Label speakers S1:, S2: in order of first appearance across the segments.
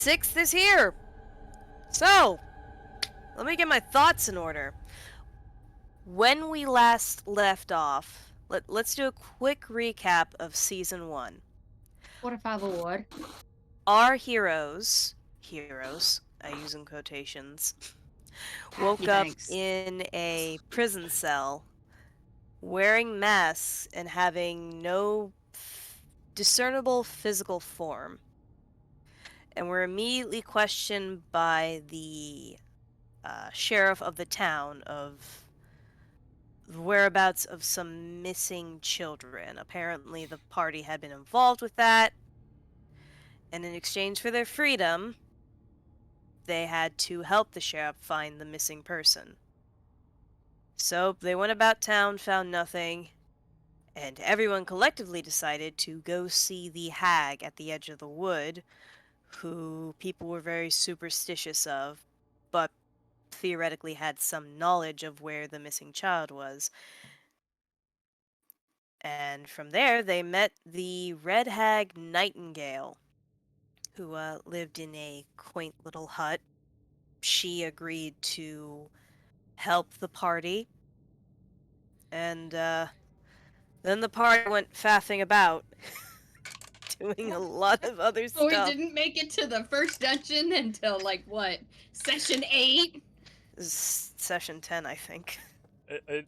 S1: 6th is here. So, let me get my thoughts in order. When we last left off, let's do a quick recap of Season 1.
S2: What if I have a word?
S1: Our heroes, I use in quotations, woke up in a prison cell, wearing masks and having no discernible physical form. And were immediately questioned by the sheriff of the town of the whereabouts of some missing children. Apparently the party had been involved with that, and in exchange for their freedom, they had to help the sheriff find the missing person. So they went about town, found nothing, and everyone collectively decided to go see the hag at the edge of the wood, who people were very superstitious of, but theoretically had some knowledge of where the missing child was. And from there, they met the red hag Nightingale, who lived in a quaint little hut. She agreed to help the party, and then the party went faffing about, doing a lot of other
S2: So
S1: stuff.
S2: we didn't make it to the first dungeon until, like, what? Session 8?
S1: Session 10, I think.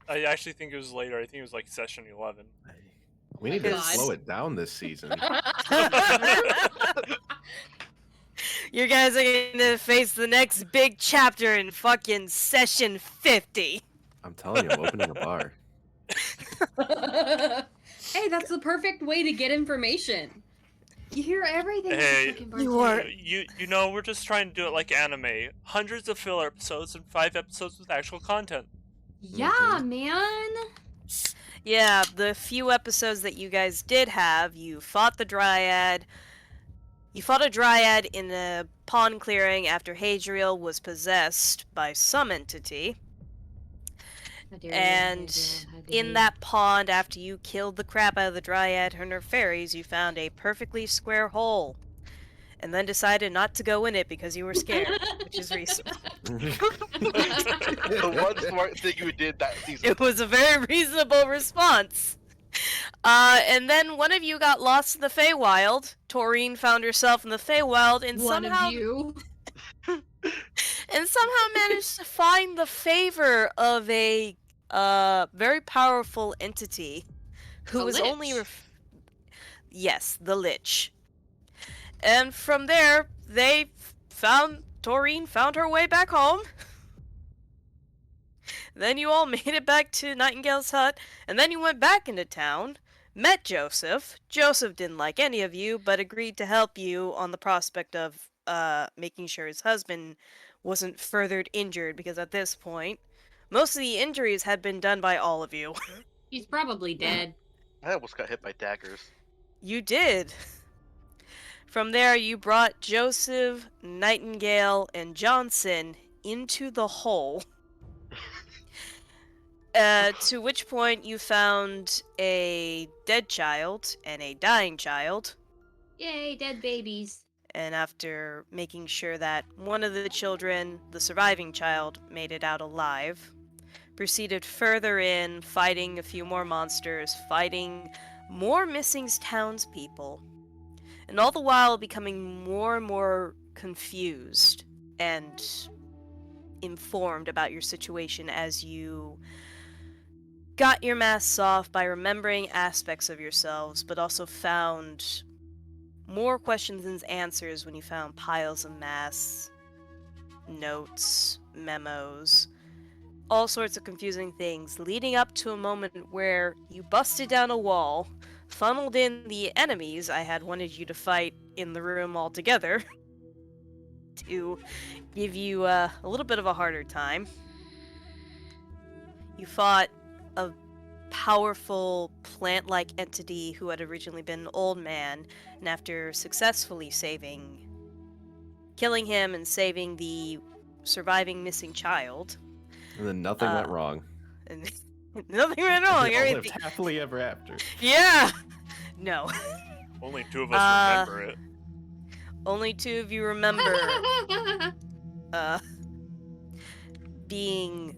S3: I actually think it was later. I think it was like session 11.
S4: We need to slow it down this season.
S1: You guys are going to face the next big chapter in fucking session 50.
S4: I'm telling you, I'm opening a bar.
S2: Hey, that's the perfect way to get information. You hear everything.
S3: Hey,
S1: you
S3: know, we're just trying to do it like anime. Hundreds of filler episodes and 5 episodes with actual content.
S2: Yeah, man.
S1: Yeah, the few episodes that you guys did have, you fought the Dryad. You fought a Dryad in a pond clearing after Hadriel was possessed by some entity. And in that pond, after you killed the crap out of the Dryad and her fairies, you found a perfectly square hole. And then decided not to go in it because you were scared, which is reasonable.
S5: The one smart thing you did that season.
S1: It was a very reasonable response. And then one of you got lost in the Feywild. Toreen found herself in the Feywild and somehow managed to find the favor of a very powerful entity who was only yes, the Lich. And from there, Toreen found her way back home. Then you all made it back to Nightingale's hut, and then you went back into town, met Joseph. Joseph didn't like any of you, but agreed to help you on the prospect of making sure his husband wasn't further injured, because at this point, most of the injuries had been done by all of you.
S2: He's probably dead.
S5: I almost got hit by daggers.
S1: You did. From there, you brought Joseph, Nightingale, and Johnson into the hole. To which point you found a dead child and a dying child.
S2: Yay, dead babies.
S1: And after making sure that one of the children, the surviving child, made it out alive, proceeded further in, fighting a few more monsters, fighting more missing townspeople, and all the while becoming more and more confused and informed about your situation as you got your masks off by remembering aspects of yourselves, but also found more questions than answers when you found piles of masks, notes, memos, all sorts of confusing things, leading up to a moment where you busted down a wall, funneled in the enemies I had wanted you to fight in the room altogether to give you a little bit of a harder time. You fought a powerful plant-like entity who had originally been an old man, and after successfully killing him and saving the surviving missing child,
S4: and then nothing went wrong.
S1: And nothing went wrong.
S4: They all lived happily ever after.
S1: Yeah. No.
S3: Only 2 of us remember it.
S1: Only two of you remember being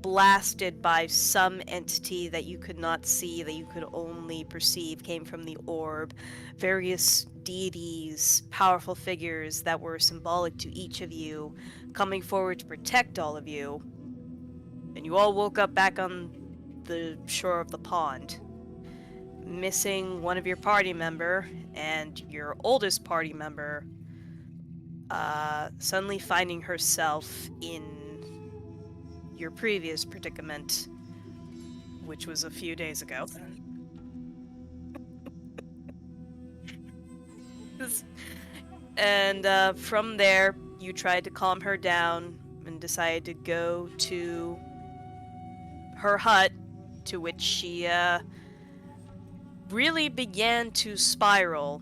S1: blasted by some entity that you could not see, that you could only perceive came from the orb. Various deities, powerful figures that were symbolic to each of you, coming forward to protect all of you. And you all woke up back on the shore of the pond, missing one of your party member, and your oldest party member suddenly finding herself in your previous predicament, which was a few days ago. And from there, you tried to calm her down and decided to go to her hut, to which she really began to spiral,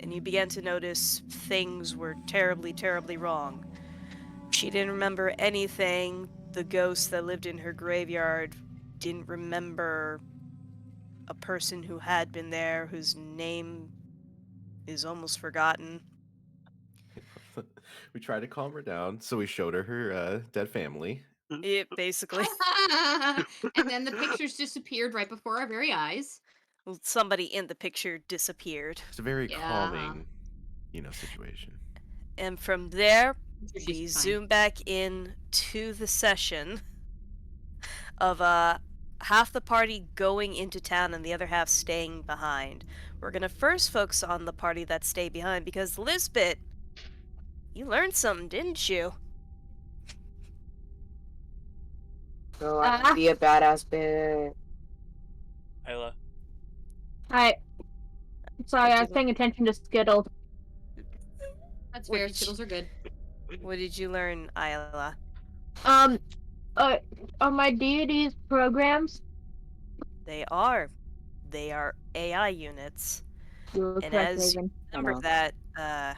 S1: and you began to notice things were terribly, terribly wrong. She didn't remember anything. The ghost that lived in her graveyard didn't remember a person who had been there, whose name is almost forgotten.
S4: We tried to calm her down, so we showed her her dead family.
S1: It basically,
S2: And then the pictures disappeared right before our very eyes.
S1: somebody in the picture disappeared.
S4: It's a very
S2: Yeah.
S4: calming, situation.
S1: And from there,
S2: She's
S1: we
S2: fine.
S1: zoom back in to the session of half the party going into town and the other half staying behind. We're gonna first focus on the party that stayed behind because Lizbit, you learned something, didn't you?
S6: So I can be a badass bitch.
S3: Isla.
S7: Hi. Sorry,
S1: What'd
S7: I
S1: you
S7: was paying attention to Skittles.
S2: That's
S1: What
S2: fair.
S1: did
S2: Skittles are good.
S1: What did you learn, Isla?
S7: Are my deities programs?
S1: They are. They are AI units.
S7: You were
S1: And
S7: correct,
S1: as you
S7: Raven.
S1: remember that,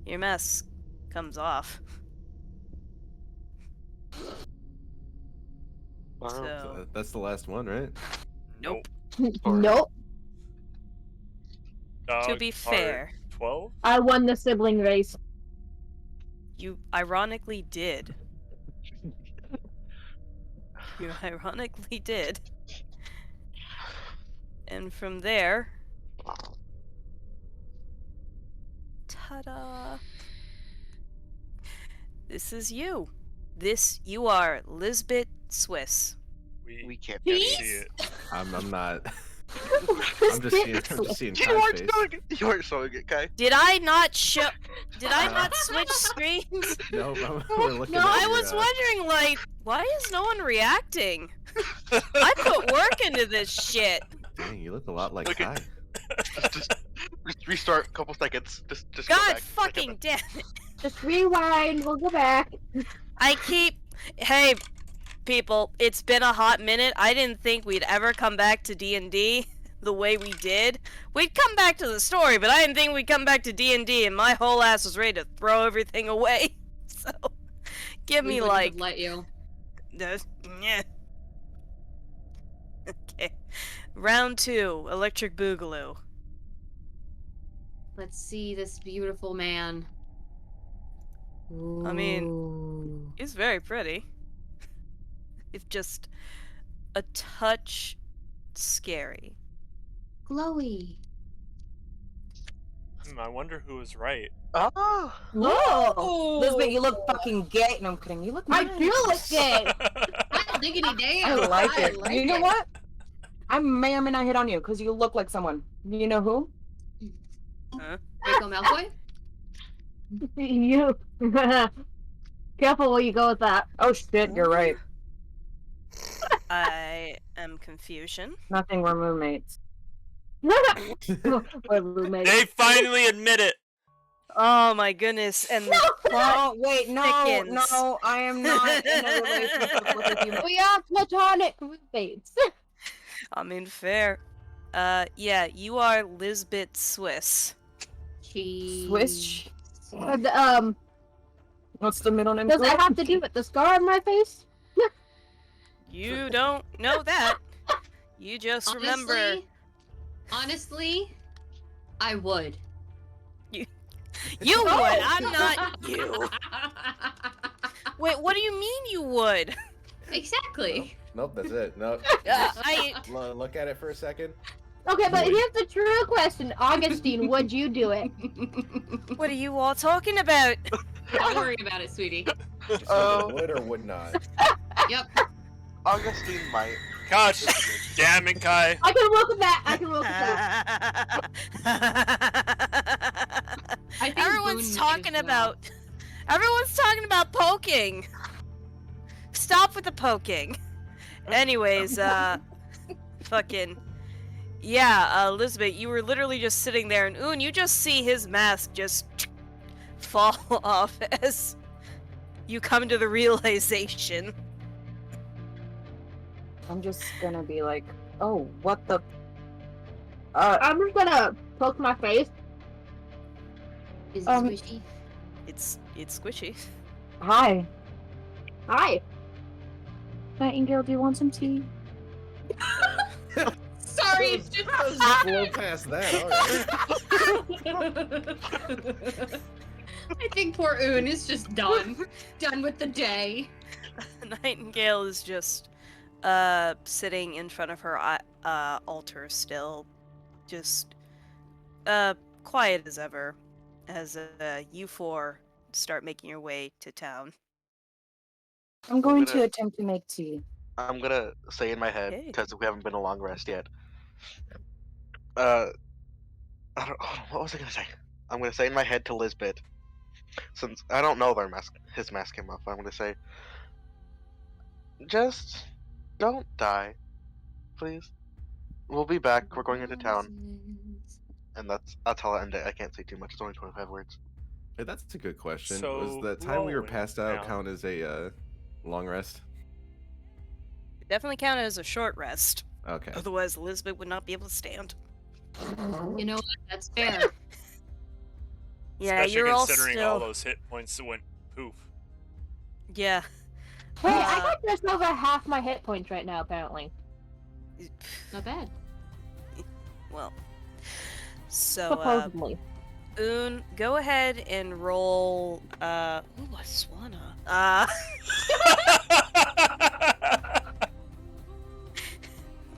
S1: your mask comes off.
S5: Wow.
S1: So,
S4: That's the last one, right?
S1: nope.
S7: Nope.
S1: To be fair,
S3: 12?
S7: I won the sibling race.
S1: you ironically did. You ironically did. And from there, ta-da! This is you. You are Lizbit Swiss.
S5: We can't
S3: see
S5: see
S3: it.
S4: I'm not.
S7: This
S4: I'm just seeing
S5: You
S4: Kai's
S5: weren't
S4: face.
S5: showing it. You weren't showing it, Kai.
S1: Did I not switch screens?
S4: No, we're looking
S7: No,
S4: at
S1: I
S4: your,
S1: was wondering, like, why is no one reacting? I put work into this shit.
S4: Dang, you look a lot like
S5: Look
S4: Kai.
S5: at- just restart a couple seconds. Just go
S1: God
S5: back.
S1: fucking damn it.
S7: Just rewind, we'll go back.
S1: Hey, people, it's been a hot minute. I didn't think we'd ever come back to D&D the way we did. We'd come back to the story, but I didn't think we'd come back to D&D, and my whole ass was ready to throw everything away. So, give me,
S2: We wouldn't have
S1: like...
S2: let you.
S1: Yeah. Okay. Round 2, Electric Boogaloo.
S2: Let's see this beautiful man.
S1: I mean, he's very pretty. It's just a touch scary.
S2: Glowy.
S3: I wonder who was right.
S5: Oh.
S6: Whoa! Lizbit, you look fucking gay. No, I'm kidding. You look
S7: I
S6: nice.
S7: do look gay.
S2: I diggity damn.
S6: I like it.
S2: like
S6: You know
S2: it.
S6: what? I may or may not hit on you because you look like someone. You know who?
S2: Draco Malfoy?
S7: You. Careful where you go with that.
S6: Oh shit, you're right.
S1: I am confusion.
S6: Nothing, we're roommates.
S7: We're roommates.
S3: They finally admit it!
S1: Oh my goodness, and the plot
S6: Oh, wait, no,
S1: thickens.
S6: no, I am not in a relationship with a human.
S7: We are platonic roommates.
S1: I mean, fair. Yeah, you are Lizbit Swiss.
S2: Cheese.
S6: Swish.
S7: And,
S6: What's the middle name?
S7: does it have to do with the scar on my face?
S1: You don't know that. You just remember.
S2: Honestly, I would.
S1: You would. I'm not you. Wait, what do you mean you would?
S2: Exactly.
S4: Nope, that's it. Nope. Look at it for a second.
S7: Okay, but here's the true question. Augustine, would you do it?
S1: What are you all talking about?
S2: Don't worry about it, sweetie.
S4: Just would or would not.
S2: Yep.
S5: Augustine might.
S3: Gosh, damn it, Kai.
S7: I can look at that. I can look at that.
S2: I think
S1: Everyone's
S2: Boon
S1: talking
S2: might as
S1: about. Everyone's talking about poking. Stop with the poking. Anyways, fucking. Yeah, Lizbit, you were literally just sitting there, and Oon, you just see his mask just fall off as you come to the realization.
S6: I'm just gonna be like, oh, what the?
S7: I'm just gonna poke my face.
S2: Is it
S6: Um,
S2: squishy?
S1: It's squishy.
S6: Hi.
S7: Hi.
S6: Nightingale, do you want some tea?
S2: Sorry, it's just
S4: Blow past that. Alright.
S2: I think poor Oon is just done. Done with the day.
S1: Nightingale is just sitting in front of her altar still, just quiet as ever, as you four start making your way to town.
S6: I'm going
S5: gonna-
S6: to attempt to make tea.
S5: I'm gonna say in my head
S1: Okay.
S5: because we haven't been a long rest yet. I don't. What was I gonna say? I'm gonna say in my head to Lizbit, since I don't know his mask came off. I'm gonna say, just don't die, please. We'll be back. We're going into town, and that's how I end it. I can't say too much. It's only 25 words.
S4: Hey, that's a good question.
S3: So,
S4: Was the time we were
S3: rolling
S4: passed out
S3: now.
S4: count as a long rest?
S1: It definitely counted as a short rest.
S4: Okay.
S1: Otherwise, Elizabeth would not be able to stand.
S2: You know what? That's fair.
S1: Yeah,
S3: Especially
S1: you're all
S3: considering
S1: still.
S3: all those hit points that went poof.
S1: Yeah.
S7: Wait, I
S1: Uh,
S7: got just over half my hit points right now, apparently.
S2: Not bad.
S1: Well. So,
S7: Supposedly.
S1: Oon, go ahead and roll. Ooh, a Swanna.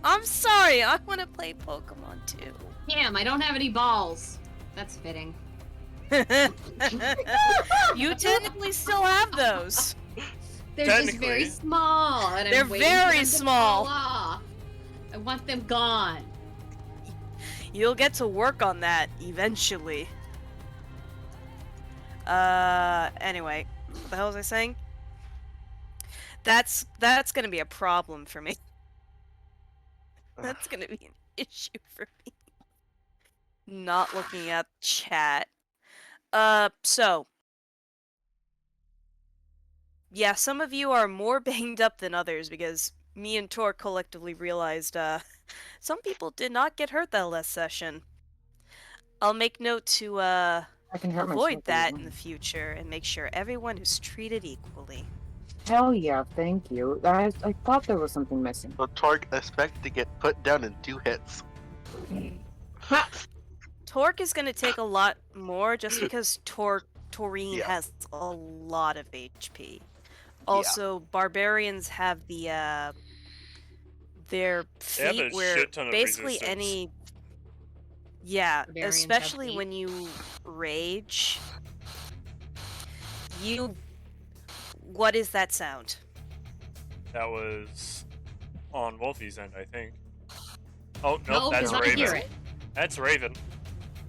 S1: I'm sorry. I want to play Pokemon too.
S2: Damn, I don't have any balls. That's fitting.
S1: You technically still have those.
S2: They're just
S3: Technically.
S2: very small, and
S1: They're
S2: I'm waiting
S1: very
S2: for them to
S1: small.
S2: fall off. I want them gone.
S1: You'll get to work on that eventually. Anyway, what the hell was I saying? That's gonna be a problem for me. That's gonna be an issue for me. Not looking at chat. So. Yeah, some of you are more banged up than others because me and Tork collectively realized, some people did not get hurt that last session. I'll make note to,
S6: I can hurt myself.
S1: avoid that in the future and make sure everyone is treated equally.
S6: Hell yeah, thank you. I thought there was something missing.
S5: So Tork expected to get put down in 2 hits.
S1: Tork is gonna take a lot more just because Toreen
S5: Yeah.
S1: has a lot of HP. Also, barbarians have the, their
S3: They have
S1: feet
S3: a
S1: where
S3: shit ton of
S1: basically
S3: resistance.
S1: any... Yeah,
S2: Barbarians have
S1: especially
S2: feet.
S1: when you rage. What is that sound?
S3: That was on Wolfie's end, I think. Oh, nope,
S2: No,
S3: that's
S2: because I hear
S3: Raven.
S2: it.
S3: That's Raven.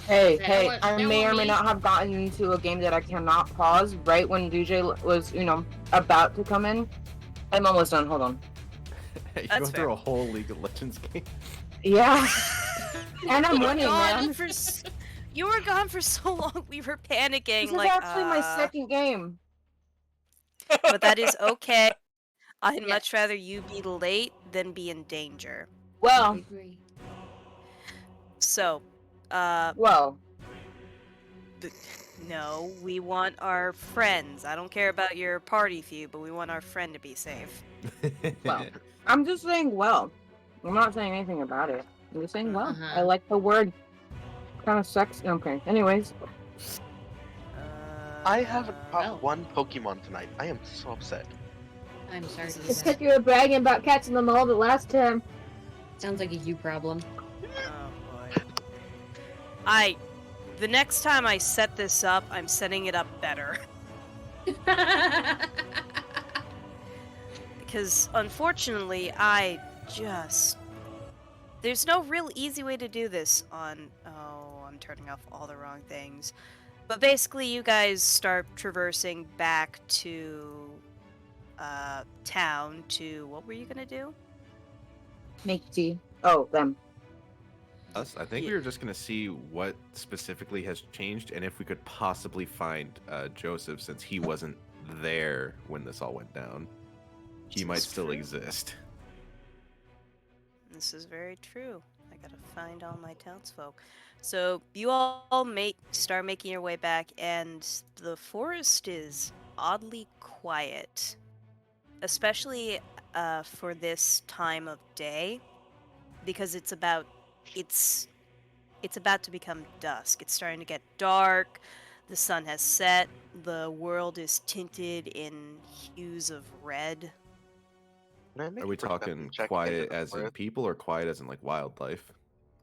S6: Hey,
S2: That
S6: hey,
S2: one-
S6: I
S2: that
S6: may
S2: one
S6: or may
S2: me.
S6: not have gotten into a game that I cannot pause right when DJ was, about to come in. I'm almost done, hold on.
S4: You
S1: That's
S4: go
S1: fair.
S4: through a whole League of Legends game.
S6: Yeah. And I'm winning,
S1: Gone
S6: man.
S1: for you were gone for so long, we were panicking.
S6: This is
S1: like,
S6: actually my second game.
S1: But that is okay. I'd
S2: Yes.
S1: much rather you be late than be in danger.
S2: I
S6: Well,
S2: agree.
S1: So,
S6: well.
S1: no, we want our friends. I don't care about your party feud, but we want our friend to be safe.
S6: Well. I'm just saying well. I'm not saying anything about it. I'm just saying well.
S2: Uh-huh.
S6: I like the word Kind of sucks. Okay. Anyways,
S5: I haven't caught
S2: well.
S5: one Pokemon tonight. I am so upset.
S2: I'm sorry to hear
S7: It's
S2: that.
S7: because you were bragging about catching them all the last time.
S2: Sounds like a you problem.
S1: Oh boy. The next time I set this up, I'm setting it up better. Because unfortunately, there's no real easy way to do this on. Oh, I'm turning off all the wrong things. But basically, you guys start traversing back to town to. What were you gonna do?
S6: make tea. Oh, them.
S4: Us, I think we were just gonna see what specifically has changed, and if we could possibly find Joseph, since he wasn't there when this all went down. He
S1: This
S4: might
S1: is
S4: still
S1: true.
S4: exist.
S1: This is very true. I gotta find all my townsfolk. So you all start making your way back, and the forest is oddly quiet, especially for this time of day, because it's about to become dusk. It's starting to get dark. The sun has set. The world is tinted in hues of red.
S5: Can I make
S4: Are
S5: a
S4: we
S5: perception
S4: talking
S5: check into
S4: quiet
S5: the
S4: as in
S5: forest?
S4: people or quiet as in like wildlife?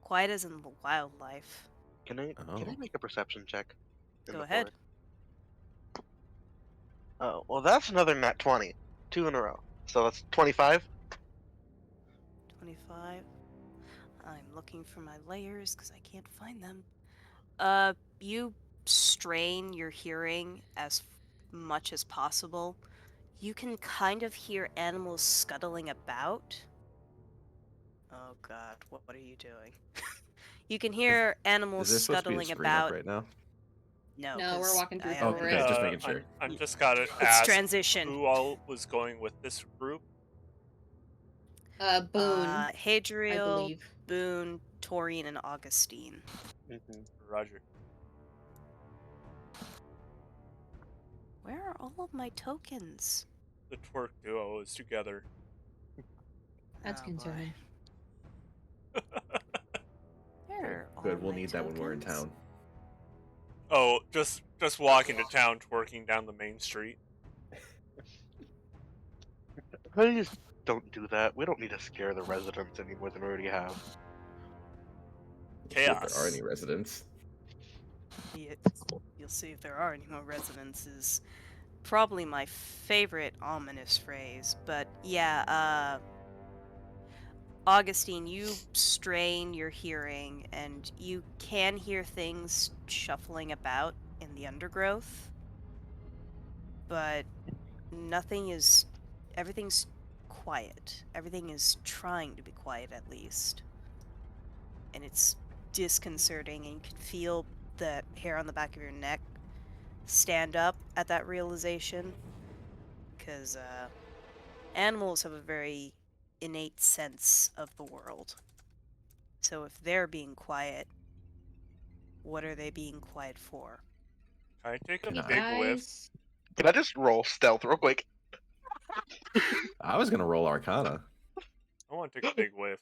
S1: Quiet as in the wildlife.
S5: Can I
S4: Oh.
S5: make a perception check? In
S1: Go
S5: the
S1: ahead.
S5: forest? Oh, well, that's another nat 20. 2 in a row. So that's 25.
S1: 25. I'm looking for my layers because I can't find them. You strain your hearing as much as possible. You can kind of hear animals scuttling about. Oh god, what are you doing? You can hear animals
S4: Is there supposed to be a
S1: scuttling
S4: screen up
S1: about.
S4: right now?
S1: No,
S2: No, we're
S1: 'cause
S2: walking through
S1: I
S2: the
S1: haven't
S2: forest.
S4: Okay, just making sure.
S3: I'm just gotta
S1: It's
S3: ask
S1: transition.
S3: who all was going with this group.
S2: Boon, I
S1: Hadriel,
S2: believe.
S1: Boon, Toreen, and Augusteen.
S5: Mm-hmm.
S3: Roger.
S1: Where are all of my tokens?
S3: The Tork duo is together.
S2: That's
S1: Oh, boy.
S2: concerning.
S1: Where are all
S4: Good, we'll
S1: my
S4: need that when we're in
S1: tokens?
S4: town.
S3: Oh, just walking to town, twerking down the main street.
S5: Please don't do that. We don't need to scare the residents any more than we already have.
S4: See if there are
S3: Chaos.
S4: any residents.
S1: You'll see if there are any more residents is probably my favorite ominous phrase. But yeah, Augustine, you strain your hearing and you can hear things shuffling about in the undergrowth. But everything's quiet. Everything is trying to be quiet at least. And it's disconcerting, and you can feel the hair on the back of your neck stand up at that realization. Because animals have a very innate sense of the world. So if they're being quiet, what are they being quiet for?
S3: Can I take a
S4: Can I?
S3: big whiff?
S2: Guys,
S5: Can I just roll stealth real quick?
S4: I was gonna roll Arcana.
S3: I want to take a big whiff.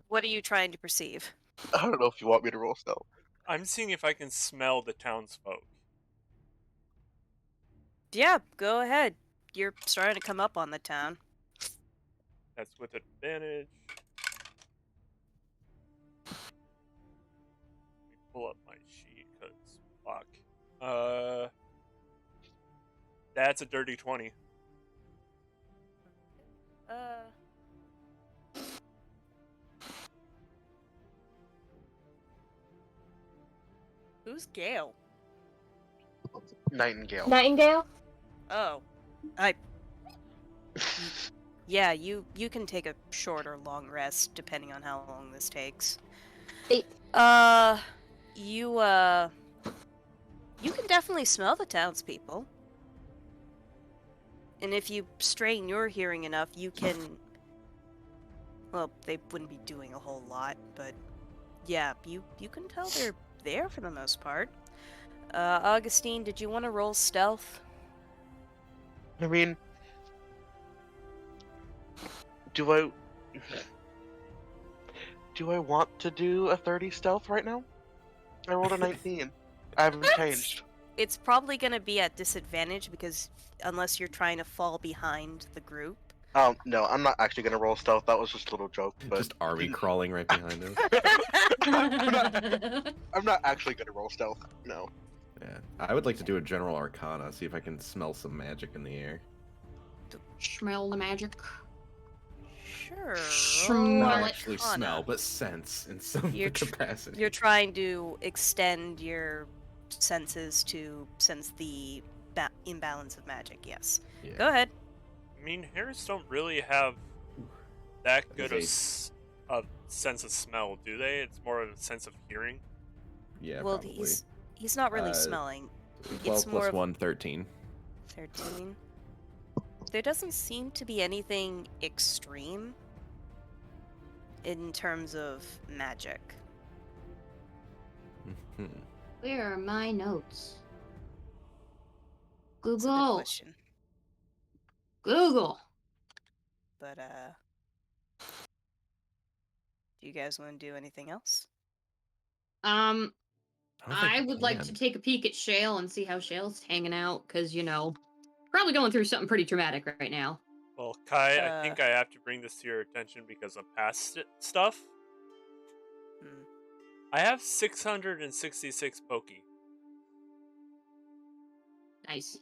S1: What are you trying to perceive?
S5: I don't know if you want me to roll stealth.
S3: I'm seeing if I can smell the townsfolk.
S1: Yeah, go ahead. You're starting to come up on the town.
S3: That's with advantage. Let me pull up my sheet, cause fuck. That's a dirty 20.
S1: Who's Gale?
S5: Nightingale.
S7: Nightingale?
S1: Oh, yeah, you can take a short or long rest depending on how long this takes.
S7: Hey.
S1: You can definitely smell the townspeople. And if you strain your hearing enough, you can. Well, they wouldn't be doing a whole lot, but yeah, you can tell they're there for the most part. Augustine, did you want to roll stealth?
S5: I mean, do I? Do I want to do a 30 stealth right now? I rolled a 19. I haven't changed.
S1: It's probably going to be at disadvantage because unless you're trying to fall behind the group.
S5: No, I'm not actually gonna roll stealth. That was just a little joke. But
S4: Just army crawling right behind us.
S5: I'm not actually gonna roll stealth. No.
S4: Yeah, I would like to do a general arcana, see if I can smell some magic in the air.
S2: Smell the magic.
S1: Sure.
S2: Smell
S4: Not
S2: it.
S4: actually smell, but sense in some
S1: You're
S4: capacity.
S1: You're trying to extend your senses to sense the imbalance of magic, yes.
S4: Yeah.
S1: Go ahead.
S3: I mean, hares don't really have that good of
S4: Is
S3: a sense of smell, do they? It's more of a sense of hearing.
S4: Yeah,
S1: Well,
S4: probably.
S1: he's not really
S4: Uh,
S1: smelling.
S4: 12
S1: it's more
S4: plus
S1: of-
S4: 1, 13.
S1: 13. There doesn't seem to be anything extreme in terms of magic.
S4: Mhm.
S2: Where are my notes?
S1: That's a good
S2: Google.
S1: question.
S2: Google.
S1: But, do you guys want to do anything else?
S4: don't think
S2: I
S4: we
S2: would like to
S4: can.
S2: take a peek at Shale and see how Shale's hanging out, because, probably going through something pretty traumatic right now.
S3: Well, Kai, I think I have to bring this to your attention because of past stuff.
S1: Hmm.
S3: I have 666 Poke.
S2: Nice.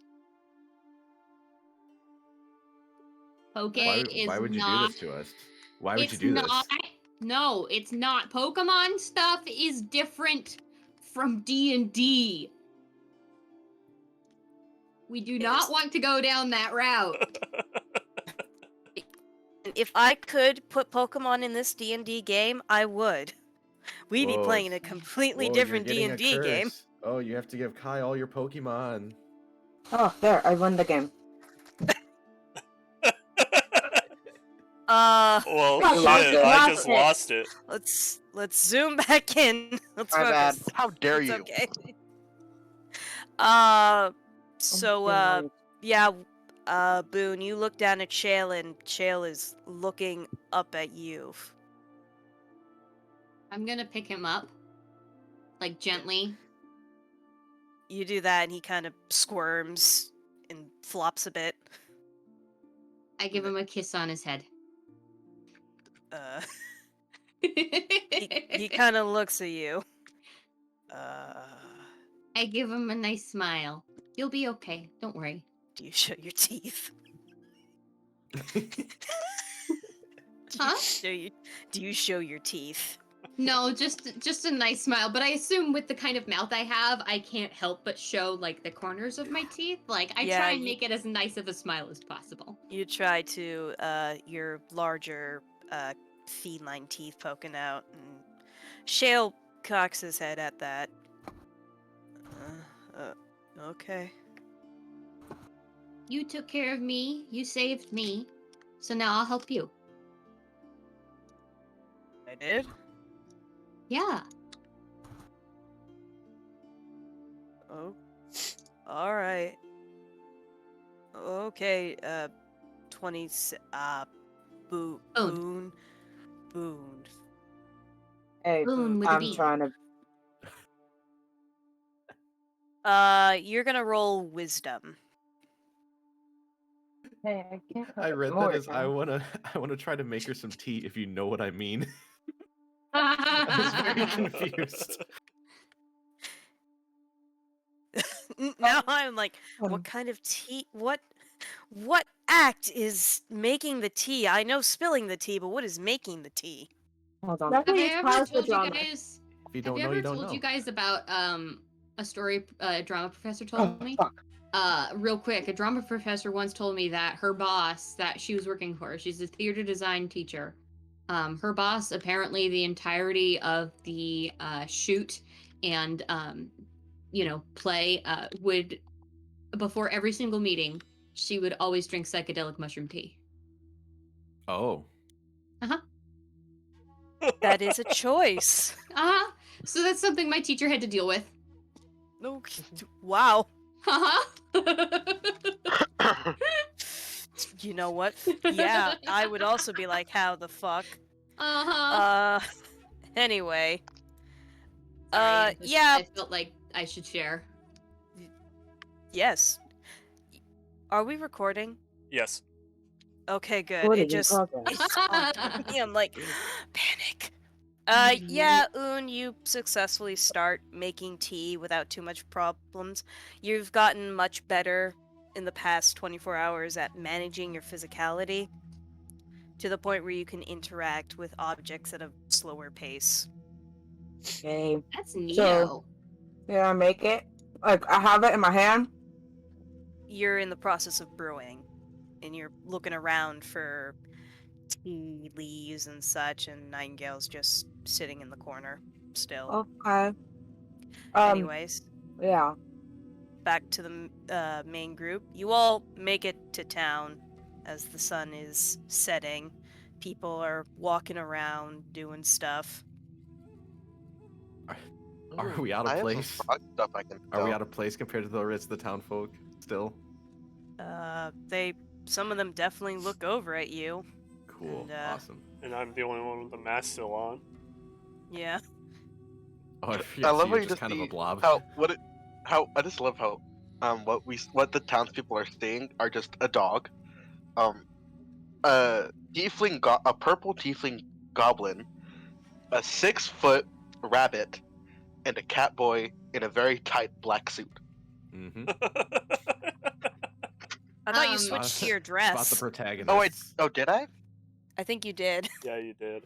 S2: Poke
S4: Why
S2: is
S4: would you do
S2: not...
S4: this to us? Why would you
S2: It's
S4: do
S2: not...
S4: this?
S2: No, it's not. Pokemon stuff is different from D&D. We do not want to go down that route.
S1: If I could put Pokemon in this D&D game, I would. We'd be
S4: Whoa,
S1: playing a completely
S4: Whoa,
S1: different
S4: you're getting a
S1: D&D game.
S4: curse. Oh, you have to give Kai all your Pokemon.
S6: Oh, there, I won the game.
S3: Well,
S6: I lost
S3: shit,
S6: it.
S3: I
S6: Lost
S3: just
S6: it.
S3: lost it.
S1: let's zoom back in. Let's
S6: My bad.
S1: focus.
S5: How dare
S1: It's
S5: you?
S1: okay.
S6: Oh,
S1: Yeah, Boon, you look down at Shale and Shale is looking up at you.
S2: I'm gonna pick him up. Like, gently.
S1: You do that and he kind of squirms and flops a bit.
S2: I give him a kiss on his head.
S1: He kind of looks at you.
S2: I give him a nice smile. You'll be okay. Don't worry.
S1: Do you show your teeth?
S2: Huh?
S1: Do you show your teeth?
S2: No, just a nice smile. But I assume with the kind of mouth I have, I can't help but show like the corners of my teeth. Like I try and make it as nice of a smile as possible.
S1: You try to your larger feline teeth poking out, and Shale cocks his head at that. Okay.
S2: You took care of me. You saved me. So now I'll help you.
S1: I did?
S2: Yeah.
S1: Oh. Alright. Okay, 20, Boon.
S6: Hey,
S2: Boon with a
S6: I'm
S2: B.
S6: trying to.
S1: You're gonna roll wisdom.
S6: Hey, I can't.
S4: I read
S6: more,
S4: that as I
S6: can
S4: wanna try to make her some tea, if you know what I mean. I was very confused.
S1: Now I'm like,
S6: Um.
S1: what kind of tea? What act is making the tea? I know spilling the tea, but what is making the tea?
S6: Hold on.
S2: Have I
S6: Definitely
S2: ever
S6: cause the
S2: told you
S6: drama.
S2: guys?
S4: If you
S2: Have
S4: don't
S2: you
S4: know,
S2: ever
S4: you don't
S2: told
S4: know.
S2: you guys about a story a drama professor
S6: Oh,
S2: told me?
S6: fuck.
S2: Real quick, a drama professor once told me that her boss that she was working for, she's a theater design teacher. Her boss, apparently the entirety of the shoot and play would, before every single meeting, she would always drink psychedelic mushroom tea.
S4: Oh.
S1: That is a choice.
S2: Uh-huh. So that's something my teacher had to deal with.
S1: No, wow.
S2: Uh-huh.
S1: You know what? Yeah, I would also be like, how the fuck?
S2: Uh-huh.
S1: Anyway.
S2: Sorry,
S1: yeah.
S2: I felt like I should share.
S1: Yes. Are we recording?
S3: Yes.
S1: Okay, good.
S6: Recording
S1: It
S6: in
S1: just
S6: progress.
S1: it's on me. I'm like panic. Yeah, Un, you successfully start making tea without too much problems. You've gotten much better in the past 24 hours at managing your physicality to the point where you can interact with objects at a slower pace.
S6: Okay.
S2: That's Neo.
S6: So, yeah, I make it. Like, I have it in my hand.
S1: You're in the process of brewing, and you're looking around for tea leaves and such, and Nightingale's just sitting in the corner still.
S6: Okay.
S1: Anyways,
S6: Yeah.
S1: back to the main group. You all make it to town as the sun is setting. People are walking around doing stuff.
S4: Are we out of
S5: I have
S4: place?
S5: some frog stuff I can
S4: Are we
S5: sell.
S4: out of place compared to the rest of the town folk still?
S1: Some of them definitely look over at you.
S4: Cool.
S1: And,
S4: Awesome.
S3: And I'm the only one with the mask still on.
S1: Yeah.
S4: Oh, I
S5: I
S4: forget.
S5: love
S4: So
S5: how
S4: you're
S5: you
S4: just kind of a
S5: see
S4: blob.
S5: how I just love how what the townspeople are seeing are just a dog, a purple tiefling goblin, a 6-foot rabbit, and a cat boy in a very tight black suit.
S4: Mm-hmm.
S1: I thought you switched to your
S4: About the
S1: dress.
S4: protagonist.
S5: Oh wait, did I?
S1: I think you did.
S3: Yeah, you did.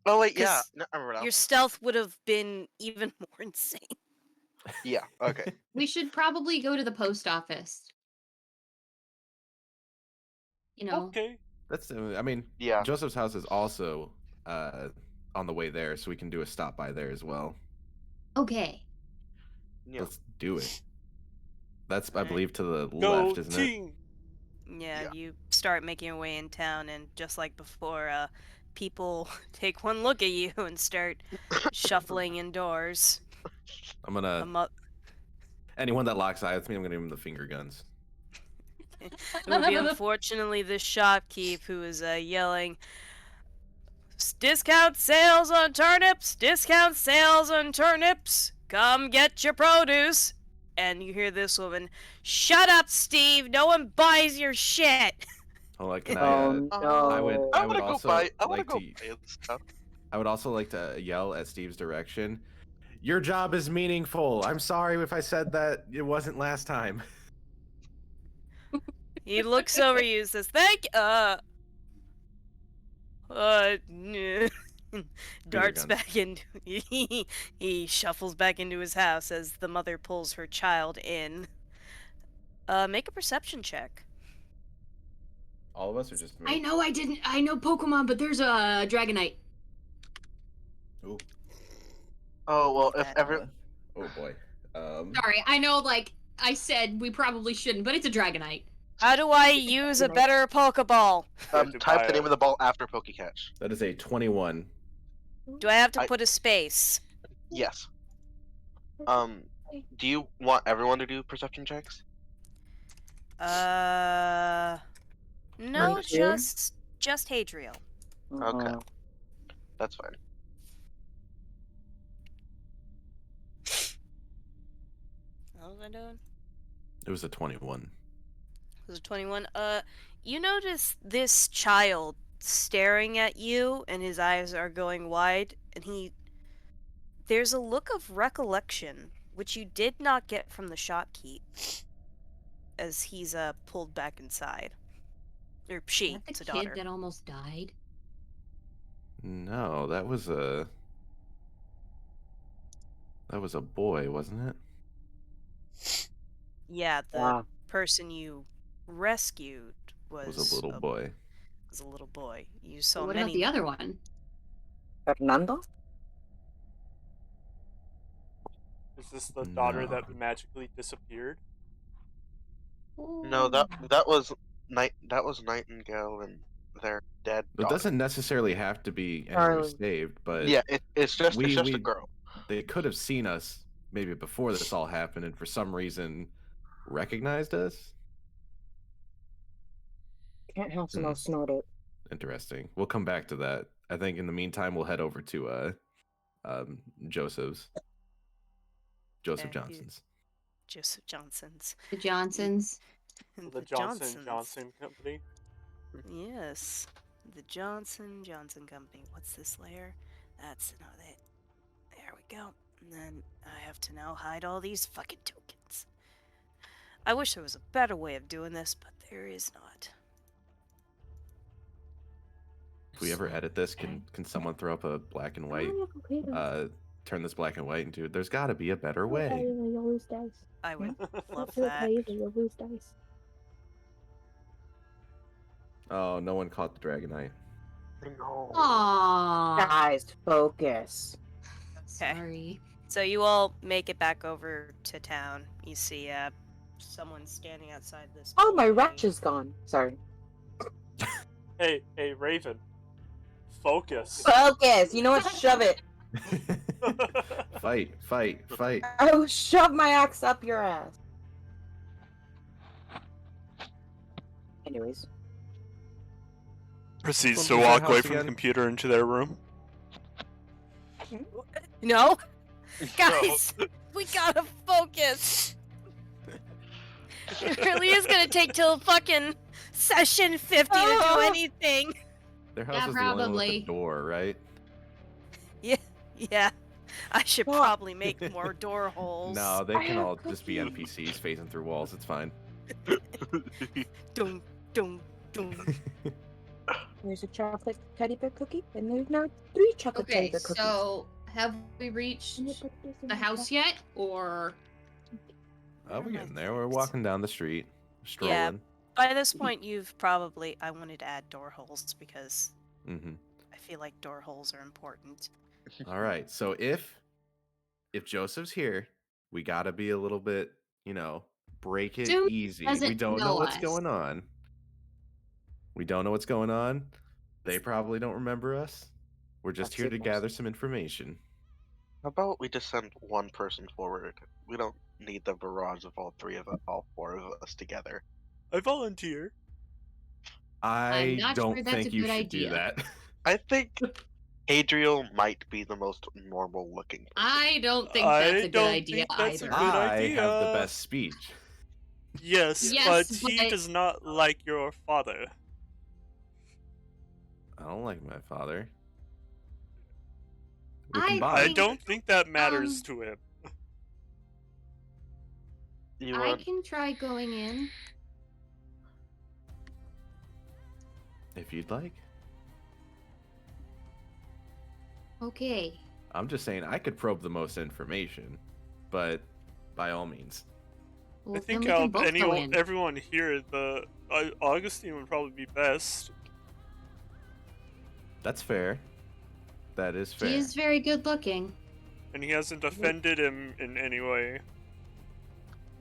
S5: Oh wait, yeah,
S1: 'Cause
S5: no, I remember now.
S1: Your stealth would have been even more insane.
S5: Yeah, okay.
S2: We should probably go to the post office. You know.
S3: Okay.
S4: That's. I mean,
S5: Yeah.
S4: Joseph's house is also on the way there, so we can do a stop by there as well.
S2: Okay.
S5: Yeah.
S4: Let's do it. That's, I
S1: Alright.
S4: believe, to the
S3: Go
S4: left, isn't it?
S3: team.
S1: Yeah,
S5: Yeah.
S1: you start making your way in town, and just like before, people take one look at you and start shuffling indoors.
S4: I'm gonna.
S1: A mo-
S4: Anyone that locks eyes with me, I'm gonna give him the finger guns.
S1: It would be unfortunately this shopkeep who is yelling, "Discount sales on turnips! Discount sales on turnips! Come get your produce!" And you hear this woman, "Shut up, Steve! No one buys your shit!"
S4: Hold on, can
S6: Oh,
S4: I?
S6: no.
S4: I would
S5: I wanna go
S4: also
S5: buy. I wanna
S4: like
S5: go
S4: to.
S5: buy stuff.
S4: I would also like to yell at Steve's direction. Your job is meaningful. I'm sorry if I said that it wasn't last time.
S1: He looks over you and says, "Thank darts
S4: guns.
S1: back into he shuffles back into his house as the mother pulls her child in. Make a perception check.
S4: All of us, or just me?
S2: I know I know Pokemon, but there's a Dragonite.
S4: Ooh.
S5: Oh well, if
S1: That-
S5: ever
S4: Oh boy.
S2: Sorry, I know like I said we probably shouldn't, but it's a Dragonite.
S1: How do I use a better Pokeball?
S3: have to
S5: type
S3: buy
S5: the name
S3: it.
S5: of the ball after Pokecatch.
S4: That is a 21.
S1: Do I have to
S5: I-
S1: put a space?
S5: Yes. Do you want everyone to do perception checks?
S1: No,
S6: Me too.
S1: just Hadriel.
S5: Okay. That's fine.
S1: What was I doing?
S4: It was a 21.
S1: It was a 21. You notice this child staring at you, and his eyes are going wide, and there's a look of recollection, which you did not get from the shopkeep, as he's pulled back inside. Or she,
S2: Is
S1: it's
S2: that
S1: a
S2: the kid
S1: daughter.
S2: that almost died?
S4: No, that was a boy, wasn't it?
S1: Yeah, the
S6: Wow.
S1: person you rescued
S4: It was a little boy.
S1: Was a little boy. You saw
S2: What
S1: many.
S2: about the other one?
S6: Fernando?
S3: Is this the daughter
S4: No.
S3: that magically disappeared?
S5: No, that was Nightingale and their dead
S4: It
S5: daughter.
S4: doesn't necessarily have to be anyone
S6: Charlie.
S4: saved, but
S5: Yeah, it's just a
S4: we-
S5: girl.
S4: they could have seen us maybe before this all happened, and for some reason recognized us.
S6: Can't help someone snort it.
S4: Interesting. We'll come back to that. I think in the meantime we'll head over to Joseph's. Joseph
S1: Okay,
S4: Johnson's.
S1: Joseph Johnson's.
S2: The Johnsons.
S3: The Johnson Company.
S1: Yes. The Johnson Company. What's this layer? That's not it. There we go. And then I have to now hide all these fucking tokens. I wish there was a better way of doing this, but there is not.
S4: If we ever edit this, can someone throw up a black and white? Turn this black and white into. There's got to be a better way.
S7: You'll lose dice.
S1: I would love
S7: That's
S1: that.
S7: okay, you'll lose dice.
S4: Oh, no one caught the Dragonite.
S5: No.
S2: Aww.
S6: Guys, focus.
S1: Okay.
S2: Sorry.
S1: So you all make it back over to town. You see someone standing outside this
S6: Oh, my
S1: building.
S6: wretch is gone. Sorry.
S3: Hey, Raven. Focus.
S6: Focus. You know what? Shove it.
S4: Fight.
S6: I will shove my axe up your ass. Anyways.
S3: Proceeds
S4: Welcome
S3: to
S4: to
S3: walk
S4: the
S3: away
S4: house
S3: from the
S4: again.
S3: computer into their room.
S1: No? Guys, we gotta focus. It really is gonna take till fucking session 50 to do anything.
S4: Their house
S2: Yeah,
S4: is the only one with
S2: probably.
S4: the door, right?
S1: Yeah. I should probably make more door holes.
S4: No, they
S6: I
S4: can
S6: have
S4: all just be
S6: cookies.
S4: NPCs phasing through walls. It's fine.
S1: Dun, dun, dun.
S6: There's a chocolate teddy bear cookie, and there's now 3 chocolate teddy
S2: Okay,
S6: bear cookies.
S2: so have we reached the house yet, or
S4: Oh, we're getting there. We're walking down the street, strolling.
S1: Yeah. By this point, you've probably... I wanted to add door holes because
S4: Mm-hmm.
S1: I feel like door holes are important.
S4: All right. So if Joseph's here, we gotta be a little bit, break it
S2: Dude
S4: easy.
S2: doesn't
S4: We don't know
S2: know
S4: what's
S2: us.
S4: going on. We don't know what's going on. They probably don't remember us. We're just
S6: That's
S4: here
S6: it,
S4: to
S6: boss.
S4: gather some information.
S5: How about we just send one person forward? We don't need the barrage of all 4 of us together.
S3: I volunteer.
S4: I
S2: not
S4: don't
S2: sure that's
S4: think
S2: a
S4: you
S2: good
S4: should do
S2: idea.
S4: that.
S5: I think Hadriel might be the most normal looking.
S2: I don't think
S3: I
S2: that's a good
S3: don't
S2: idea
S3: think that's a
S2: either.
S3: good
S4: I
S3: idea.
S4: have the best speech.
S3: Yes,
S2: Yes,
S3: but he
S2: but-
S3: does not like your father.
S4: I don't like my father. We
S2: I
S4: can bond.
S3: I
S2: think-
S3: don't think that matters to him.
S5: You
S2: I
S5: want?
S2: can try going in.
S4: If you'd like.
S2: Okay.
S4: I'm just saying I could probe the most information, but by all means.
S2: Well,
S3: I think
S2: then we
S3: out
S2: can
S3: of
S2: both go in.
S3: everyone here, the Augusteen would probably be best.
S4: That's fair. That is fair.
S2: He is very good looking.
S3: And he hasn't offended him in any way.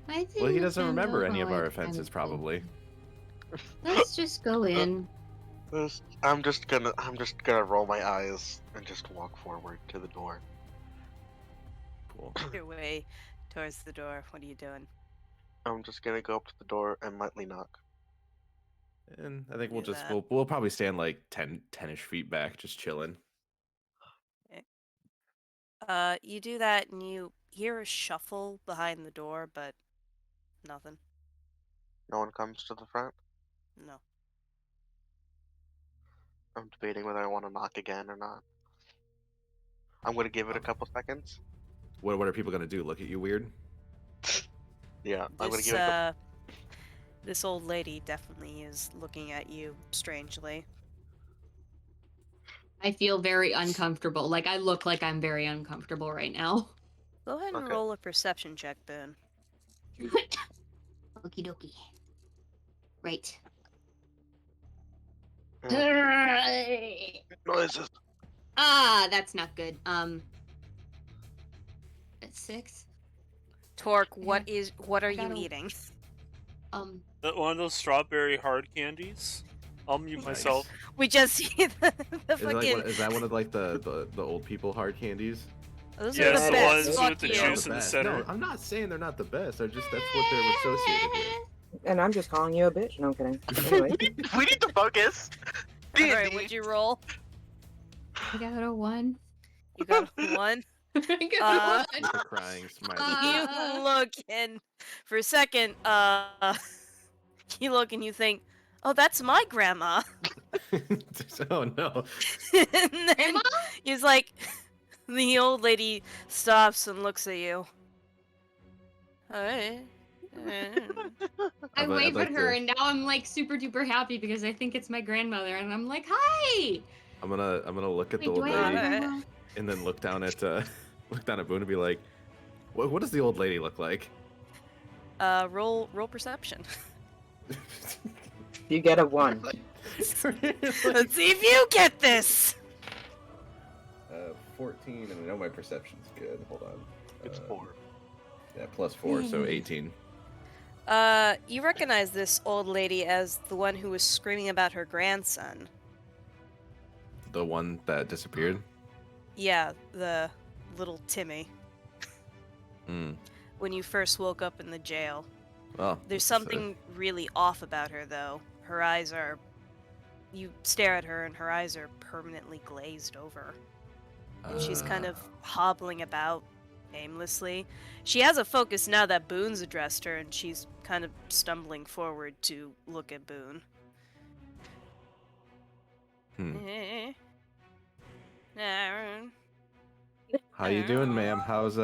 S2: I think
S4: Well, he
S2: we
S4: doesn't
S2: can
S4: remember
S2: go
S4: any of
S2: for
S4: our
S2: it,
S4: offenses,
S2: kind of
S4: probably.
S2: thing. Let's just go in.
S5: I'm just gonna roll my eyes and just walk forward to the door.
S4: Cool.
S1: Your way towards the door. What are you doing?
S5: I'm just gonna go up to the door and lightly knock.
S4: And I think we'll
S1: Do
S4: just
S1: that.
S4: we'll probably stand like 10-ish feet back, just chilling.
S1: You do that and you hear a shuffle behind the door, but nothing.
S5: No one comes to the front.
S1: No.
S5: I'm debating whether I want to knock again or not. I'm gonna give it a couple seconds.
S4: What are people gonna do? Look at you weird?
S5: Yeah, I'm gonna
S1: This,
S5: give it a couple.
S1: this old lady definitely is looking at you strangely.
S2: I feel very uncomfortable. Like, I look like I'm very uncomfortable right now.
S1: Go ahead and
S5: Okay.
S1: roll a perception check, Boon.
S2: Okie dokie. Right.
S5: Noises.
S2: Ah, that's not good. That's 6.
S1: Tork,
S2: Yeah.
S1: what are
S2: I
S1: you
S2: gotta-
S1: eating?
S3: One of those strawberry hard candies. I'll mute
S4: Nice.
S3: myself.
S1: We just see the
S4: Is,
S1: fucking.
S4: is that one of like the old people hard candies?
S1: Those
S3: Yes,
S1: are the
S3: the
S1: best.
S3: ones
S1: Fuck
S3: with the
S1: you.
S3: juice in the
S4: best.
S3: center.
S4: No, I'm not saying they're not the best. They're just that's what they're associated with.
S6: And I'm just calling you a bitch. No, I'm kidding. Anyway.
S5: We need to focus.
S1: Alright, what'd you roll?
S2: I got a 1.
S1: You got a 1.
S2: Good
S1: Uh,
S2: one.
S4: With a crying smiley.
S1: You look and for a second, you look and you think, "Oh, that's my grandma."
S4: Oh no.
S1: And then
S2: Grandma?
S1: he's like, the old lady stops and looks at you. Hey.
S2: I
S4: I'd
S2: wave
S4: like
S2: at her,
S4: to-
S2: and now I'm like super duper happy because I think it's my grandmother, and I'm like, "Hi."
S4: I'm gonna look at the
S2: Wait, do
S4: old
S2: I have a
S4: lady
S2: grandma?
S4: and then look down at Boone and be like, what does the old lady look like?
S1: Roll perception.
S6: You get a 1.
S1: Let's see if you get this.
S4: 14, and I know my perception's good. Hold on.
S5: It's 4.
S4: Yeah, plus 4, so 18.
S1: You recognize this old lady as the one who was screaming about her grandson.
S4: The one that disappeared?
S1: Yeah, the little Timmy.
S4: Hmm.
S1: When you first woke up in the jail.
S4: Oh.
S1: There's something really off about her, though. Her eyes are... You stare at her, and her eyes are permanently glazed over. And she's kind of hobbling about aimlessly. She has a focus now that Boon's addressed her, and she's kind of stumbling forward to look at Boon.
S4: How you doing, ma'am? How's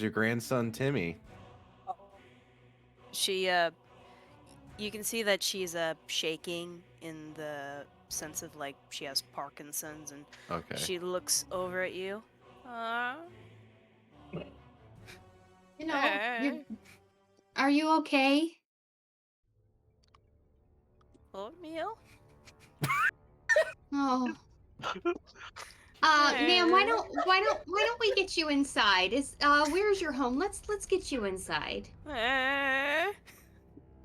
S4: your grandson Timmy?
S1: She, you can see that she's, shaking in the sense of, like, she has Parkinson's, and
S4: Okay.
S1: she looks over at you.
S2: You know, are you okay?
S1: Oatmeal?
S2: Oh. Ma'am, why don't we get you inside? Where's your home? Let's get you inside.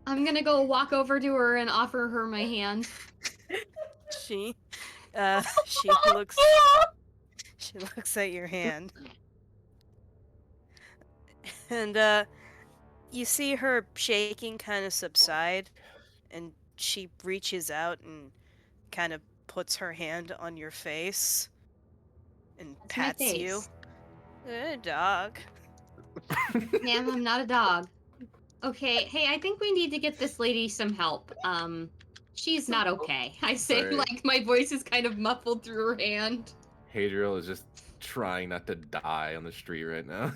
S2: I'm gonna go walk over to her and offer her my hand.
S1: She looks at your hand. And, you see her shaking kind of subside, and she reaches out and kind of puts her hand on your face and
S2: That's my
S1: pats you.
S2: face.
S1: Dog.
S2: Ma'am, I'm not a dog. Okay, hey, I think we need to get this lady some help. She's not okay. I say,
S4: Sorry.
S2: like, my voice is kind of muffled through her hand.
S4: Hadriel is just trying not to die on the street right now.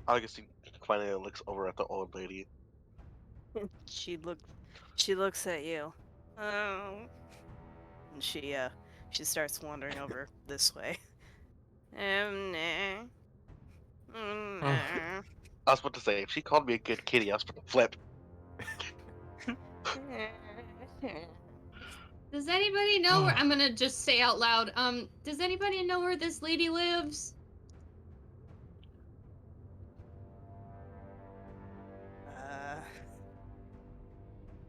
S5: Augustine finally looks over at the old lady.
S1: She looks at you. Oh. And she starts wandering over this way.
S5: I was about to say, if she called me a good kitty, I was about to flip.
S2: Does anybody know where... I'm gonna just say out loud, does anybody know where this lady lives?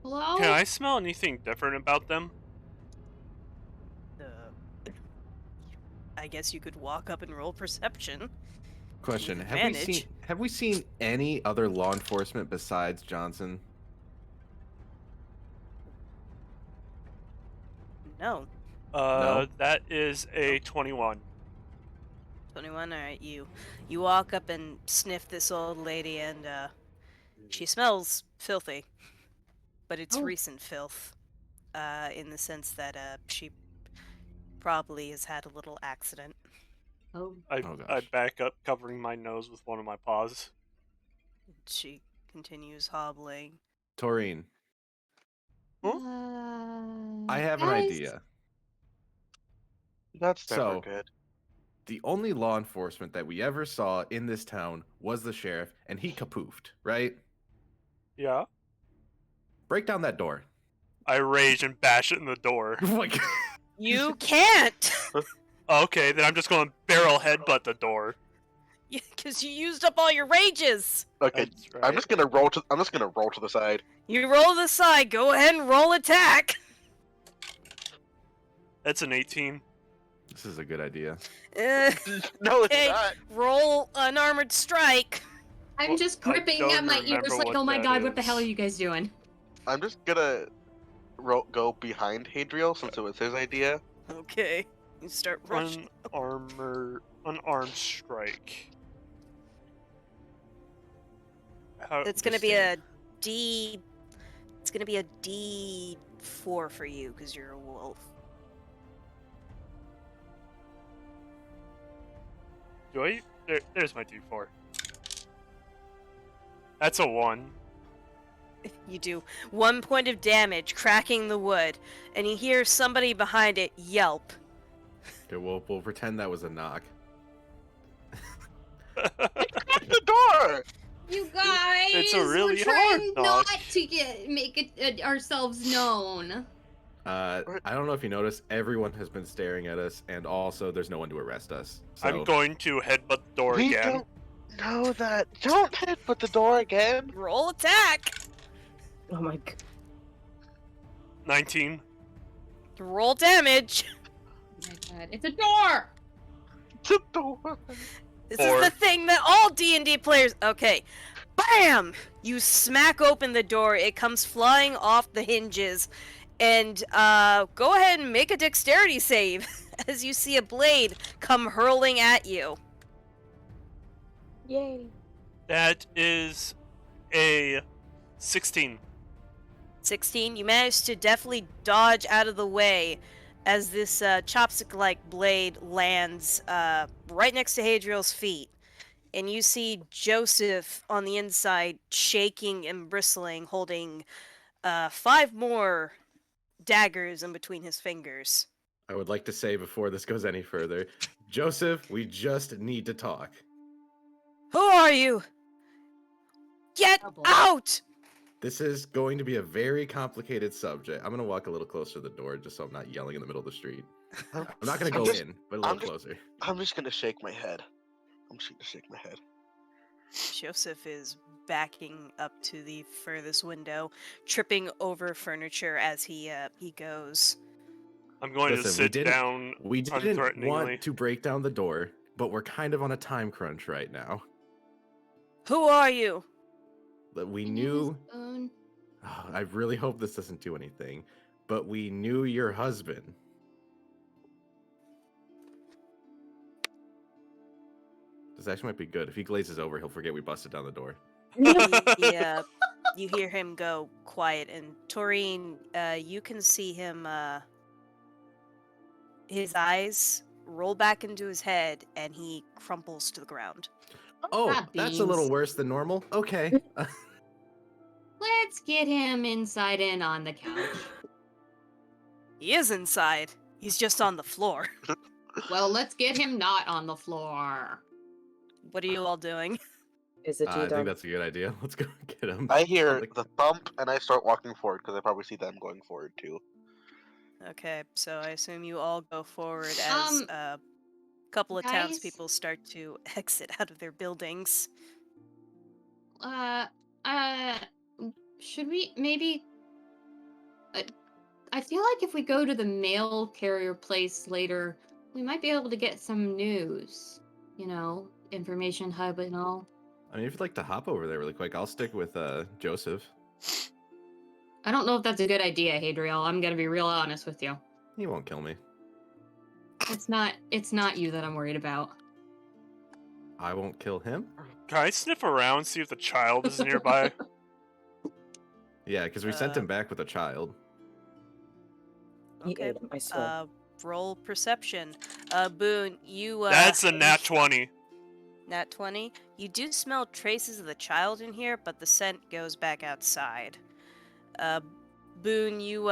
S2: Hello?
S3: Can I smell anything different about them?
S1: I guess you could walk up and roll perception.
S4: Question:
S1: Advantage.
S4: Have we seen any other law enforcement besides Johnson?
S1: No.
S4: No?
S3: That is a 21.
S1: 21. All right, you walk up and sniff this old lady, and she smells filthy, but it's recent filth, in the sense that she probably has had a little accident.
S3: I back up, covering my nose with one of my paws.
S1: She continues hobbling.
S4: Toreen, I have an
S2: guys?
S4: idea.
S5: That's never
S4: So-
S5: good.
S4: The only law enforcement that we ever saw in this town was the sheriff, and he kapoofed, right?
S3: Yeah.
S4: Break down that door.
S3: I rage and bash it in the door.
S4: Like,
S1: You can't,
S3: Okay, then I'm just going to barrel headbutt the door.
S1: because you used up all your rages.
S5: Okay,
S3: That's right.
S5: I'm just gonna roll to the side.
S1: You roll to the side. Go ahead and roll attack.
S3: That's an 18.
S4: this is a good idea.
S5: No, it's
S1: Okay,
S5: not.
S1: roll unarmored strike.
S2: I'm just
S3: I
S2: gripping
S3: don't
S2: at my ears
S3: remember
S2: like,
S3: what
S2: oh my
S3: that
S2: god, what the hell are
S3: is.
S2: you guys doing?
S5: I'm just gonna go behind Hadriel since it was his idea.
S1: Okay. You start rushing.
S3: Unarmed strike.
S1: It's gonna be a D. It's gonna be a D4 for you because you're a wolf.
S3: Do I? There's my D4. That's a 1.
S1: You do 1 point of damage, cracking the wood, and you hear somebody behind it yelp.
S4: Okay, we'll pretend that was a knock.
S5: Crack the door!
S2: You guys,
S3: It's a really
S2: we're trying
S3: hard knock.
S2: not to make it ourselves known.
S4: I don't know if you noticed, everyone has been staring at us, and also there's no one to arrest us. So...
S3: I'm going to headbutt the door
S5: We
S3: again.
S5: don't know that. Don't headbutt the door again.
S1: Roll attack.
S6: Oh my god.
S3: 19.
S1: Roll damage.
S2: Oh my god, it's a door!
S5: The door.
S1: This
S3: 4.
S1: is the thing that all D&D players... Okay. BAM! You smack open the door. It comes flying off the hinges. And go ahead and make a dexterity save as you see a blade come hurling at you.
S6: Yay.
S3: That is a 16.
S1: 16. You managed to definitely dodge out of the way as this chopstick-like blade lands right next to Hadriel's feet. And you see Joseph on the inside shaking and bristling, holding 5 more daggers in between his fingers.
S4: I would like to say before this goes any further, Joseph, we just need to talk.
S1: Who are you? Get out!
S4: This is going to be a very complicated subject. I'm going to walk a little closer to the door just so I'm not yelling in the middle of the street. I'm not going to go in, but a little closer.
S5: I'm just gonna shake my head. I'm just gonna shake my head.
S1: Joseph is backing up to the furthest window, tripping over furniture as he goes.
S3: I'm going to
S4: Listen,
S3: sit down
S4: We didn't
S3: unthreateningly.
S4: want to break down the door, but we're kind of on a time crunch right now.
S1: Who are you?
S4: That we
S2: My name
S4: knew...
S2: is Boon.
S4: Oh, I really hope this doesn't do anything, but we knew your husband. This actually might be good. If he glazes over, he'll forget we busted down the door.
S1: Yeah, you hear him go quiet, and Toreen, you can see him, his eyes roll back into his head, and he crumples to the ground.
S4: Oh,
S2: Not
S4: that's a little
S2: beans.
S4: worse than normal. Okay.
S2: Let's get him inside in on the couch.
S1: He is inside. He's just on the floor.
S2: Well, let's get him not on the floor.
S1: What are you all doing?
S6: Is it
S4: I
S6: G-Dog?
S4: think that's a good idea. Let's go get him.
S5: I hear
S4: Like-
S5: the thump and I start walking forward because I probably see them going forward too.
S1: Okay, so I assume you all go forward as a couple of
S2: guys?
S1: townspeople start to exit out of their buildings.
S2: Should we maybe? I feel like if we go to the mail carrier place later, we might be able to get some news. You know, information hub and all.
S4: I mean, if you'd like to hop over there really quick, I'll stick with Joseph.
S2: I don't know if that's a good idea, Hadriel. I'm gonna be real honest with you.
S4: He won't kill me.
S2: It's not you that I'm worried about.
S4: I won't kill him.
S3: Can I sniff around, see if the child is nearby?
S4: Yeah, because we sent him back with a child.
S6: He
S1: Okay,
S6: ate my soul.
S1: roll perception. Boon, you
S3: That's a nat 20.
S1: Nat 20. You do smell traces of the child in here, but the scent goes back outside. Boon, you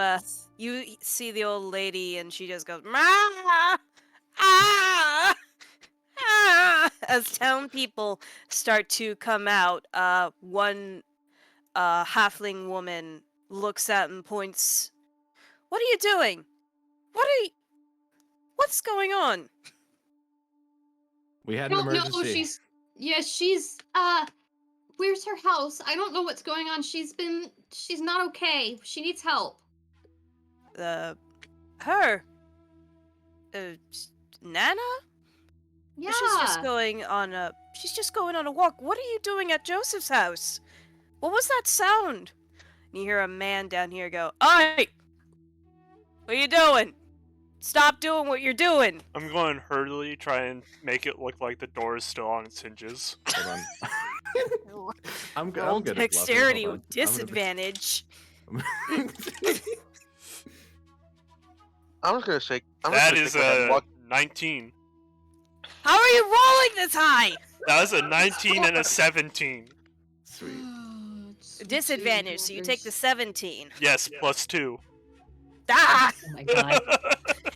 S1: see the old lady and she just goes, "Ma! Ah! Ah!" As town people start to come out. One halfling woman looks at and points. What are you doing? What's going on?
S4: We
S2: I
S4: had an
S2: don't know.
S4: emergency.
S2: She's where's her house? I don't know what's going on. She's not okay. She needs help.
S1: Her? Nana?
S2: Yeah.
S1: She's just going on a walk. What are you doing at Joseph's house? What was that sound? And you hear a man down here go, "Oi! What are you doing? Stop doing what you're doing.
S3: I'm going to hurriedly try and make it look like the door is still on its hinges.
S4: Hold on. I'm good.
S1: Roll
S4: I'm good at bluffing.
S1: dexterity
S4: Hold
S1: with
S4: on.
S1: disadvantage.
S5: I'm just gonna say.
S3: That is a 19.
S1: How are you rolling this high?
S3: That was a 19 and a 17.
S4: Sweet.
S1: Disadvantage, so you take the 17.
S3: Yes, +2.
S1: Ah!
S2: Oh my god.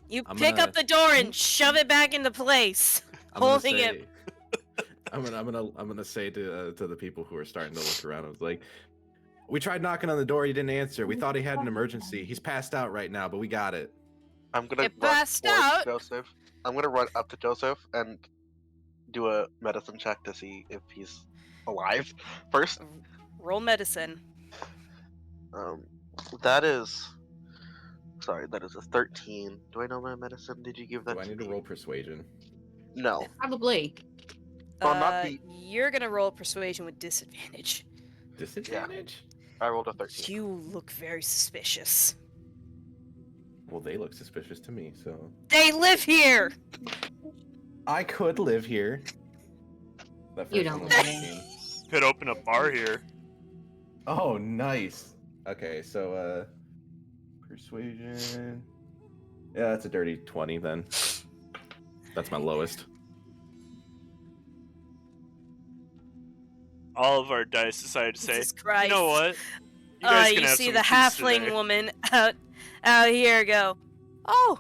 S1: You
S4: I'm
S1: pick
S4: gonna-
S1: up the door and shove it back into place, holding it.
S4: I'm gonna say to the people who are starting to look around. I was like, we tried knocking on the door. He didn't answer. We thought he had an emergency. He's passed out right now, but we got it.
S5: I'm gonna
S1: It
S5: run
S1: passed
S5: towards
S1: out?
S5: Joseph. I'm gonna run up to Joseph and do a medicine check to see if he's alive first.
S1: Roll medicine.
S5: That is. Sorry, that is a 13. Do I know my medicine? Did you give that
S4: Do I
S5: to
S4: need to
S5: me?
S4: roll persuasion?
S5: No.
S2: Probably.
S5: Oh, not the-
S1: You're gonna roll persuasion with disadvantage.
S4: Disadvantage?
S5: I rolled a 13.
S1: You look very suspicious.
S4: Well, they look suspicious to me, so
S1: They live here!
S4: I could live here. That
S2: You
S4: first
S2: don't
S4: one
S2: live
S4: was
S2: here.
S4: 18.
S3: Could open a bar here.
S4: Oh, nice. Okay, so persuasion. Yeah, that's a dirty 20 then. That's my lowest.
S3: All of our dice decided to say,
S1: Jesus Christ.
S3: you know what? You guys can
S1: you
S3: have
S1: see
S3: some
S1: the
S3: peace
S1: halfling
S3: today."
S1: woman out here go, "Oh,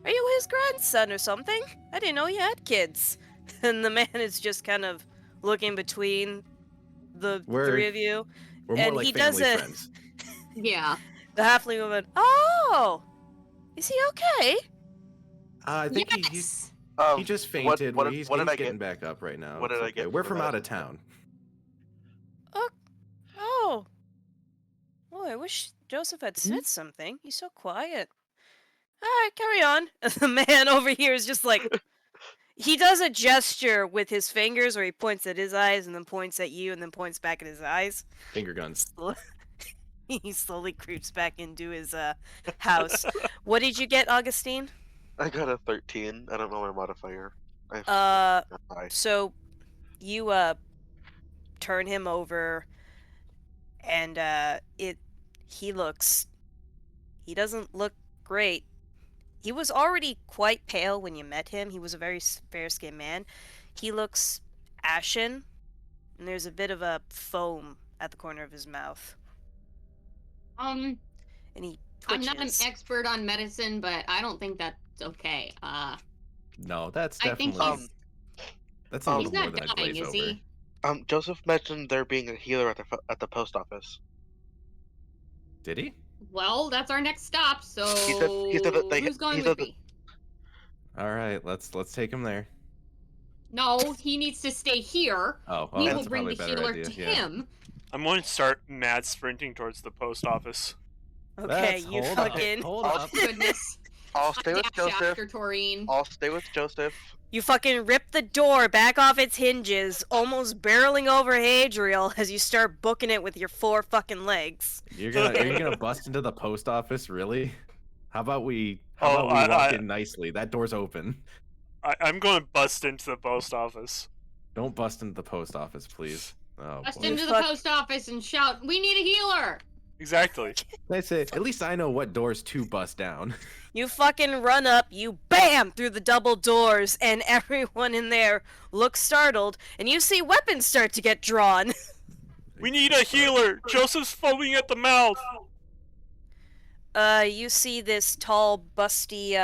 S1: are you his grandson or something? I didn't know you had kids." And the man is just kind of looking between the three of you.
S4: We're more
S1: And
S4: like
S1: he does
S4: family
S1: it.
S4: friends.
S2: Yeah.
S1: The halfling woman, "Oh, is he okay?"
S4: I think
S2: Yes.
S4: he just fainted.
S5: What
S4: he's
S5: did I
S4: getting
S5: get?
S4: back up right now.
S5: What
S4: It's
S5: did I
S4: okay.
S5: get
S4: We're
S5: for
S4: from out of
S5: medicine?
S4: town.
S1: Oh. Oh, I wish Joseph had said something. He's so quiet. Alright, carry on. The man over here is just like... He does a gesture with his fingers where he points at his eyes and then points at you and then points back at his eyes.
S4: Finger guns.
S1: He slowly creeps back into his house. What did you get, Augustine?
S5: I got a 13. I don't know my modifier. High.
S1: So you turn him over and he doesn't look great. He was already quite pale when you met him. He was a very fair-skinned man. He looks ashen, and there's a bit of a foam at the corner of his mouth. And he
S2: I'm
S1: twitches.
S2: not an expert on medicine, but I don't think that's okay.
S4: No, that's
S2: I think
S4: definitely. That's a
S2: he's
S4: little more
S2: not
S4: than I
S2: dying,
S4: glaze
S2: is
S4: over.
S2: he?
S5: Joseph mentioned there being a healer at the post office.
S4: Did he?
S2: Well, that's our next stop. So
S5: he said that they-
S2: who's going
S5: he
S2: with
S5: said that-
S2: me?
S4: All right, let's take him there.
S2: No, he needs to stay here.
S4: Oh,
S2: We
S4: that's
S2: will bring
S4: probably
S2: the
S4: a better
S2: healer
S4: idea.
S2: to
S4: Yeah.
S2: him.
S3: I'm going to start mad sprinting towards the post office.
S1: Okay, you
S4: hold
S1: fucking...
S4: Up, hold
S5: I'll-
S4: up.
S2: Goodness.
S5: I'll stay with
S2: Dash
S5: Joseph.
S2: after Toreen.
S5: I'll stay with Joseph.
S1: You fucking rip the door back off its hinges, almost barreling over Hadriel as you start booking it with your 4 fucking legs.
S4: Are you gonna bust into the post office? Really? How about we
S3: Oh,
S4: walk in nicely? That door's open.
S3: I'm going to bust into the post office.
S4: Don't bust into the post office, please. Oh
S2: Bust
S4: boy.
S2: into the
S1: Fuck.
S2: post office and shout, "We need a healer!"
S3: Exactly.
S4: I say, at least I know what doors to bust down.
S1: You fucking run up, you BAM! Through the double doors, and everyone in there looks startled, and you see weapons start to get drawn.
S3: We need a healer! Joseph's foaming at the mouth!
S1: You see this tall, busty,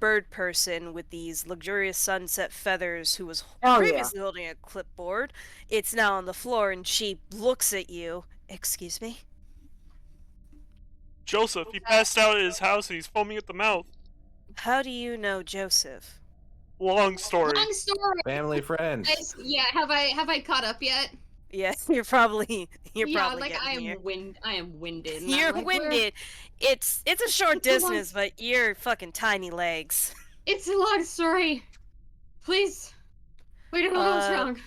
S1: bird person with these luxurious sunset feathers who was
S6: Oh,
S1: previously holding a clipboard. It's now on the floor, and she looks at you. Excuse me?
S3: Joseph, he passed out at his house and he's foaming at the mouth.
S1: How do you know Joseph?
S3: Long story.
S2: Long story.
S4: Family friends.
S2: Guys, yeah, have I caught up yet?
S1: Yeah, you're probably
S2: yeah,
S1: probably
S2: like I
S1: getting here.
S2: am winded. and
S1: You're
S2: I'm like, where-
S1: winded. It's a short
S2: It's a long-
S1: distance, but you're fucking tiny legs.
S2: It's a long story. Please. We don't know what's
S1: Uh,
S2: wrong.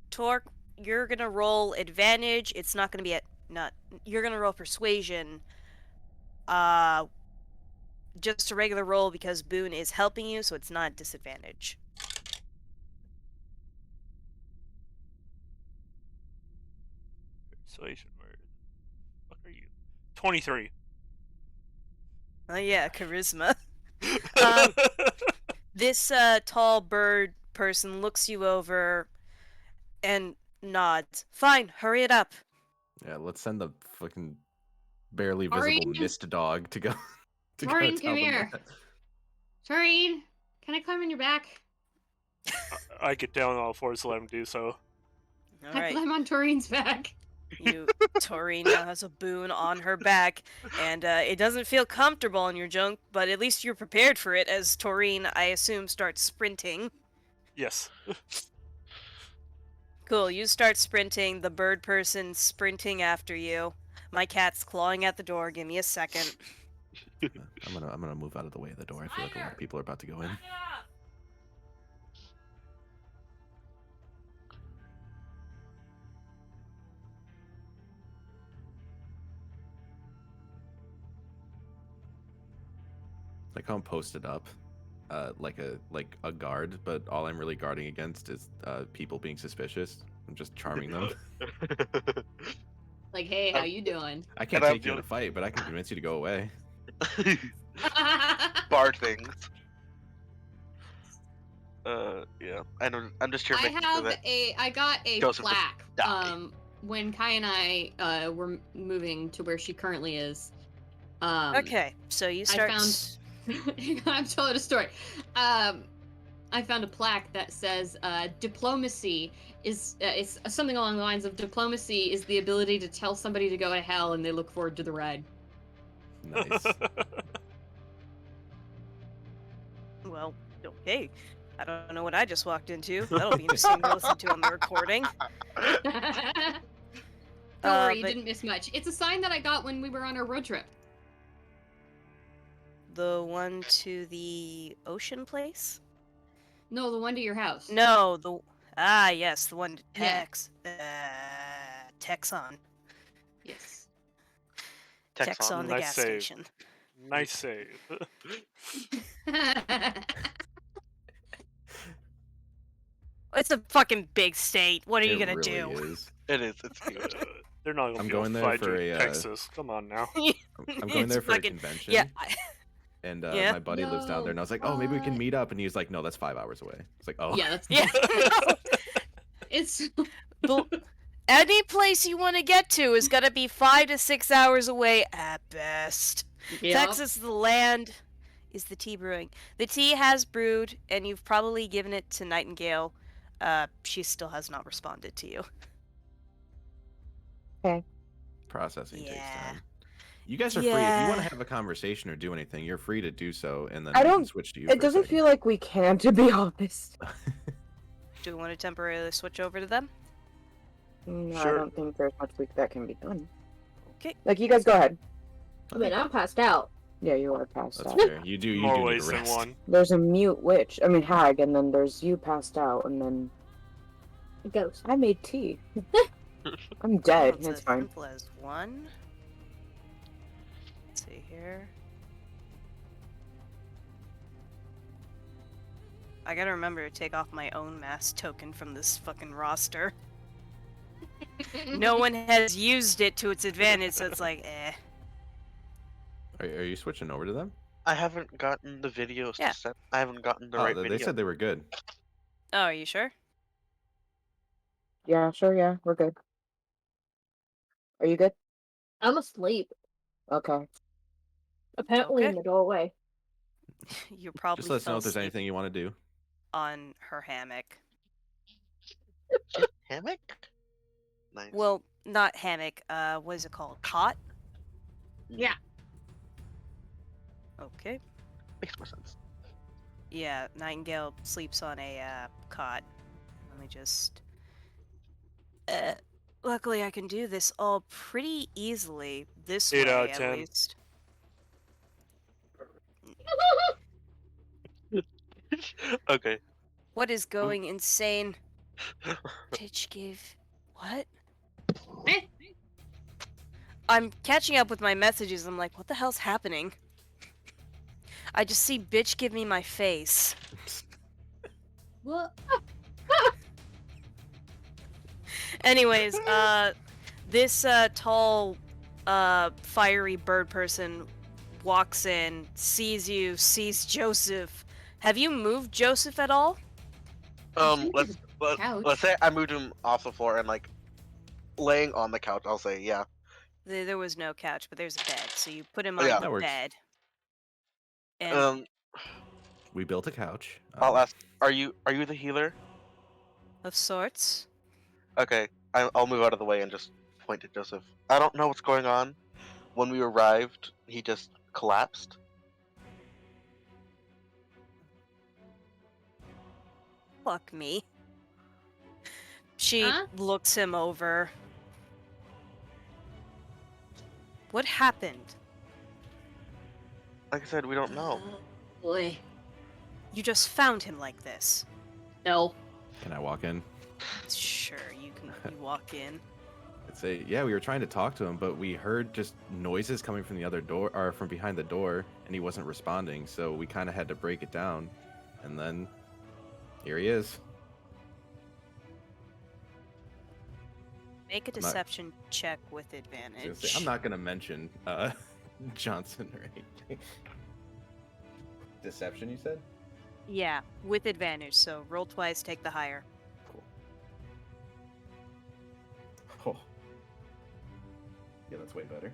S1: Tork, you're gonna roll advantage. It's not gonna be you're gonna roll persuasion. Just a regular roll because Boon is helping you, so it's not a disadvantage.
S3: Persuasion, where the fuck are you? 23.
S1: Oh yeah, charisma. This tall bird person looks you over and nods. Fine, hurry it up.
S4: Yeah, let's send the fucking barely
S2: Toreen?
S4: visible mist dog to go to go
S2: Toreen,
S4: tell
S2: come
S4: them
S2: here.
S4: that.
S2: Toreen, can I climb on your back?
S3: I get down on all fours to let him do so.
S2: I
S1: Alright,
S2: climb on Toreen's back.
S1: Toreen now has a Boon on her back, and it doesn't feel comfortable on your junk, but at least you're prepared for it as Toreen, I assume, starts sprinting.
S3: Yes.
S1: Cool, you start sprinting, the bird person sprinting after you. My cat's clawing at the door, give me a second.
S4: I'm gonna move out of the way of the door. I feel like a lot of people are about to go in. Like how I'm posted up, like a guard, but all I'm really guarding against is people being suspicious. I'm just charming them.
S2: Like, hey, how you doing?
S4: I can't
S5: And I'm
S4: take you in a
S5: doing-
S4: fight, but I can convince you to go away.
S5: Bar things. Yeah. I'm just here
S2: I
S5: making sure
S2: have
S5: that
S2: I got a
S5: Joseph doesn't
S2: plaque.
S5: die.
S2: When Kai and I were moving to where she currently is.
S1: Okay, so you start...
S2: I'm telling a story. I found a plaque that says diplomacy is something along the lines of diplomacy is the ability to tell somebody to go to hell and they look forward to the ride.
S4: Nice.
S1: Well, okay. I don't know what I just walked into. That'll be interesting to listen to on the recording.
S2: Don't worry, you
S1: but
S2: didn't miss much. It's a sign that I got when we were on our road trip.
S1: the one to the ocean place?
S2: No, the one to your house.
S1: No, yes, the one to
S2: Yeah.
S1: Texon.
S2: Yes.
S1: Texon, the
S3: Nice
S1: gas
S3: save.
S1: station.
S3: Nice save.
S1: It's a fucking big state. What are you
S4: It
S1: gonna
S4: really
S1: do?
S4: is.
S5: it is. It's huge.
S3: They're not gonna
S4: I'm
S3: be
S4: going
S3: able
S4: there
S3: to fight
S4: for
S3: you in
S4: a,
S3: Texas. Come on now.
S4: I'm going there
S1: It's
S4: for a
S1: fucking-
S4: convention.
S1: Yeah.
S4: And
S1: Yeah.
S4: my buddy lives down there, and I was like, oh, maybe we can meet up. And he was like, no, that's 5 hours away. It's like, oh.
S2: Yeah, that's
S1: Yeah.
S2: it's
S1: Any place you want to get to is gonna be 5 to 6 hours away at best.
S2: Yep.
S1: Texas, the land, is the tea brewing. The tea has brewed, and you've probably given it to Nightingale. She still has not responded to you.
S4: Processing takes
S1: Yeah.
S4: time. You guys are free. If you
S1: Yeah.
S4: want to have a conversation or do anything, you're free to do so, and then
S6: I
S4: we can
S6: don't-
S4: switch to you.
S6: It doesn't feel like we can, to be honest.
S1: Do we want to temporarily switch over to them?
S6: No, I
S3: Sure.
S6: don't think there's much that can be done.
S1: Okay.
S6: Like, you guys go ahead.
S7: I mean, I'm passed out.
S6: Yeah, you are passed
S4: That's
S6: out.
S4: fair. You do
S3: More
S4: need
S3: ways
S4: to
S3: than
S4: rest.
S3: one.
S6: There's a mute witch. I mean, hag, and then there's you passed out, and then
S7: Ghost.
S6: I made tea. I'm dead.
S1: It's
S6: It's
S1: as
S6: fine.
S1: simple as one. Let's see here. I gotta remember to take off my own mass token from this fucking roster. No one has used it to its advantage, so it's like, eh.
S4: Are you switching over to them?
S5: I haven't gotten the videos
S1: Yeah.
S5: to send. I haven't gotten the
S4: Oh,
S5: right
S4: they
S5: video.
S4: said they were good.
S1: Oh, are you sure?
S6: Yeah, sure, yeah, we're good. Are you good?
S7: I'm asleep.
S6: Okay.
S7: Apparently in
S1: Okay.
S7: the doorway.
S1: You probably
S4: Just let us know
S1: fell
S4: if there's
S1: asleep
S4: anything you want to do.
S1: on her hammock.
S5: Hammock? Nice.
S1: Well, not hammock. What is it called? Cot?
S2: Yeah.
S1: Okay.
S5: Makes more sense.
S1: Yeah, Nightingale sleeps on a cot. Let me just. Luckily, I can do this all pretty easily. This
S3: 8
S1: way,
S3: out of
S1: at
S3: 10.
S1: least.
S5: Okay.
S1: What is going insane? Did you give what? I'm catching up with my messages. I'm like, what the hell's happening? I just see bitch give me my face.
S2: What?
S1: Anyways, this tall, fiery bird person walks in, sees you, sees Joseph. Have you moved Joseph at all?
S5: Let's
S2: Couch.
S5: let's say I moved him off the floor and like laying on the couch. I'll say yeah.
S1: There was no couch, but there's a bed, so you put him
S5: Oh,
S1: on
S5: yeah.
S1: the
S4: That works.
S1: bed. And
S4: We built a couch.
S5: I'll ask. Are you the healer?
S1: of sorts.
S5: Okay, I'll move out of the way and just point at Joseph. I don't know what's going on. When we arrived, he just collapsed.
S1: Fuck me. She
S2: Huh?
S1: looks him over. What happened?
S5: Like I said, we don't know.
S2: Oh, boy.
S1: You just found him like this.
S2: No.
S4: Can I walk in?
S1: Sure, you walk in.
S4: I'd say, yeah, we were trying to talk to him, but we heard just noises coming from the other door, or from behind the door, and he wasn't responding, so we kind of had to break it down. And then, here he is.
S1: Make a deception check with advantage.
S4: I'm not going to mention Johnson or anything. Deception, you said?
S1: Yeah, with advantage, so roll twice, take the higher.
S4: Cool. Oh. Yeah, that's way better.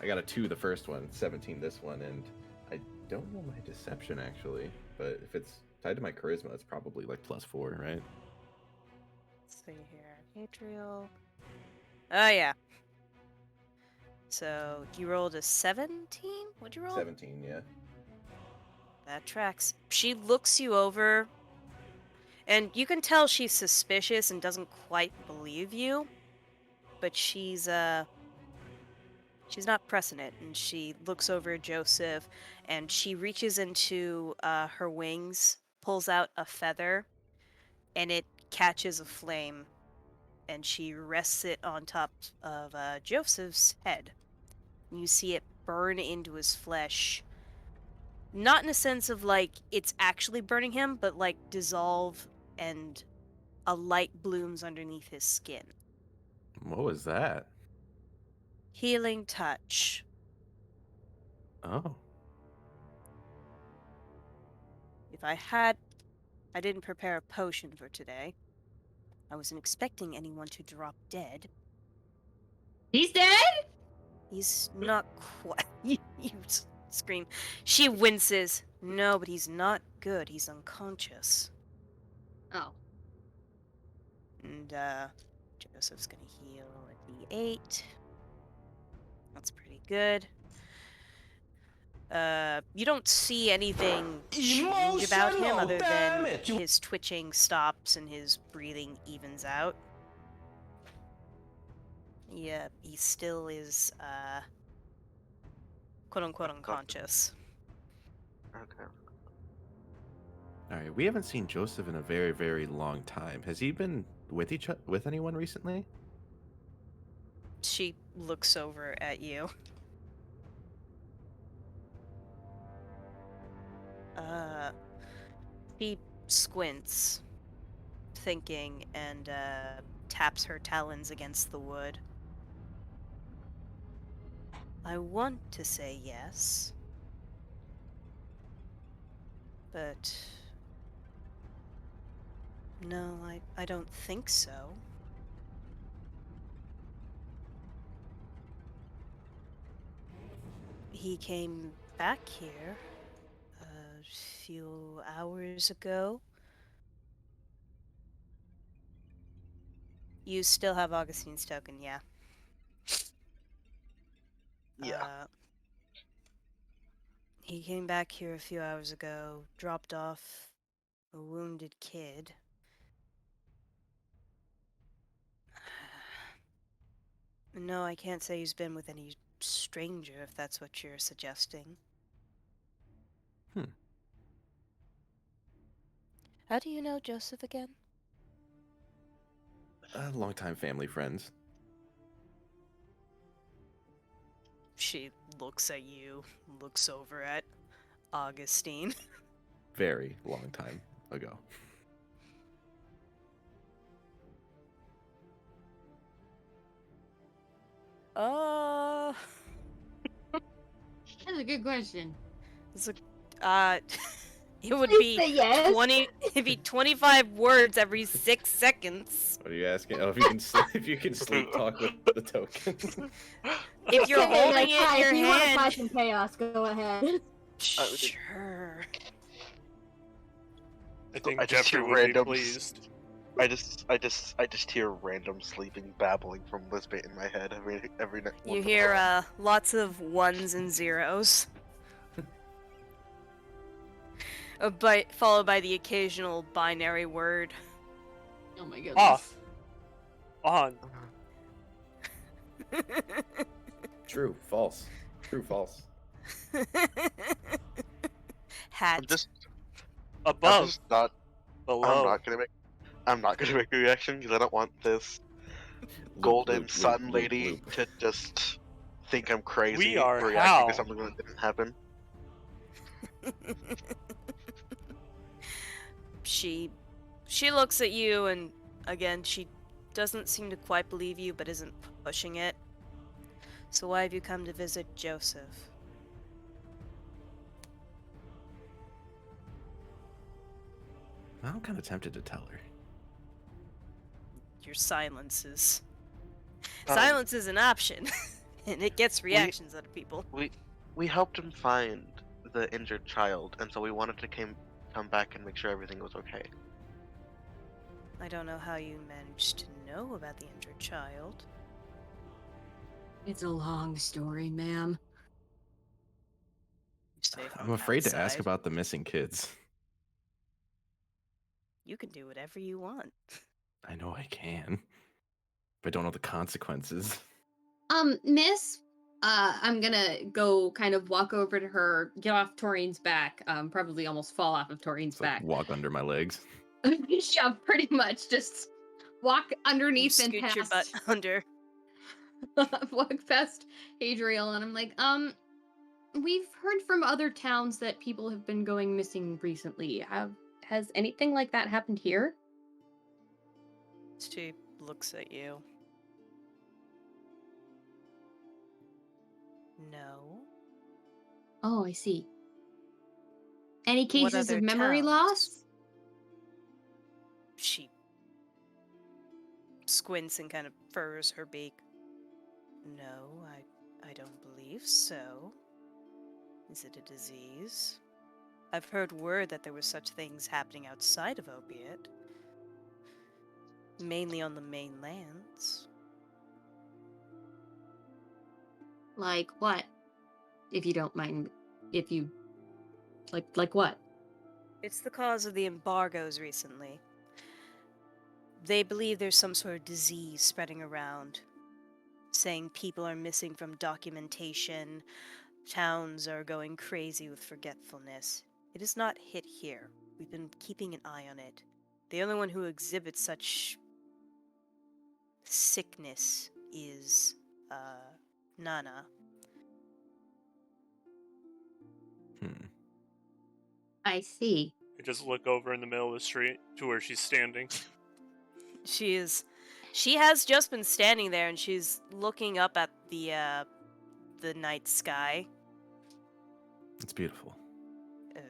S4: I got a 2 the first one, 17 this one, and I don't know my deception actually, but if it's tied to my charisma, it's probably like +4, right?
S1: Let's see here. Hadriel. Oh, yeah. So, you rolled a 17? What'd you roll?
S4: 17, yeah.
S1: That tracks. She looks you over, and you can tell she's suspicious and doesn't quite believe you, but she's not pressing it, and she looks over at Joseph, and she reaches into her wings, pulls out a feather, and it catches a flame, and she rests it on top of Joseph's head. You see it burn into his flesh. Not in a sense of, like, it's actually burning him, but, like, dissolve and a light blooms underneath his skin.
S4: What was that?
S1: Healing touch.
S4: Oh.
S1: If I didn't prepare a potion for today. I wasn't expecting anyone to drop dead.
S2: He's dead?
S1: He's not quite. You scream. She winces. No, but he's not good. He's unconscious.
S2: Oh.
S1: And, Joseph's gonna heal a D8. That's pretty good. You don't see anything strange about him other than his twitching stops and his breathing evens out. Yeah, he still is, quote-unquote unconscious.
S5: Okay.
S4: All right, we haven't seen Joseph in a very, very long time. Has he been with anyone recently?
S1: She looks over at you. She squints, thinking, and taps her talons against the wood. I want to say yes, but no, I don't think so. He came back here a few hours ago. You still have Augusteen's token, yeah.
S5: Yeah.
S1: He came back here a few hours ago, dropped off a wounded kid. No, I can't say he's been with any stranger, if that's what you're suggesting. How do you know Joseph again?
S4: Longtime family friends.
S1: She looks at you, looks over at Augusteen.
S4: Very long time ago.
S2: That's a good question.
S1: It's it would
S7: Please
S1: be
S7: say yes.
S1: 20. It'd be 25 words every 6 seconds.
S4: What are you asking? Oh, if you can sleep talk with the tokens.
S1: If you're
S7: Okay,
S1: holding
S7: like,
S1: it in
S7: hi,
S1: your
S7: if you want to
S1: hand,
S7: cause some chaos, go ahead.
S1: sure.
S3: I think
S5: I just
S3: Jeffrey
S5: hear
S3: would be
S5: randoms.
S3: pleased.
S5: I just hear random sleeping babbling from Lizbit in my head every night.
S1: You hear lots of ones and zeros, but followed by the occasional binary word.
S2: Oh my goodness.
S3: Off. On.
S4: True, false. True, false.
S1: Hat.
S5: I'm just
S3: Above.
S5: not.
S3: Below.
S5: I'm not gonna make a reaction because I don't want this golden sun lady to just think I'm crazy
S3: We are
S5: for reacting
S3: Hal.
S5: to something that didn't happen.
S1: She looks at you, and again, she doesn't seem to quite believe you, but isn't pushing it. So why have you come to visit Joseph?
S4: I'm kind of tempted to tell her.
S1: Your silence is
S5: Um,
S1: silence is an option, and it gets reactions out of people.
S5: We helped him find the injured child, and so we wanted to come back and make sure everything was okay.
S1: I don't know how you managed to know about the injured child.
S2: It's a long story, ma'am.
S1: Safe
S4: I'm afraid to ask
S1: outside.
S4: about the missing kids.
S1: You can do whatever you want.
S4: I know I can. But I don't know the consequences.
S2: Miss, I'm gonna go kind of walk over to her, get off Toreen's back, probably almost fall off of Toreen's
S4: It's like
S2: back.
S4: walk under my legs.
S2: Yeah, pretty much. Just walk
S1: You
S2: underneath and
S1: scoot
S2: past.
S1: your butt under.
S2: Walk past Hadriel, and I'm like, we've heard from other towns that people have been going missing recently. Has anything like that happened here?
S1: She looks at you. No.
S2: Oh, I see. Any
S1: What
S2: cases
S1: other
S2: of memory
S1: towns?
S2: loss?
S1: She squints and kind of furrows her beak. No, I don't believe so. Is it a disease? I've heard word that there were such things happening outside of Opiate. Mainly on the mainlands.
S2: Like what? If you don't mind, if you like what?
S1: It's the cause of the embargoes recently. They believe there's some sort of disease spreading around, saying people are missing from documentation, towns are going crazy with forgetfulness. It has not hit here. We've been keeping an eye on it. The only one who exhibits such sickness is, Nana.
S2: I see.
S3: I just look over in the middle of the street to where she's standing.
S1: She has just been standing there, and she's looking up at the night sky.
S4: It's beautiful.
S1: Ugh.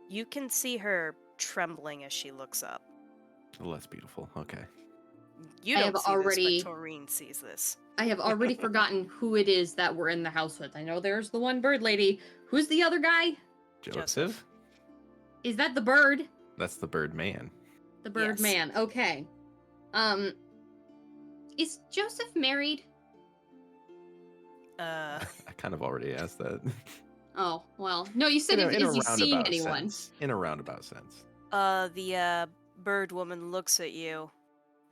S1: You can see her trembling as she looks up.
S4: Less beautiful. Okay.
S1: You
S2: I
S1: don't
S2: have
S1: see
S2: already-
S1: this, but Toreen sees this.
S2: I have already forgotten who it is that we're in the house with. I know there's the one bird lady. Who's the other guy?
S4: Joseph?
S2: Is that the bird?
S4: That's the bird man.
S2: The bird
S1: Yes.
S2: man. Okay. Is Joseph married?
S1: Uh,
S4: I kind of already asked that.
S2: Oh, well. No, you said has he seen anyone?
S4: sense. In a roundabout sense.
S1: the bird woman looks at you.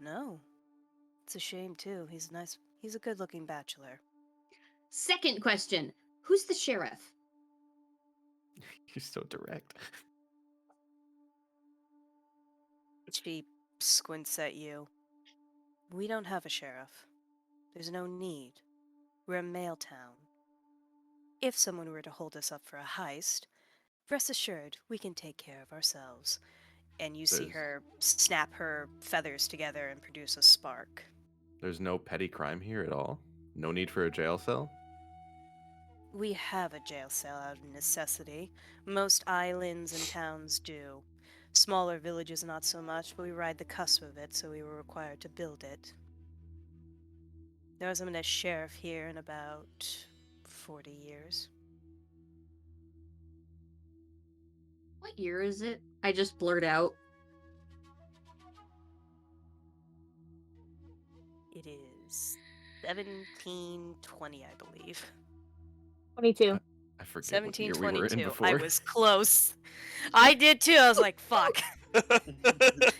S1: No. It's a shame, too. He's a good-looking bachelor.
S2: Second question. Who's the sheriff?
S4: You're so direct.
S1: She squints at you. We don't have a sheriff. There's no need. We're a mail town. If someone were to hold us up for a heist, rest assured we can take care of ourselves. And you see her snap her feathers together and produce a spark.
S4: There's no petty crime here at all? No need for a jail cell?
S1: We have a jail cell out of necessity. Most islands and towns do. Smaller villages not so much, but we ride the cusp of it, so we were required to build it. There hasn't been a sheriff here in about 40 years.
S2: What year is it? I just blurt out.
S1: It is 1720, I believe.
S6: 22.
S4: I forget what year we were in
S1: 1722.
S4: before.
S1: I was close. I did too. I was like, fuck. Because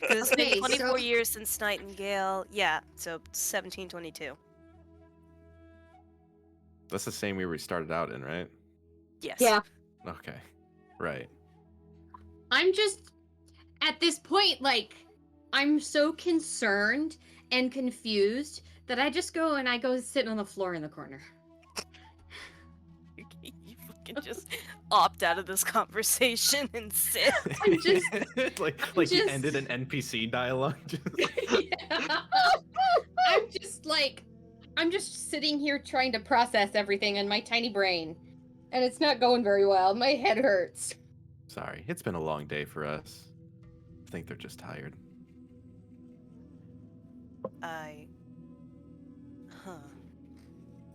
S1: it's been
S2: Okay,
S1: 24
S2: so-
S1: years since Nightingale. Yeah, so 1722.
S4: That's the same year we started out in, right?
S1: Yes.
S6: Yeah.
S4: Okay. Right.
S2: I'm just, at this point, like, I'm so concerned and confused that I just go and I go sit on the floor in the corner.
S1: You fucking just opt out of this conversation and sit.
S2: I'm just,
S4: like
S2: just-
S4: you ended an NPC dialogue.
S2: yeah. I'm just sitting here trying to process everything in my tiny brain. And it's not going very well. My head hurts.
S4: Sorry, it's been a long day for us. I think they're just tired.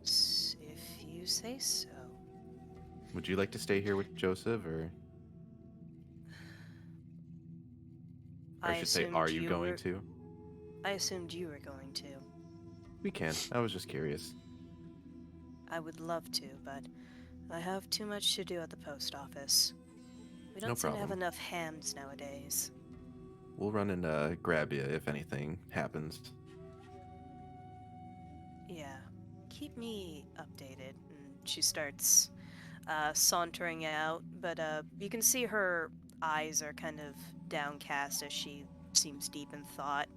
S1: If you say so.
S4: Would you like to stay here with Joseph, or I should say, are you going to?
S1: I assumed you were going to.
S4: We can. I was just curious.
S1: I would love to, but I have too much to do at the post office. We don't
S4: No
S1: seem to have
S4: problem.
S1: enough hands nowadays.
S4: We'll run and grab you if anything happens.
S1: Yeah. Keep me updated. And she starts sauntering out, but you can see her eyes are kind of downcast as she seems deep in thought.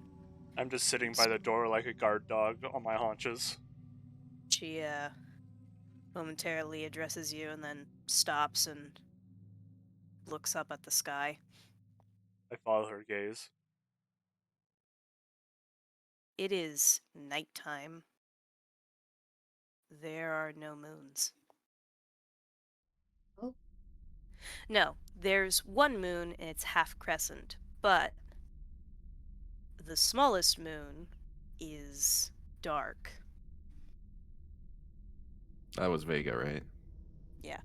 S3: I'm just sitting by the door like a guard dog on my haunches.
S1: She momentarily addresses you and then stops and looks up at the sky.
S3: I follow her gaze.
S1: It is nighttime. There are no moons.
S2: Oh.
S1: No, there's one moon and it's half crescent, but the smallest moon is dark.
S4: That was Vega, right?
S1: Yeah.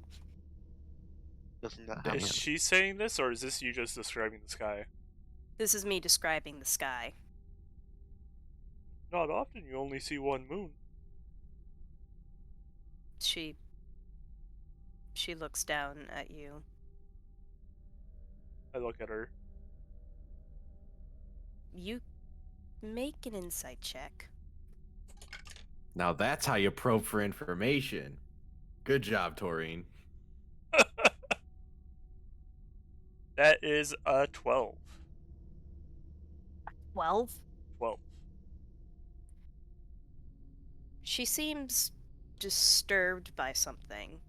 S5: Doesn't that
S4: Damn.
S5: happen?
S3: Is she saying this, or is this you just describing the sky?
S1: This is me describing the sky.
S3: Not often you only see one moon.
S1: She looks down at you.
S3: I look at her.
S1: You make an insight check.
S4: Now that's how you probe for information. Good job, Toreen.
S3: That is a 12.
S1: 12?
S3: 12.
S1: She seems disturbed by something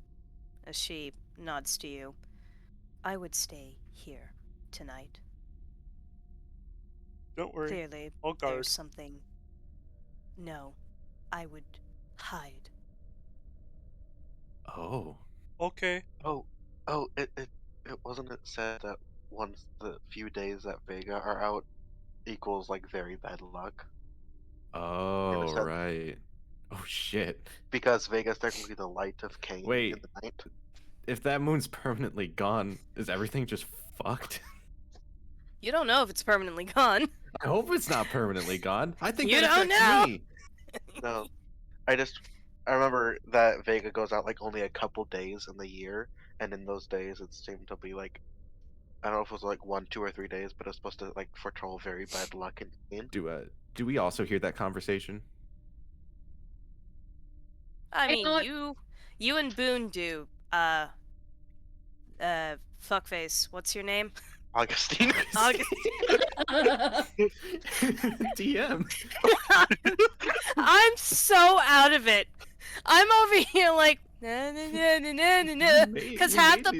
S1: as she nods to you. I would stay here tonight.
S3: Don't worry.
S1: Clearly,
S3: I'll guard.
S1: there's something. No, I would hide.
S4: Oh.
S3: Okay.
S5: It wasn't it said that once the few days that Vega are out equals like very bad luck?
S4: Oh,
S5: sense.
S4: right. Oh, shit.
S5: Because Vega's technically the light of Cain
S4: Wait.
S5: in the night.
S4: If that moon's permanently gone, is everything just fucked?
S1: You don't know if it's permanently gone.
S4: I hope it's not permanently gone. I think
S1: You
S4: that
S1: don't
S4: affects
S1: know.
S4: me.
S5: No. I remember that Vega goes out like only a couple days in the year, and in those days it seemed to be like, I don't know if it was like 1, 2, or 3 days, but it's supposed to like foretell very bad luck in Cain.
S4: Do we also hear that conversation?
S1: I
S2: I
S1: mean,
S2: thought-
S1: you and Boon do. Fuckface. What's your name?
S5: Augusteen.
S4: DM.
S1: I'm so out of it. I'm over here like because half the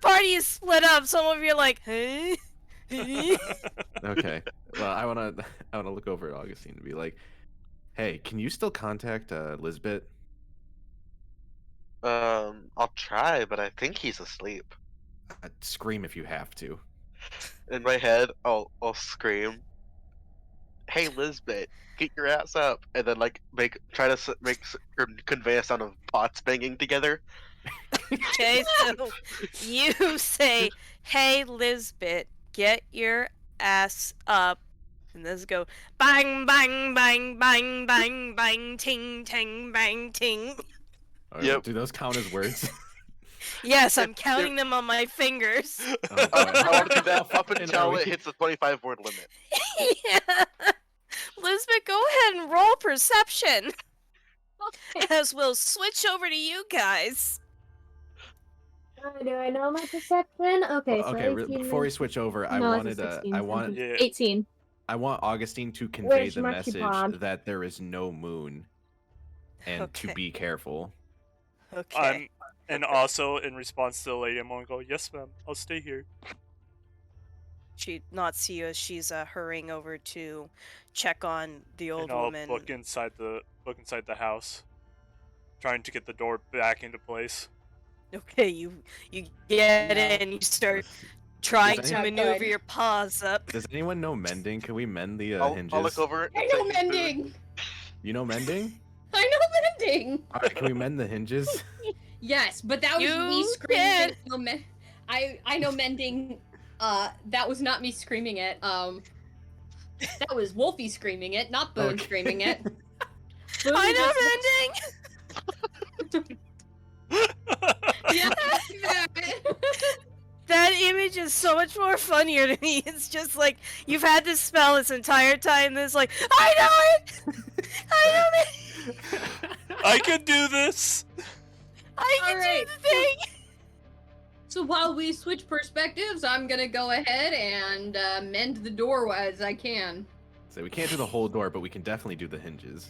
S1: party is split up, so I'm over here like, hey.
S4: Okay. Well, I wanna look over at Augustine and be like, hey, can you still contact Lizbit?
S5: I'll try, but I think he's asleep.
S4: Scream if you have to.
S5: In my head, I'll scream, "Hey, Lizbit, get your ass up!" And then like convey a sound of pots banging together.
S1: Okay, so you say, "Hey, Lizbit, get your ass up," and let's go bang, bang, bang, bang, bang, bang, ting, ting, bang, ting.
S5: Yep.
S4: Do those count as words?
S1: Yes, I'm counting them on my fingers.
S4: Oh,
S5: I want to do that up until it hits the 25-word limit.
S1: Yeah. Lizbit, go ahead and roll perception. As we'll switch over to you guys.
S7: Do I know my perception? Okay,
S4: Well,
S7: so
S4: okay.
S7: 18
S4: Before we switch over, I
S7: no, it's
S4: wanted
S7: 16,
S4: I want
S3: 17.
S7: 18.
S4: I want Augustine to convey
S7: Where's
S4: the
S7: Monkey
S4: message
S7: Pond?
S4: that there is no moon, and to
S1: Okay.
S4: be careful.
S1: Okay.
S3: And also in response to the lady, I'm gonna go, yes, ma'am, I'll stay here.
S1: She not see you as she's hurrying over to check on the old
S3: And I'll
S1: woman.
S3: look inside the house, trying to get the door back into place.
S1: Okay, you get in, you start trying
S4: Does
S1: to
S7: any-
S1: maneuver your paws up.
S4: Does anyone know mending? Can we mend the hinges?
S5: I'll look over.
S7: I
S5: and
S7: know
S5: say,
S7: mending!
S4: You know mending?
S7: I know mending!
S4: All right, can we mend the hinges?
S2: Yes, but that was me
S1: You
S2: screaming. I know mending. That was not me screaming it. That was Wolfie screaming it, not Boon
S4: Okay.
S2: screaming it. Boon
S1: I know
S2: just-
S1: mending.
S2: Yeah.
S1: That image is so much more funnier to me. It's just like you've had this spell this entire time. And it's like, I know it. I know it.
S3: I can do this!
S1: I can
S2: Alright.
S1: do the thing.
S2: So while we switch perspectives, I'm gonna go ahead and mend the door as I can.
S4: So we can't do the whole door, but we can definitely do the hinges.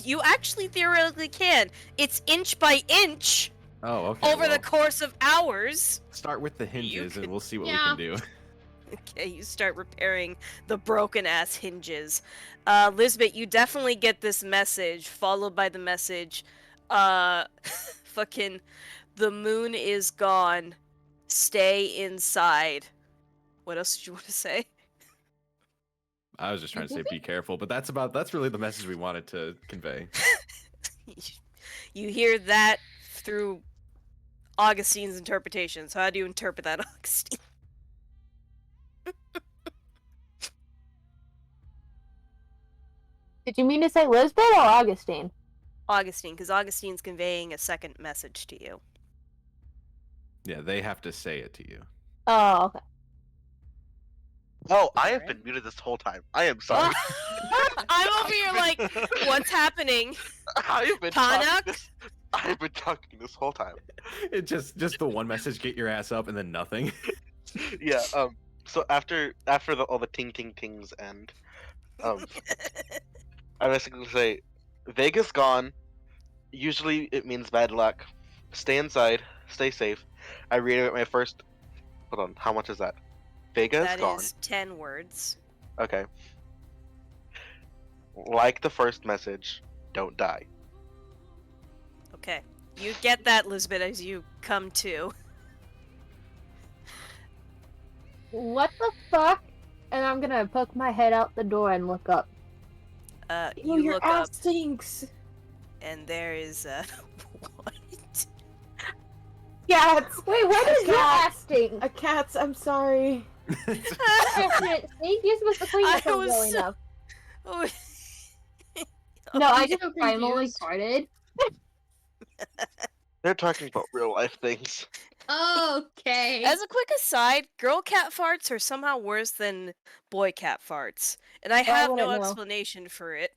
S1: You actually theoretically can. It's inch by inch
S4: Oh, okay.
S1: over the course of hours.
S4: Start with the hinges,
S1: could-
S4: and we'll see what
S2: Yeah.
S4: we can do.
S1: Okay, you start repairing the broken ass hinges. Lizbit, you definitely get this message, followed by the message, fucking, the moon is gone. Stay inside. What else did you want to say?
S4: I was just trying to say be careful, but that's really the message we wanted to convey.
S1: You hear that through Augustine's interpretation. So how do you interpret that, Augustine?
S7: Did you mean to say Lizbit or Augustine?
S1: Augustine, because Augustine's conveying a second message to you.
S4: Yeah, they have to say it to you.
S7: Oh, okay.
S5: Oh, I have
S1: Alright.
S5: been muted this whole time. I am sorry.
S1: I'm over here like, what's happening?
S5: I've been
S1: Panak?
S5: I've been talking this whole time.
S4: It just the one message, get your ass up, and then nothing.
S5: Yeah. So after all the ting ting tings end, I basically say, Vega's gone. Usually it means bad luck. Stay inside. Stay safe. I reiterate my first. Hold on. How much is that? Vega
S1: That
S5: is gone.
S1: is 10 words.
S5: Okay. Like the first message, don't die.
S1: Okay. You get that, Lizbit, as you come to.
S7: What the fuck? And I'm gonna poke my head out the door and look up.
S1: You
S7: your
S1: look
S7: ass
S1: up,
S7: stinks.
S1: and there is what?
S7: Cats. Wait, what is your ass stink?
S8: A cat's. I'm sorry.
S7: Stink. You're supposed to clean
S1: I
S7: yourself
S1: was
S7: well
S1: so-
S7: enough.
S1: Oh,
S7: No, I just
S2: so
S7: primarily
S2: confused.
S7: farted.
S5: They're talking about real life things.
S2: Okay.
S1: As a quick aside, girl cat farts are somehow worse than boy cat farts, and I have no
S7: wouldn't know.
S1: explanation for it.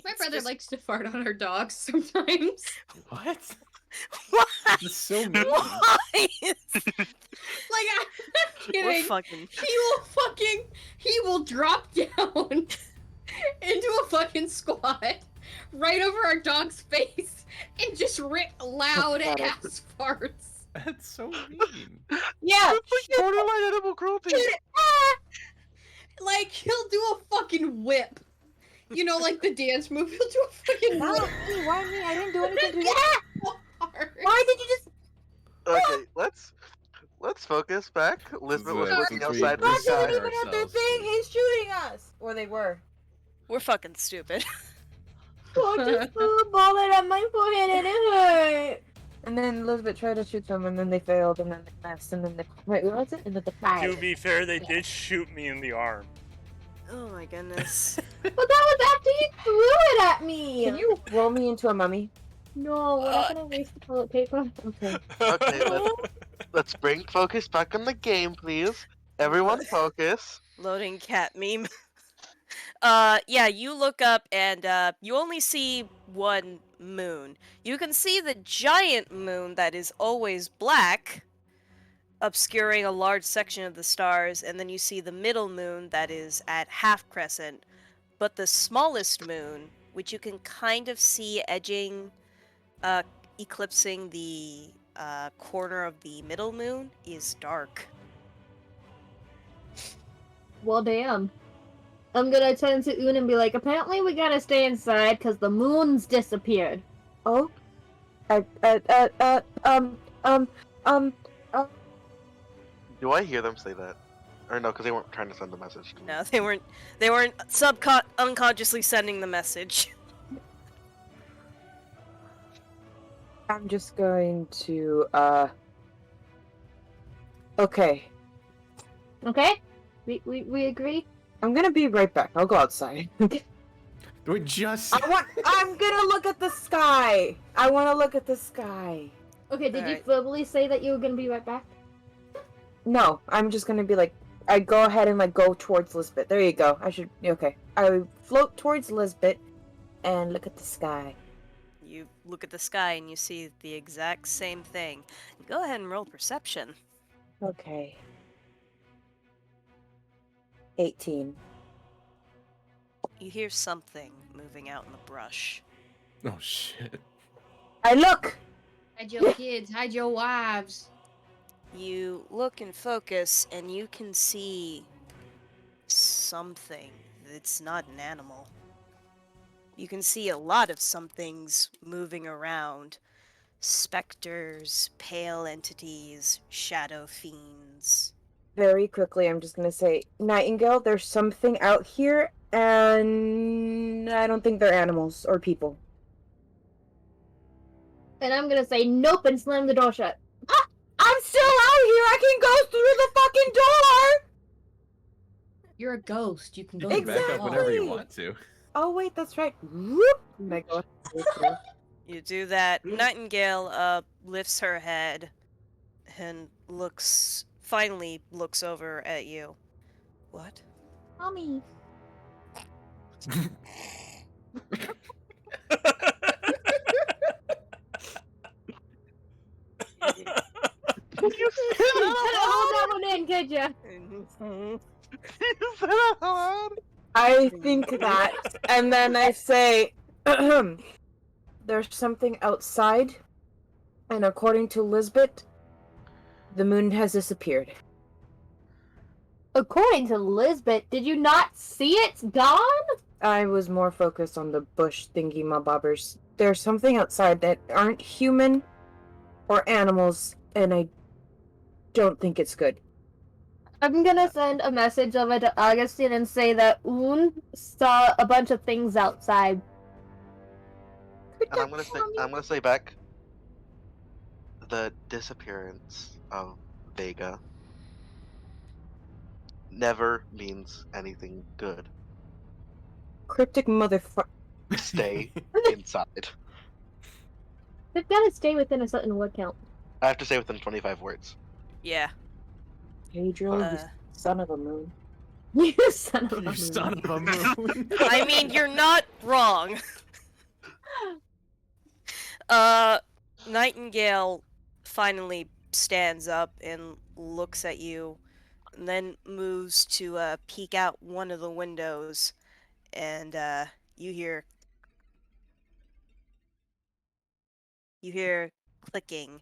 S2: My
S1: It's
S2: brother
S1: just-
S2: likes to fart on our dogs sometimes.
S4: What?
S1: Why?
S4: It's so mean.
S1: Why?
S2: Like, I'm
S1: We're
S2: kidding.
S1: fucking.
S2: He will drop down into a fucking squat, right over our dog's face and just rip loud
S6: Got it.
S2: ass farts.
S4: That's so mean.
S6: Yeah.
S5: It's like borderline animal cruelty.
S2: Like, he'll do a fucking whip. You know, like the dance move, he'll do a fucking
S6: Why
S2: whip.
S6: me? Why me? I didn't do anything to you.
S2: Hard.
S6: Why did you just?
S5: Okay, let's focus back. Lizbit was
S4: This
S5: looking
S4: is
S5: outside
S4: we-
S5: the
S6: Not doing
S5: sky.
S6: even at their thing. He's shooting us. Or they were.
S1: We're fucking stupid.
S7: Oh, just threw a bullet on my forehead and it hurt.
S6: And then Lizbit tried to shoot them, and then they failed, and then they missed, and then they wait. What was it? And then they
S3: To
S6: fired.
S3: be fair, they did shoot me in the arm.
S1: Oh my goodness.
S7: But that was after you threw it at me.
S6: Can you roll me into a mummy?
S7: No, we're not gonna waste the toilet paper.
S6: Okay.
S5: Okay, let's bring focus back on the game, please. Everyone focus.
S1: Loading cat meme. Yeah, you look up and you only see one moon. You can see the giant moon that is always black, obscuring a large section of the stars, and then you see the middle moon that is at half crescent. But the smallest moon, which you can kind of see edging, eclipsing the corner of the middle moon, is dark.
S7: Well, damn. I'm gonna turn to Un and be like, apparently we gotta stay inside because the moon's disappeared.
S6: Oh.
S5: Do I hear them say that? Or no, because they weren't trying to send the message to me.
S1: No, they weren't. They weren't unconsciously sending the message.
S6: I'm just going to, Okay.
S7: Okay? We agree?
S6: I'm gonna be right back. I'll go outside.
S4: We just.
S6: I'm gonna look at the sky! I wanna look at the sky.
S7: Okay, did you
S1: Alright.
S7: verbally say that you were gonna be right back?
S6: No, I'm just gonna be like, I go ahead and like go towards Lizbit. There you go. Okay. I float towards Lizbit and look at the sky.
S1: You look at the sky and you see the exact same thing. Go ahead and roll perception.
S6: Okay. 18.
S1: You hear something moving out in the brush.
S4: Oh shit.
S6: I look!
S2: Hide your kids, hide your wives.
S1: You look and focus, and you can see something that's not an animal. You can see a lot of somethings moving around. Specters, pale entities, shadow fiends.
S6: Very quickly, I'm just gonna say, Nightingale, there's something out here, and I don't think they're animals or people.
S7: And I'm gonna say nope and slam the door shut.
S6: I'm still out here! I can go through the fucking door!
S2: You're a ghost. You can go
S4: You can back up
S6: Exactly.
S4: whenever you want to.
S6: Oh wait, that's right. Whoop! And I go through.
S1: You do that. Nightingale lifts her head and finally looks over at you. What?
S7: Mommy.
S5: You said
S7: You
S5: it
S7: couldn't hold that one in, could ya?
S5: You said it out loud.
S6: I think that, and then I say, there's something outside, and according to Lizbit, the moon has disappeared.
S7: According to Lizbit, did you not see it's gone?
S6: I was more focused on the bush thingy mabobbers. There's something outside that aren't human or animals, and I don't think it's good.
S7: I'm gonna send a message over to Augusteen and say that Un saw a bunch of things outside.
S5: And I'm gonna say back. The disappearance of Vega never means anything good.
S6: Cryptic motherfucker.
S5: Stay inside.
S7: They've gotta stay within a certain word count.
S5: I have to say within 25 words.
S1: Yeah.
S6: Hadriel, you
S1: Uh,
S6: son of a moon.
S7: You son of a
S4: You
S7: moon.
S4: son of a moon.
S1: I mean, you're not wrong. Nightingale finally stands up and looks at you, and then moves to peek out one of the windows, and you hear you hear clicking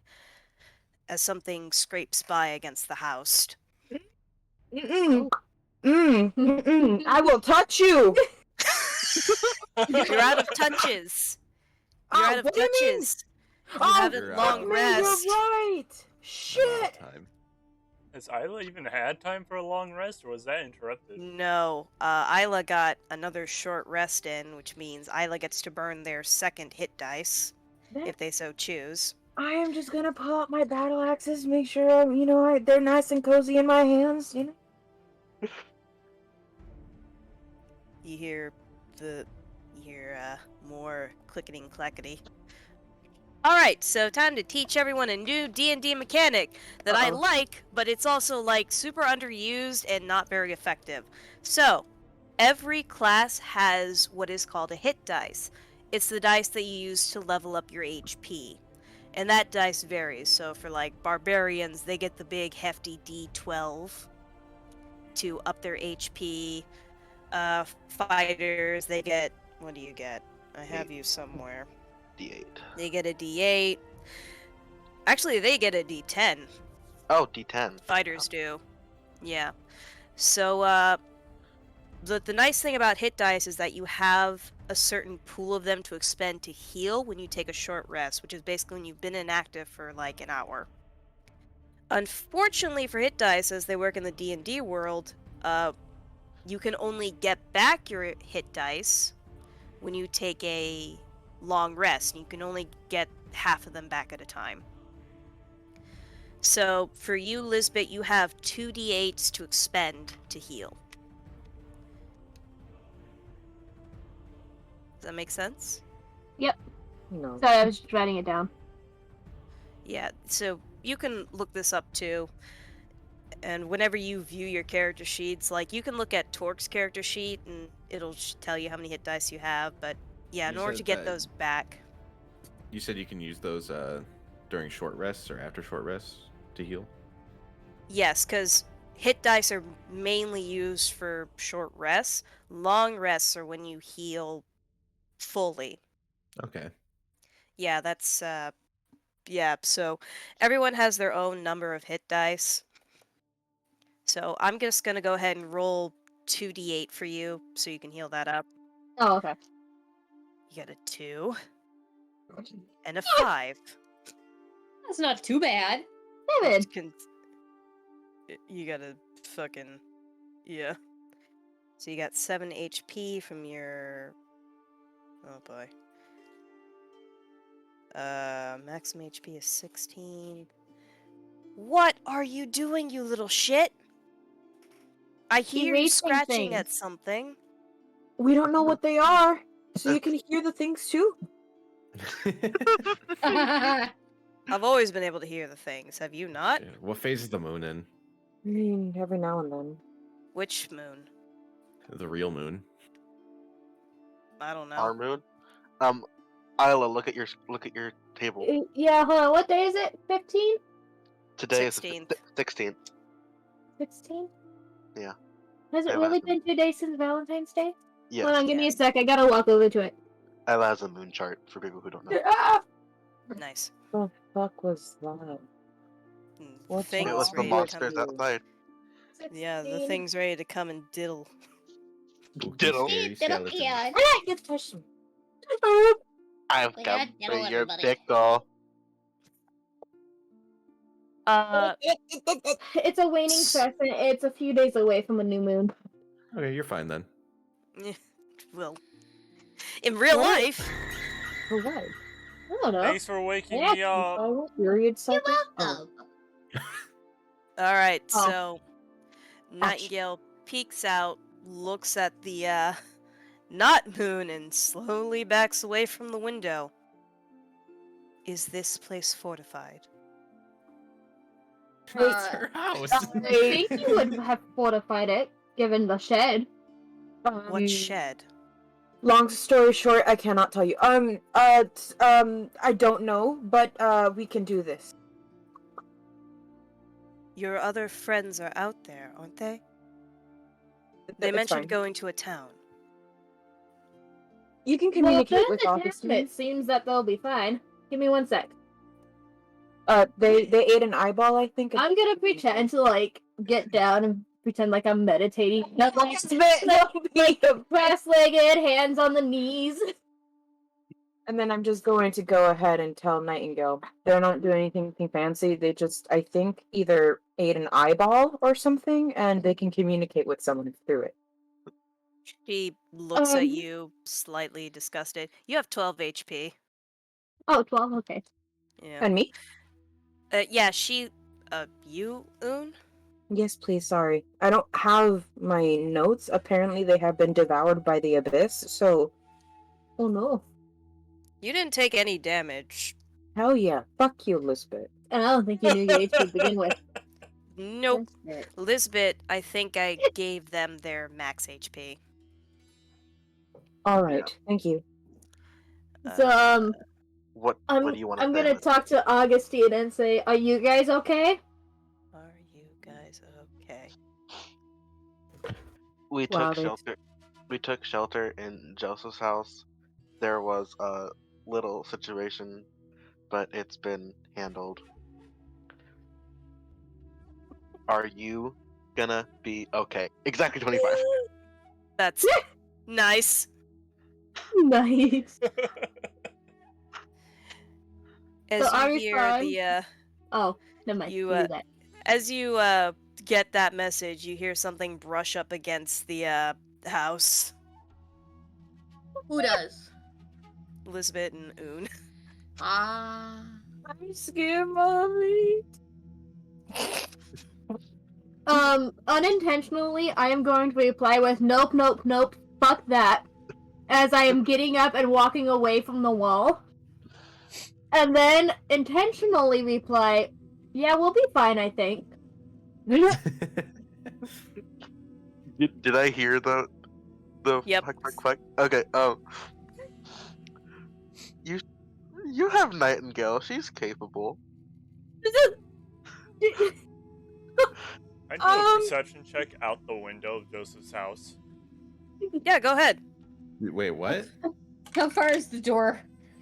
S1: as something scrapes by against the house.
S6: I will touch you.
S1: You're out of touches. You're out of
S6: What do you mean?
S1: touches. You haven't
S4: You're
S1: long
S4: out.
S6: Man,
S1: rest.
S6: you're right. Shit.
S4: Time.
S3: Has Isla even had time for a long rest, or was that interrupted?
S1: No, Isla got another short rest in, which means Isla gets to burn their second hit dice, if they so choose.
S6: I am just gonna pull out my battle axes, make sure they're nice and cozy in my hands.
S1: You hear more clickety clackety. Alright, so time to teach everyone a new D&D mechanic that I like, but it's also like super underused and not very effective. So, every class has what is called a hit dice. It's the dice that you use to level up your HP. And that dice varies. So for like barbarians, they get the big hefty D12 to up their HP. Fighters, they get, what do you get? I have you somewhere.
S5: D8.
S1: They get a D8. Actually, they get a D10.
S5: Oh, D10.
S1: Fighters do. Yeah. So, the nice thing about hit dice is that you have a certain pool of them to expend to heal when you take a short rest, which is basically when you've been inactive for like an hour. Unfortunately for hit dice, as they work in the D&D world, you can only get back your hit dice when you take a long rest. You can only get half of them back at a time. So for you, Lizbit, you have 2 d8s to expend to heal. Does that make sense?
S7: Yep.
S6: No.
S7: Sorry, I was just writing it down.
S1: Yeah, so you can look this up too. And whenever you view your character sheets, like you can look at Tork's character sheet and it'll tell you how many hit dice you have, but yeah, in
S4: You
S1: order to
S4: said
S1: get
S4: that-
S1: those back.
S4: You said you can use those during short rests or after short rests to heal?
S1: Yes, because hit dice are mainly used for short rests. Long rests are when you heal fully.
S4: Okay.
S1: Yeah, that's yeah, so everyone has their own number of hit dice. So I'm just gonna go ahead and roll 2d8 for you so you can heal that up.
S7: Oh, okay.
S1: You got a 2 and a 5.
S2: That's not too bad.
S7: 7.
S1: You got a fucking yeah. So you got 7 HP from your oh boy. Maximum HP is 16. What are you doing, you little shit? I hear you
S7: Erasing
S1: scratching
S7: things.
S1: at something.
S6: We don't know what they are, so you can hear the things too.
S1: I've always been able to hear the things. Have you not?
S4: Yeah, what phase is the moon in?
S6: I mean, every now and then.
S1: Which moon?
S4: The real moon.
S1: I don't know.
S5: Our moon. Isla, look at your table.
S7: Yeah, hold on. What day is it? 15?
S5: Today
S1: 16th.
S5: is 16th.
S7: 16?
S5: Yeah.
S7: Has it
S5: I
S7: really
S5: laughed.
S7: been 2 days since Valentine's Day?
S5: Yes.
S7: Hold on, give me a
S1: Yes.
S7: sec. I gotta walk over to it.
S5: Isla has a moon chart for people who don't know.
S6: Ah!
S1: Nice.
S6: The fuck was that? What's
S1: Things
S5: It was the
S1: ready to
S5: monsters
S1: come.
S5: outside.
S1: Yeah, the
S7: 16.
S1: thing's ready to come and diddle.
S4: Spooky,
S5: Diddle.
S4: scary skeletons.
S6: Ah, you touched him.
S5: I've
S8: Yeah,
S5: come
S8: diddle
S5: for your
S8: everybody.
S5: pickle.
S7: It's a waning crescent. It's a few days away from a new moon.
S4: Okay, you're fine then.
S1: Well, in real
S7: What?
S1: life,
S6: For what?
S7: I don't know.
S3: Thanks for waking
S7: Yeah,
S3: me up.
S6: Period
S8: You're
S6: cycle?
S8: welcome.
S1: all right.
S7: Oh.
S1: So Nightingale peeks out, looks at the not moon, and slowly backs away from the window. Is this place fortified?
S4: It's her house.
S7: I think you would have fortified it, given the shed.
S1: What shed?
S6: Long story short, I cannot tell you. I don't know, but we can do this.
S1: Your other friends are out there, aren't they? They
S6: It's
S1: mentioned
S6: fine.
S1: going to a town.
S6: You can
S7: Well,
S6: communicate
S7: if
S6: with
S7: they're in the town,
S6: Augusteen.
S7: it seems that they'll be fine. Give me 1 sec.
S6: They ate an eyeball, I think.
S7: I'm gonna pretend to like get down and pretend like I'm meditating. Like, cross-legged, hands on the knees.
S6: And then I'm just going to go ahead and tell Nightingale they're not doing anything fancy. They just, I think, either ate an eyeball or something, and they can communicate with someone through it.
S1: She looks at you, slightly disgusted. You have 12 HP.
S7: Oh, 12, okay.
S1: Yeah.
S6: And me?
S1: Yeah, you, Un?
S6: Yes, please, sorry. I don't have my notes. Apparently they have been devoured by the abyss, so...
S7: Oh no.
S1: You didn't take any damage.
S6: Hell yeah. Fuck you, Lizbit.
S7: And I don't think you knew your HP to begin with.
S1: Nope.
S7: That's it.
S1: Lizbit, I think I gave them their max HP.
S6: Alright, thank you.
S7: So,
S5: What do you want to
S7: I'm
S5: say?
S7: gonna
S5: Liz?
S7: talk to Augusteen and say, are you guys okay?
S1: Are you guys okay?
S5: We
S6: Wow,
S5: took shelter. We took shelter in Joseph's house. There was a little situation, but it's been handled. Are you gonna be okay? Exactly 25.
S1: That's nice.
S7: Nice.
S1: As
S7: So are
S1: you
S7: we
S1: hear
S7: fine? Oh, never mind.
S1: You,
S7: You do that.
S1: as you get that message, you hear something brush up against the house.
S8: Who does?
S1: Lizbit and Un.
S8: Ah.
S6: I'm scared, Mommy.
S7: Unintentionally, I am going to reply with nope, nope, nope, fuck that, as I am getting up and walking away from the wall. And then intentionally reply, yeah, we'll be fine, I think.
S5: Did I hear the
S1: Yep.
S5: fuck? Okay. You have Nightingale. She's capable.
S3: I do a perception check out the window of Joseph's house.
S1: Yeah, go ahead.
S4: Wait, what?
S8: How far is the door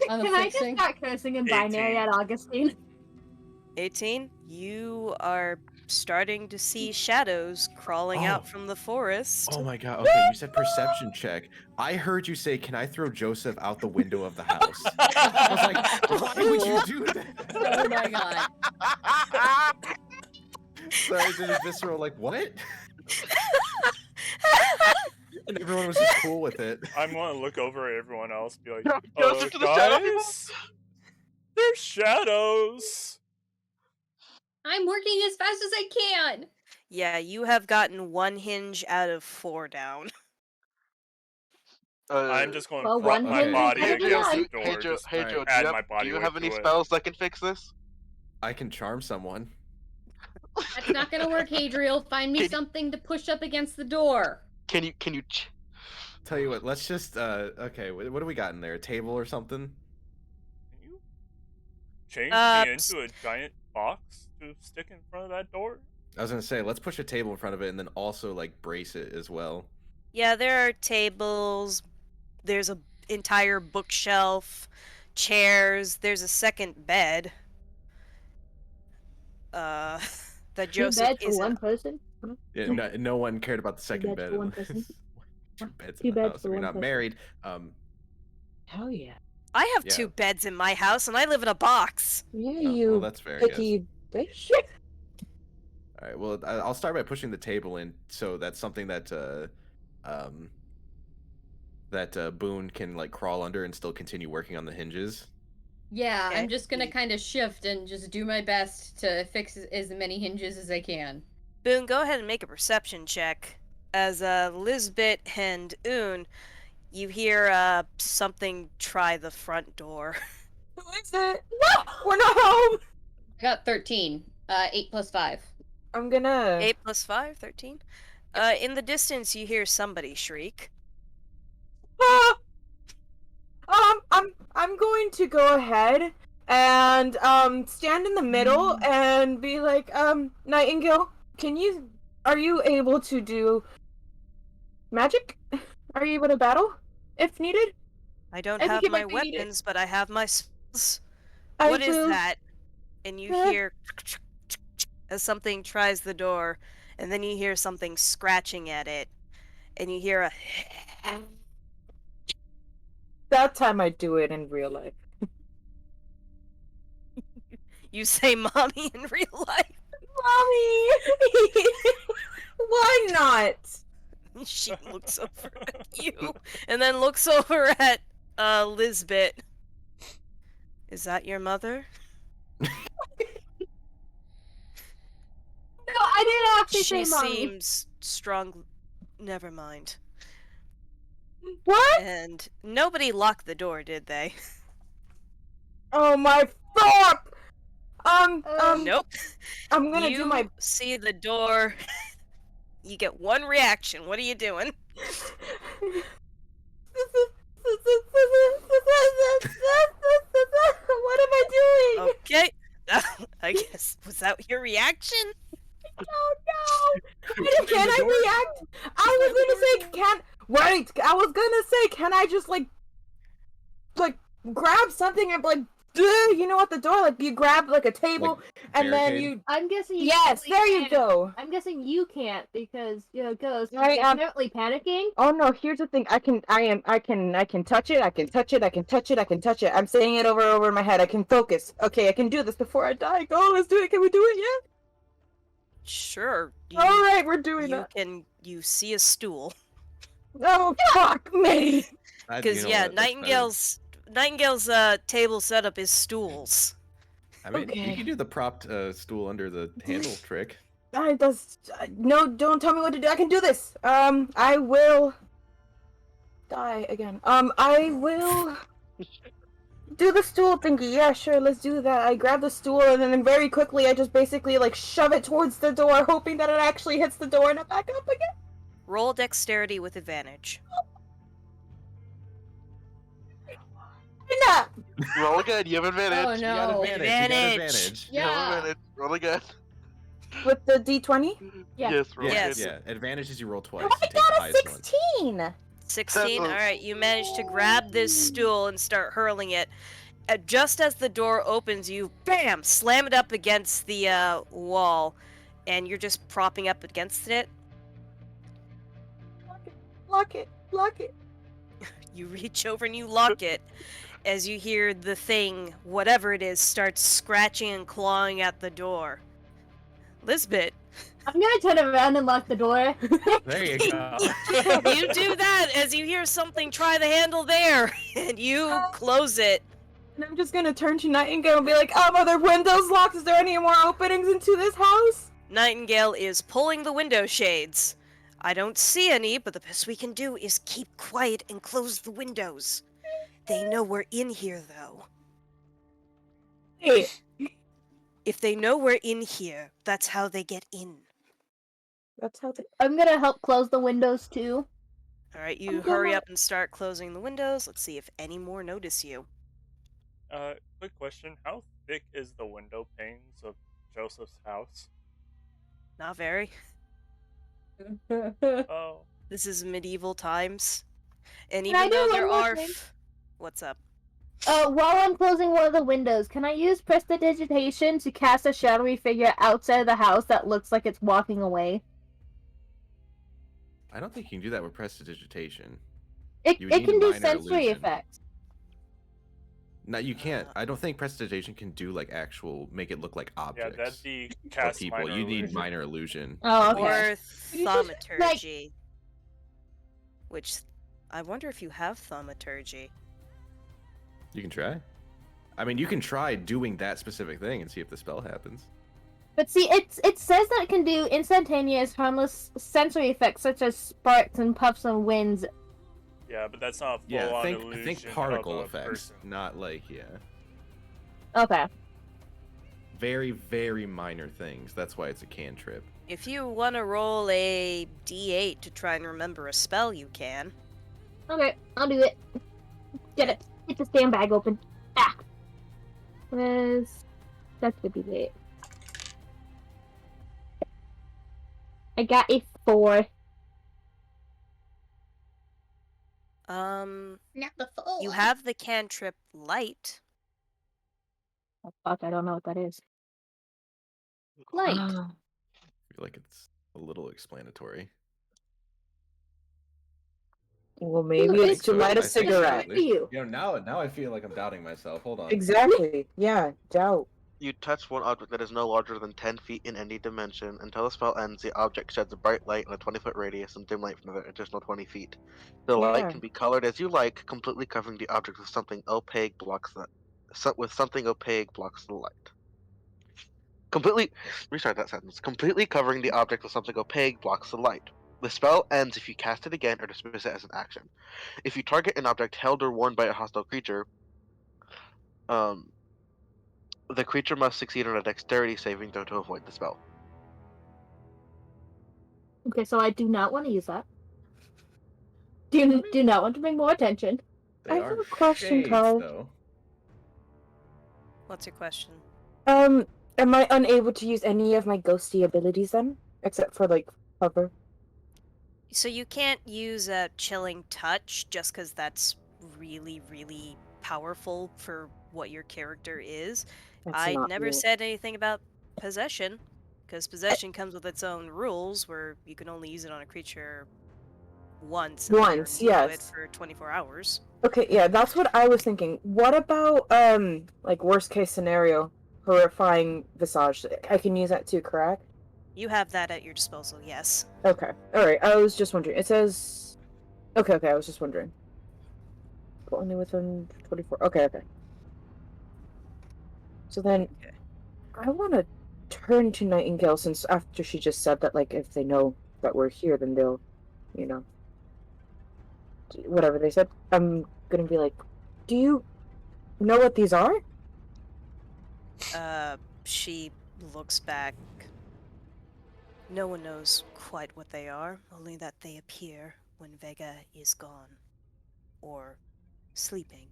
S8: on the
S7: Can I just
S8: fixing?
S7: start cursing in binary
S3: 18.
S7: at Augustine?
S1: 18. You are starting to see shadows crawling out from the forest.
S4: Oh my god, okay, you said perception check. I heard you say, can I throw Joseph out the window of the house? I was like, why would you do that?
S8: Oh my god.
S4: So I did a visceral, like, what? And everyone was just cool with it.
S3: I'm gonna look over at everyone else, be like,
S5: Joseph to the shadow people?
S3: guys, there's shadows.
S8: I'm working as fast as I can.
S1: Yeah, you have gotten 1 hinge out of 4 down.
S3: I'm just going to
S7: Well,
S3: prop
S7: one
S3: my
S7: hinge
S3: body
S7: is
S3: against the
S7: done.
S3: door.
S5: Hey Joe,
S3: just
S5: hey Joe,
S3: add
S5: do
S3: my
S5: you
S3: body
S5: have
S3: weight
S5: any
S3: to it.
S5: spells that can fix this?
S4: I can charm someone.
S8: That's not gonna work, Hadriel. Find me
S5: Can-
S8: something to push up against the door.
S5: Can you
S4: Tell you what, let's just, okay, what do we got in there? A table or something?
S3: Can you change
S1: Uh,
S3: me into a giant box to stick in front of that door?
S4: I was gonna say, let's push a table in front of it and then also, like, brace it as well.
S1: Yeah, there are tables. There's an entire bookshelf, chairs. There's a second bed. That
S7: 2
S1: Joseph
S7: beds for
S1: isn't.
S7: 1 person?
S4: Yeah, no one cared about the second
S7: beds
S4: bed.
S7: for 1 person?
S4: 2 beds
S7: 2
S4: in the
S7: beds
S4: house.
S7: for
S4: If you're
S7: 1
S4: not
S7: person.
S4: married.
S6: Hell yeah.
S1: I have
S4: Yeah.
S1: 2 beds in my house, and I live in a box.
S6: Yeah,
S4: Oh,
S6: you
S4: well, that's fair, I guess.
S6: picky bitch.
S4: All right. Well, I'll start by pushing the table in, so that's something that Boon can like crawl under and still continue working on the hinges.
S8: Yeah,
S1: Okay.
S8: I'm just gonna kind of shift and just do my best to fix as many hinges as I can.
S1: Boon, go ahead and make a perception check. As Lizbit and Un, you hear something try the front door.
S6: Who is it? No! We're not home!
S8: I got 13. 8 plus 5.
S6: I'm gonna...
S1: 8 plus 5, 13. In the distance, you hear somebody shriek.
S6: Ah! I'm going to go ahead and stand in the middle and be like, Nightingale, are you able to do magic? Are you able to battle if needed?
S1: I don't
S6: I think
S1: have
S6: it
S1: my
S6: might be needed.
S1: weapons, but I have my spells. What is
S6: will-
S1: that? And you hear as something tries the door, and then you hear something scratching at it, and you hear a
S6: That time I do it in real life.
S1: you say mommy in real life.
S6: Mommy! Why not?
S1: She looks over at you, and then looks over at Lizbit. Is that your mother?
S7: No, I didn't actually
S1: She
S7: say mommy.
S1: seems strong. Never mind.
S6: What?
S1: And nobody locked the door, did they?
S6: Oh my fuck!
S1: Nope.
S6: I'm gonna
S1: You
S6: do my.
S1: see the door. You get one reaction. What are you doing?
S6: What am I doing?
S1: Okay. I guess, was that your reaction?
S6: Oh no! Can I react? I was gonna say, wait, I was gonna say, can I just like grab something and like, you know, at the door, like you grab like a table and then you.
S7: I'm guessing you
S6: Yes,
S7: can't
S6: there you
S7: can't.
S6: go.
S7: I'm guessing you can't because Ghost
S6: I
S7: is
S6: am-
S7: definitely panicking.
S6: Oh no! Here's the thing. I can touch it. I can touch it. I can touch it. I can touch it. I'm saying it over and over in my head. I can focus. Okay, I can do this before I die. Go, let's do it. Can we do it yet?
S1: Sure.
S6: All right, we're doing
S1: You
S6: that.
S1: you see a stool.
S6: Oh fuck me!
S1: Because Nightingale's table setup is stools.
S4: I mean,
S6: Okay.
S4: you can do the propped stool under the handle trick.
S6: No, don't tell me what to do. I can do this. I will die again. I will do the stool thingy. Yeah, sure, let's do that. I grab the stool and then very quickly I just basically like shove it towards the door, hoping that it actually hits the door and I back up again.
S1: Roll dexterity with advantage.
S6: Nah.
S5: Roll again. You have advantage.
S8: Oh
S4: You got
S8: no.
S4: advantage. You got
S1: Advantage.
S4: advantage.
S5: You have
S8: Yeah.
S5: advantage. Roll again.
S6: With the D20?
S7: Yeah.
S5: Yes. Roll
S1: Yes.
S5: again.
S4: Yeah. Advantage is you roll twice.
S6: I
S4: You take the
S6: got a
S4: highest one.
S6: 16!
S1: 16.
S5: That was-
S1: Alright, you manage to grab this stool and start hurling it. Just as the door opens, you bam! Slam it up against the wall, and you're just propping up against it.
S6: Lock it.
S1: You reach over and you lock it as you hear the thing, whatever it is, starts scratching and clawing at the door. Lizbit,
S7: I'm gonna turn around and lock the door.
S4: There you go.
S1: you do that as you hear something try the handle there, and you close it.
S6: And I'm just gonna turn to Nightingale and be like, are there windows locked? Is there any more openings into this house?
S1: Nightingale is pulling the window shades. I don't see any, but the best we can do is keep quiet and close the windows. They know we're in here, though.
S6: Hey,
S1: If they know we're in here, that's how they get in.
S6: that's how they...
S7: I'm gonna help close the windows too.
S1: Alright, you
S6: I'm
S1: hurry
S6: gonna-
S1: up and start closing the windows. Let's see if any more notice you.
S3: Quick question: how thick is the window panes of Joseph's house?
S1: Not very.
S3: Oh,
S1: This is medieval times. And
S7: Can I
S1: even
S7: do
S1: though
S7: one
S1: there
S7: more
S1: are...
S7: thing?
S1: What's up?
S7: While I'm closing one of the windows, can I use prestidigitation to cast a shadowy figure outside of the house that looks like it's walking away?
S4: I don't think you can do that with prestidigitation.
S7: It
S4: You need
S7: can do
S4: minor
S7: sensory
S4: illusion.
S7: effects.
S4: No, you can't. I don't think prestidigitation can do like actual make it look like
S3: yeah,
S4: objects
S3: that'd be
S4: or
S3: cast
S4: people.
S3: minor
S4: You need
S3: illusion.
S4: minor illusion.
S7: Oh,
S4: at
S7: okay.
S1: Or
S4: least.
S7: You just, like-
S1: thaumaturgy. Which, I wonder if you have thaumaturgy.
S4: You can try. I mean, you can try doing that specific thing and see if the spell happens.
S7: But see, it says that it can do instantaneous, harmless sensory effects such as sparks and puffs and winds.
S3: Yeah, but that's not full
S4: Yeah,
S3: on
S4: think
S3: illusion
S4: particle
S3: of a
S4: effects,
S3: person.
S4: not like
S7: Okay.
S4: very very minor things. That's why it's a cantrip.
S1: If you want to roll a d8 to try and remember a spell, you can.
S7: Okay, I'll do it. Get it. Get the stand bag open. Ah. That's gonna be it. I got a 4.
S8: Not the full.
S1: You have the cantrip light.
S7: Oh, fuck, I don't know what that is.
S2: Light.
S4: I feel like it's a little explanatory.
S6: Well, maybe
S7: I
S6: it's
S7: think
S6: to
S4: so.
S6: light a
S4: I think so,
S6: cigarette.
S4: at least.
S7: You.
S4: Now I feel like I'm doubting myself. Hold on.
S6: Exactly. Yeah, doubt.
S5: You touch one object that is no larger than 10 feet in any dimension. Until the spell ends, the object sheds a bright light on a 20-foot radius and dim light for another additional 20 feet. The light
S6: Yeah.
S5: can be colored as you like, completely covering the object with something opaque blocks the light. Completely restart that sentence. Completely covering the object with something opaque blocks the light. The spell ends if you cast it again or dismiss it as an action. If you target an object held or worn by a hostile creature, the creature must succeed on a dexterity saving throw to avoid the spell.
S7: Okay, so I do not want to use that. Do not want to bring more attention.
S4: They
S6: I
S4: are
S6: have a question,
S4: shades,
S6: Kai.
S4: though.
S1: What's your question?
S6: Am I unable to use any of my ghosty abilities then? Except for, like, cover?
S1: So you can't use a chilling touch just because that's really, really powerful for what your character is.
S6: That's
S1: I
S6: not
S1: never
S6: me.
S1: said anything about possession, because possession comes with its own rules where you can only use it on a creature once, and then you're
S6: Once,
S1: immune to it
S6: yes.
S1: for 24 hours.
S6: Okay, yeah, that's what I was thinking. What about, like, worst case scenario, horrifying visage? I can use that too, correct?
S1: You have that at your disposal, yes.
S6: Okay, alright, I was just wondering. It says... Okay, I was just wondering. But only within 24... Okay. So then,
S1: Okay.
S6: I want to turn to Nightingale, since after she just said that, like, if they know that we're here, then they'll, you know... Whatever they said. I'm gonna be like, do you know what these are?
S1: She looks back. No one knows quite what they are, only that they appear when Vega is gone. Or sleeping.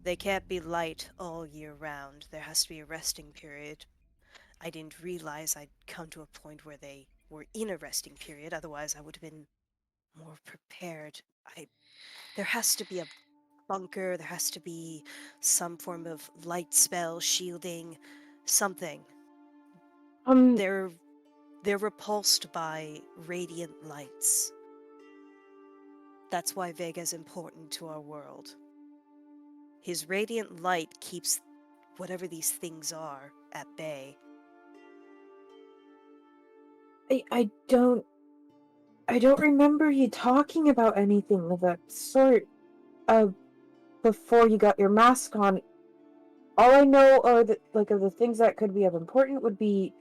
S1: They can't be light all year round. There has to be a resting period. I didn't realize I'd come to a point where they were in a resting period, otherwise I would have been more prepared. There has to be a bunker, there has to be some form of light spell, shielding, something. They're repulsed by radiant lights. That's why Vega's important to our world. His radiant light keeps whatever these things are at bay.
S6: I don't remember you talking about anything of that sort, before you got your mask on. All I know are of the things that could be of importance would be...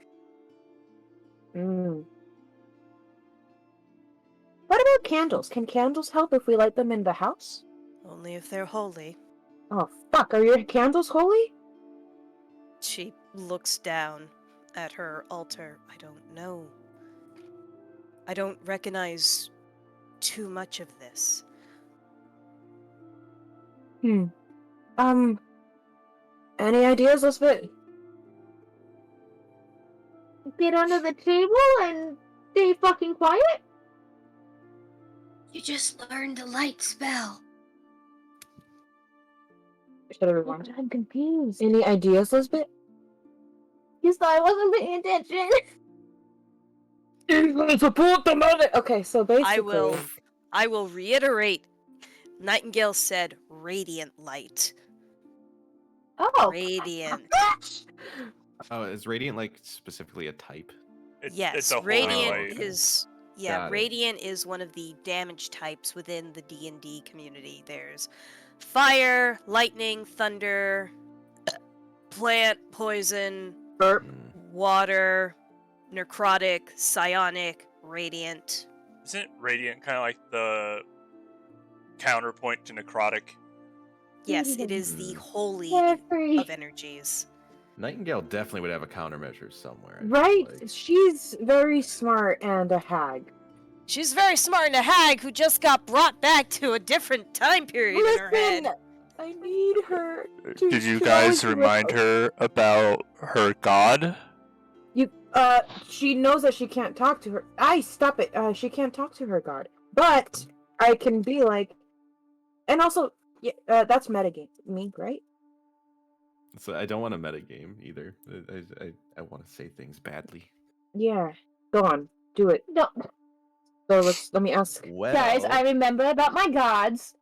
S6: What about candles? Can candles help if we light them in the house?
S1: Only if they're holy.
S6: Oh, fuck, are your candles holy?
S1: She looks down at her altar. I don't know. I don't recognize too much of this.
S6: Any ideas, Lizbit?
S7: Get under the table and stay fucking quiet?
S8: You just learned a light spell.
S6: Should everyone?
S7: I'm confused.
S6: Any ideas, Lizbit?
S7: Because I wasn't paying attention.
S6: Support the mother. Okay, so basically,
S1: I will reiterate. Nightingale said radiant light.
S7: Oh.
S1: Radiant.
S4: Oh, is radiant like specifically a type?
S1: Yes,
S3: it's a holy
S1: radiant
S3: light.
S1: is
S4: Got it.
S1: radiant is one of the damage types within the D&D community. There's fire, lightning, thunder, plant, poison,
S6: burp.
S1: water, necrotic, psionic, radiant.
S3: Isn't radiant kind of like the counterpoint to necrotic?
S1: Yes, it is the holy
S7: Jeffrey.
S1: of energies.
S4: Nightingale definitely would have a countermeasure somewhere. I feel
S6: Right?
S4: like.
S6: She's very smart and a hag.
S1: She's very smart and a hag who just got brought back to a different time period in her head.
S6: I need her. to
S3: Did you
S6: challenge
S3: guys
S6: me with-
S3: remind her about her god?
S6: She knows that she can't talk to her. Stop it. She can't talk to her god. But I can be like, and also, yeah, that's metagaming, right?
S4: So I don't want to metagame either. I want to say things badly.
S6: Yeah, go on, do it.
S7: No,
S6: So let me ask.
S4: Well,
S7: guys, I remember about my gods.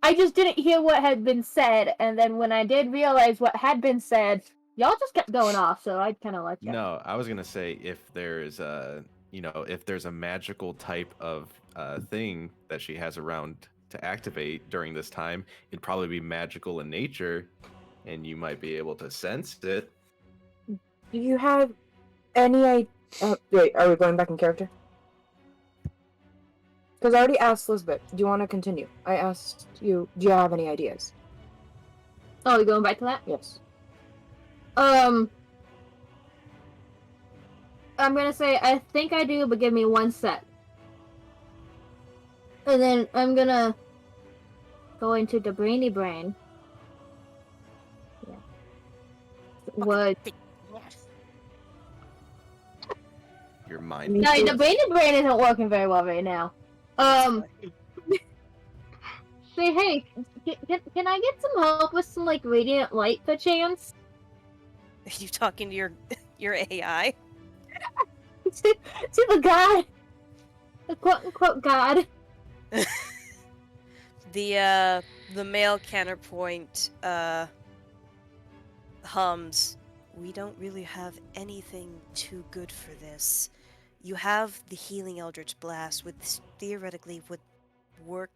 S7: I just didn't hear what had been said, and then when I did realize what had been said, y'all just kept going off, so I kind of let you.
S4: No, I was gonna say if there's if there's a magical type of thing that she has around to activate during this time, it'd probably be magical in nature, and you might be able to sense it.
S6: Do you have any wait, are we going back in character? Because I already asked Lizbit. Do you want to continue? I asked you, do you have any ideas?
S7: Oh, we going back to that?
S6: Yes.
S7: I'm gonna say I think I do, but give me 1 sec. And then I'm gonna go into the brainy brain. Yeah. What?
S4: Your mind.
S6: Me
S7: No,
S6: too.
S7: the brainy brain isn't working very well right now. Say, hey, can I get some help with some like radiant light, perchance?
S1: Are you talking to your AI?
S7: to the god, the quote unquote god.
S1: The male counterpoint hums. We don't really have anything too good for this. You have the healing Eldritch Blast, which theoretically would work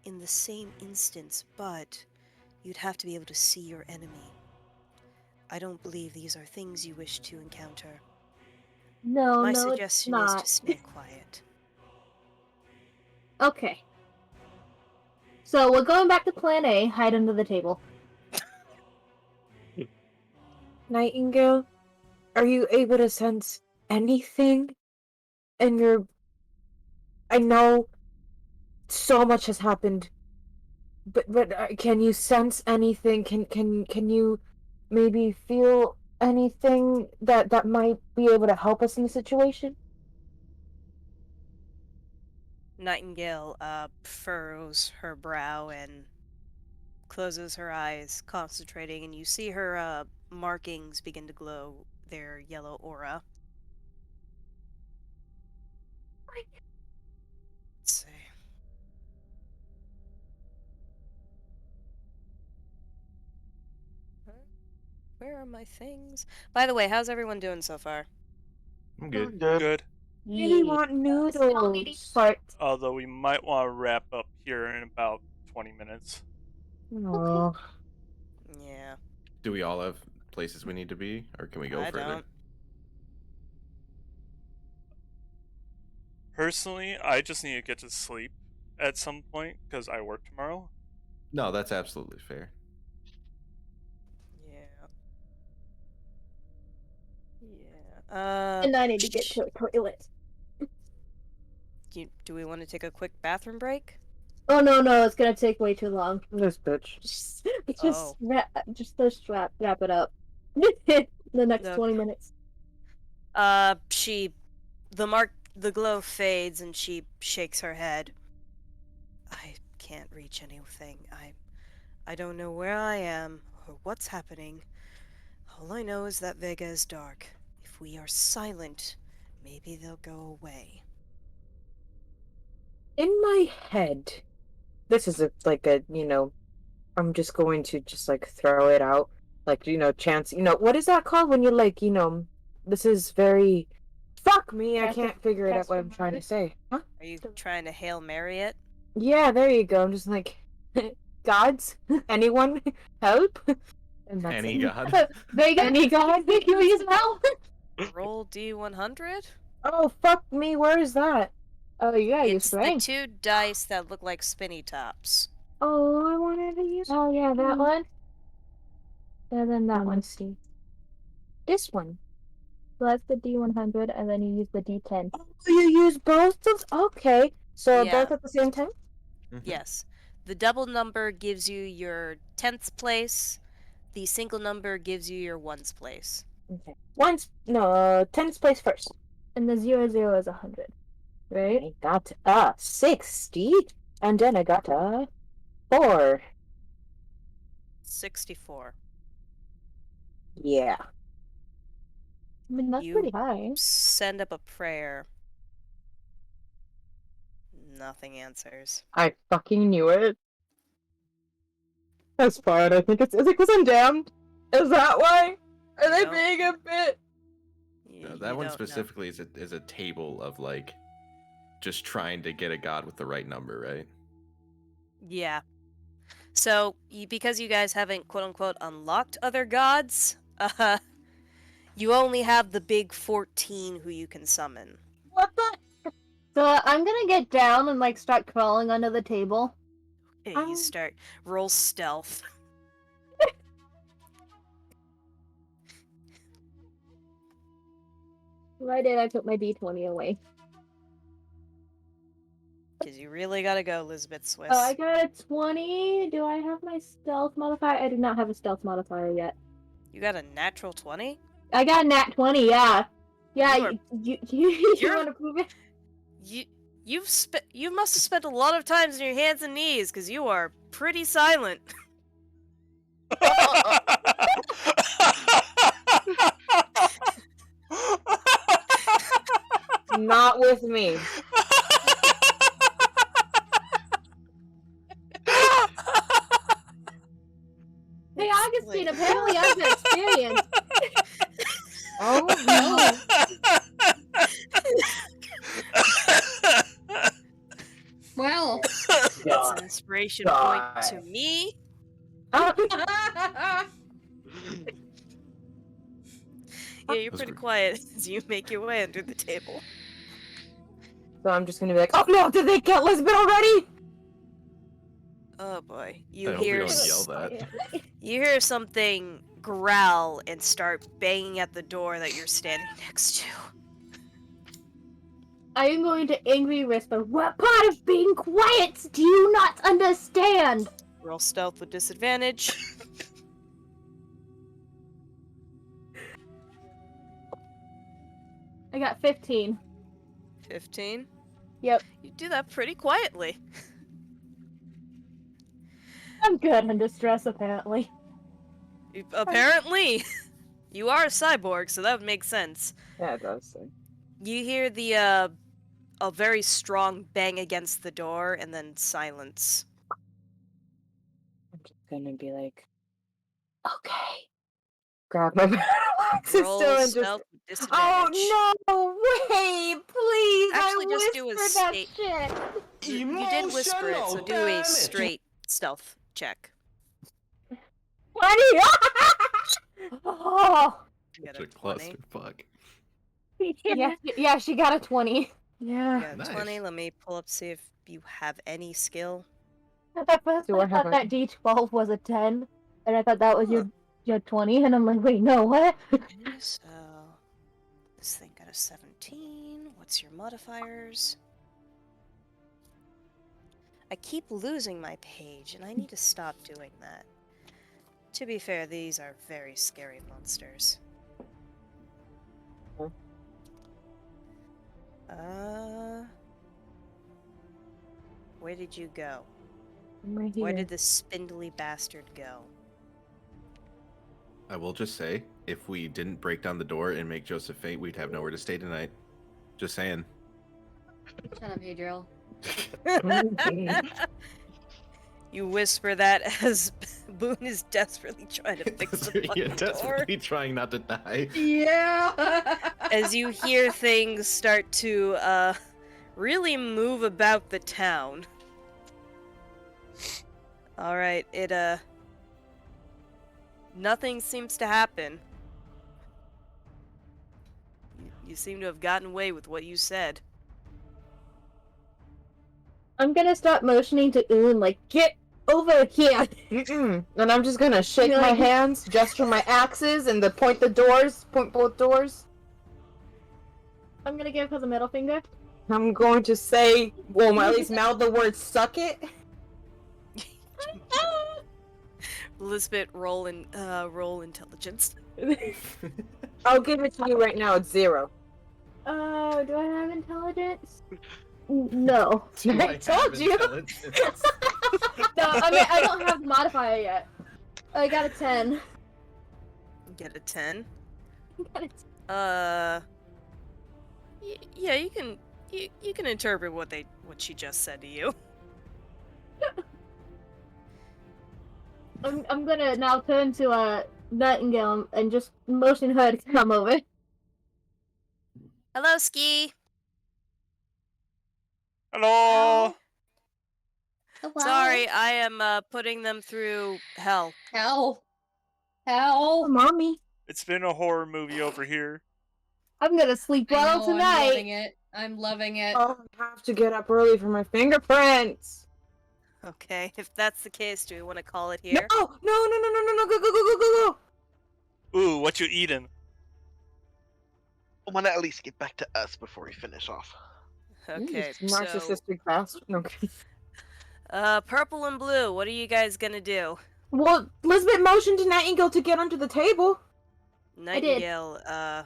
S1: in the same instance, but you'd have to be able to see your enemy. I don't believe these are things you wish to encounter.
S7: No,
S1: My
S7: no, it's
S1: suggestion is
S7: not.
S1: to stay quiet.
S7: Okay. So we're going back to Plan A. Hide under the table.
S6: Nightingale, are you able to sense anything in your... I know so much has happened, but can you sense anything? Can you maybe feel anything that might be able to help us in the situation?
S1: Nightingale furrows her brow and closes her eyes, concentrating, and you see her markings begin to glow their yellow aura. Let's see. Where are my things? By the way, how's everyone doing so far?
S4: I'm good.
S3: Good.
S6: Really want noodles. Part.
S3: Although we might want to wrap up here in about 20 minutes.
S6: Oh,
S1: Yeah,
S4: Do we all have places we need to be, or can we go
S1: I
S4: further?
S1: don't.
S3: Personally, I just need to get to sleep at some point because I work tomorrow.
S4: No, that's absolutely fair.
S1: Yeah. Yeah.
S7: And I need to get to a toilet.
S1: Do we want to take a quick bathroom break?
S7: Oh no, it's gonna take way too long.
S6: this bitch.
S7: Just
S1: Oh.
S7: wrap it up. The next
S1: No.
S7: 20 minutes.
S1: The glow fades and she shakes her head. I can't reach anything. I don't know where I am or what's happening. All I know is that Vega is dark. If we are silent, maybe they'll go away.
S6: In my head, this is I'm just going to just like throw it out, like chance. What is that called when you like this is very. Fuck me, I can't figure it out what I'm trying to say. Huh?
S1: Are you trying to Hail Mary it?
S6: Yeah, there you go. I'm just like, gods, anyone help? And that's
S4: Any
S6: it.
S4: god.
S7: Vega,
S6: Any god,
S7: can we use help?
S1: Roll D100?
S6: Oh fuck me, where is that?
S7: Oh yeah, you
S1: It's the
S7: strength.
S1: 2 dice that look like spinny tops.
S6: Oh, I wanted to use.
S7: Oh yeah, that one. And then that one.
S6: See. This one.
S7: So that's the D100, and then you use the D10.
S6: Oh, you use both of. Okay, so
S1: Yeah.
S6: both at the same time.
S4: Mhm.
S1: Yes. The double number gives you your 10th place. The single number gives you your 1's place.
S6: Okay. Tenth place first.
S7: And the 00 is 100. Right?
S6: I got 60, and then I got 4.
S1: 64.
S6: Yeah.
S7: I mean, that's
S1: You
S7: pretty high.
S1: send up a prayer. Nothing answers.
S6: I fucking knew it. That's fine. I think is it because I'm damned? Is that why? Are they
S1: Nope.
S6: being a bit?
S4: No,
S1: You
S4: that one
S1: don't know.
S4: specifically is a table of like just trying to get a god with the right number, right?
S1: Yeah. So, because you guys haven't quote unquote unlocked other gods, you only have the big 14 who you can summon.
S6: What the?
S7: So I'm gonna get down and like start crawling under the table.
S1: You start roll stealth.
S7: Why did I put my D20 away?
S1: Because you really gotta go, Lizbit Swiss.
S7: Oh, I got a 20. Do I have my stealth modifier? I do not have a stealth modifier yet.
S1: You got a natural 20?
S7: I got a nat 20, yeah. Yeah, you
S1: you're-
S7: want to prove it?
S1: You must have spent a lot of times on your hands and knees, because you are pretty silent.
S6: Not with me.
S7: Hey, Augusteen, apparently I've got experience.
S6: Oh no.
S8: Well.
S1: That's an inspiration point to me. Yeah, you're pretty quiet as you make your way under the table.
S6: So I'm just gonna be like, oh no, did they get Lizbit already?
S1: Oh boy.
S4: I
S1: You
S4: hope we
S1: hear
S4: don't yell that.
S1: you hear something growl and start banging at the door that you're standing next to.
S7: I am going to angry whisper, what part of being quiet do you not understand?
S1: Roll stealth with disadvantage.
S7: I got 15.
S1: 15.
S7: Yep.
S1: You do that pretty quietly.
S7: I'm good under stress, apparently.
S1: Apparently. You are a cyborg, so that would make sense.
S6: Yeah, it does.
S1: You hear the a very strong bang against the door and then silence.
S6: I'm just gonna be like, okay. Grab my battle axe and
S1: Roll
S6: still and just.
S1: stealth with disadvantage.
S6: Oh no! Wait, please!
S1: Actually,
S6: I
S1: just do a
S6: whispered that
S1: state-
S6: shit.
S1: You did whisper it, so do a straight stealth check.
S7: 20! Oh!
S1: You got
S4: Such
S1: a
S4: a
S1: 20.
S4: clusterfuck.
S7: Yeah, she got a 20.
S1: You
S6: Yeah.
S1: got a
S4: Nice.
S1: 20. Let me pull up, see if you have any skill.
S7: At first,
S6: Do
S7: I
S6: I have
S7: thought that
S6: a-
S7: D12 was a 10, and I thought that was
S1: Huh.
S7: your 20, and I'm like, wait, no, what?
S1: So, this thing got a 17. What's your modifiers? I keep losing my page, and I need to stop doing that. To be fair, these are very scary monsters.
S6: Hmm.
S1: Where did you go?
S6: I'm right
S1: Where
S6: here.
S1: did this spindly bastard go?
S4: I will just say, if we didn't break down the door and make Joseph faint, we'd have nowhere to stay tonight. Just saying.
S8: Shut up, Hadriel.
S1: You whisper that as Boon is desperately trying to fix the fucking
S4: You're
S1: door.
S4: desperately trying not to die.
S8: Yeah.
S1: As you hear things start to really move about the town. Alright, nothing seems to happen. You seem to have gotten away with what you said.
S7: I'm gonna start motioning to Oon, like, get over here!
S6: Mm-mm. And I'm just gonna shake
S7: You're
S6: my
S7: like-
S6: hands, gesture my axes, and point both doors.
S7: I'm gonna give her the middle finger.
S6: I'm going to say, well, at least mouth the word "suck it."
S1: Lizbit, roll intelligence.
S6: I'll give it to you right now. It's 0.
S7: Oh, do I have intelligence? No.
S6: I told you.
S7: No, I mean, I don't have the modifier yet. I got a 10.
S1: Get a 10.
S7: Got it.
S1: Yeah, you can interpret what she just said to you.
S7: I'm gonna now turn to Nightingale and just motion her to come over.
S1: Hello, Ski.
S3: Hello.
S8: Hello?
S1: Sorry, I am putting them through hell.
S8: Hell.
S6: Oh,
S8: Hell.
S6: mommy.
S3: It's been a horror movie over here.
S7: I'm gonna sleep
S8: I
S7: well
S8: know, I'm loving
S7: tonight.
S8: it. I'm loving it.
S6: Oh, I have to get up early for my fingerprints.
S1: Okay, if that's the case, do we want to call it
S6: No,
S1: here?
S6: no, go, go, go, go, go, go.
S3: Ooh, what you eating?
S5: I want to at least get back to us before we finish off.
S1: Okay, so
S6: Narcissistic bastard. No.
S1: purple and blue. What are you guys gonna do?
S6: Well, Lizbit motioned to Nightingale to get onto the table.
S1: Nightingale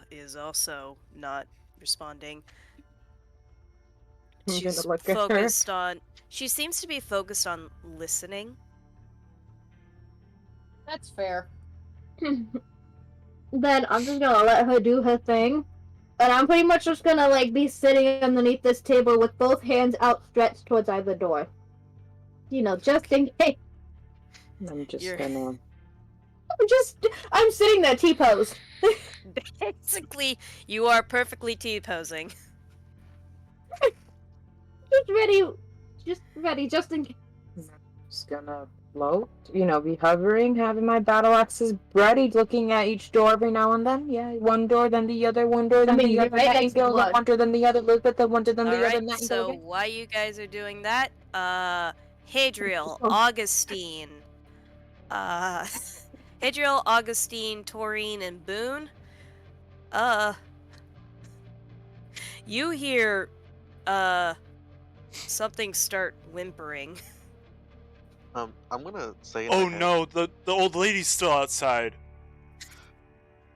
S1: is also not responding.
S6: I'm
S1: She's
S6: gonna look at her.
S1: focused on. She seems to be focused on listening.
S8: That's fair.
S7: Then I'm just gonna let her do her thing. And I'm pretty much just gonna like be sitting underneath this table with both hands outstretched towards either door. You know, just in case.
S6: I'm just
S1: You're-
S6: gonna.
S7: I'm sitting there T-posed.
S1: Basically, you are perfectly T-posing.
S7: Just ready, just in case.
S6: Just gonna float. You know, be hovering, having my battle axes ready, looking at each door every now and then. Yeah, one door, then the other, one door, then
S7: mean,
S6: the
S7: you're
S6: other.
S7: right next to
S6: Nightingale,
S7: blood.
S6: one door, then the other. Lizbit, then one door, then the other.
S1: Alright,
S6: Nightingale
S1: so
S6: again.
S1: while you guys are doing that, Hadriel,
S6: Oh.
S1: Augusteen, Hadriel, Augusteen, Toreen, and Boon, you hear, something start whimpering.
S5: I'm gonna say. In
S3: Oh
S5: my head,
S3: no, the old lady's still outside.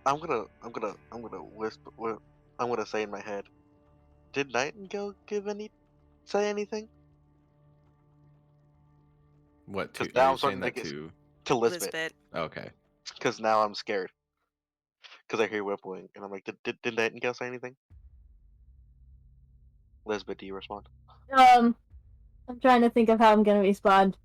S5: I'm gonna whisper. I'm gonna say in my head. Did Nightingale say anything
S4: What? To,
S5: 'Cause now
S4: you're
S5: I'm starting
S4: saying
S5: to
S4: that
S5: get-
S4: to?
S5: to Lizbit?
S1: Lizbit.
S4: Okay.
S5: Because now I'm scared. Because I hear whimpering, and I'm like, did Nightingale say anything? Lizbit, do you respond?
S7: I'm trying to think of how I'm gonna respond.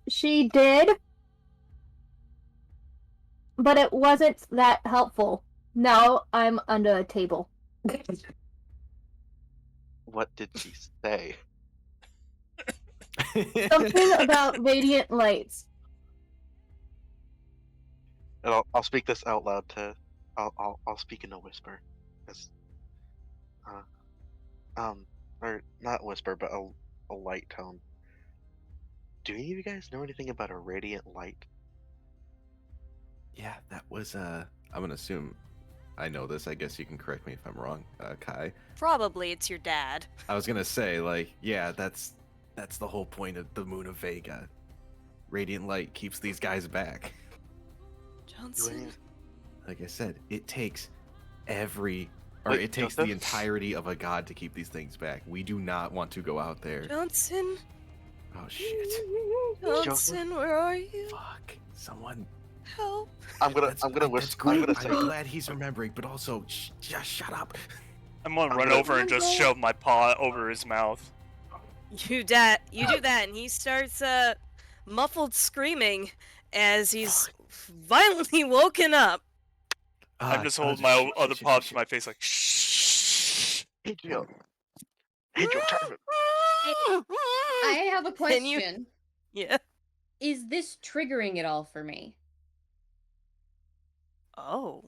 S7: She did, but it wasn't that helpful. Now I'm under a table.
S5: What did she say?
S7: Something about radiant lights.
S5: And I'll speak this out loud to. I'll speak in a whisper. As, or not whisper, but a light tone. Do any of you guys know anything about a radiant light?
S4: Yeah, that was I'm gonna assume I know this. I guess you can correct me if I'm wrong, Kai.
S1: Probably it's your dad.
S4: I was gonna say, like, yeah, that's the whole point of the Moon of Vega. Radiant light keeps these guys back.
S1: Johnson.
S4: Like I said, it takes it takes
S5: Joseph?
S4: the entirety of a god to keep these things back. We do not want to go out there.
S1: Johnson.
S4: Oh shit!
S1: Johnson, where are you?
S4: Fuck! Someone.
S1: Help.
S5: I'm gonna
S4: That's
S5: whisper.
S4: great.
S5: I'm gonna say.
S4: I'm glad he's remembering, but also, just shut up.
S3: I'm gonna
S5: I'm
S3: run
S5: gonna-
S3: over and just shove my paw over his mouth.
S1: You do that, and he starts muffled screaming as he's violently woken up.
S3: I'm just holding my other paw to my face like, shh.
S5: Hadriel. Hadriel, turn it.
S8: I have a
S1: Can you-
S8: question.
S1: Yeah.
S8: Is this triggering at all for me?
S1: Oh.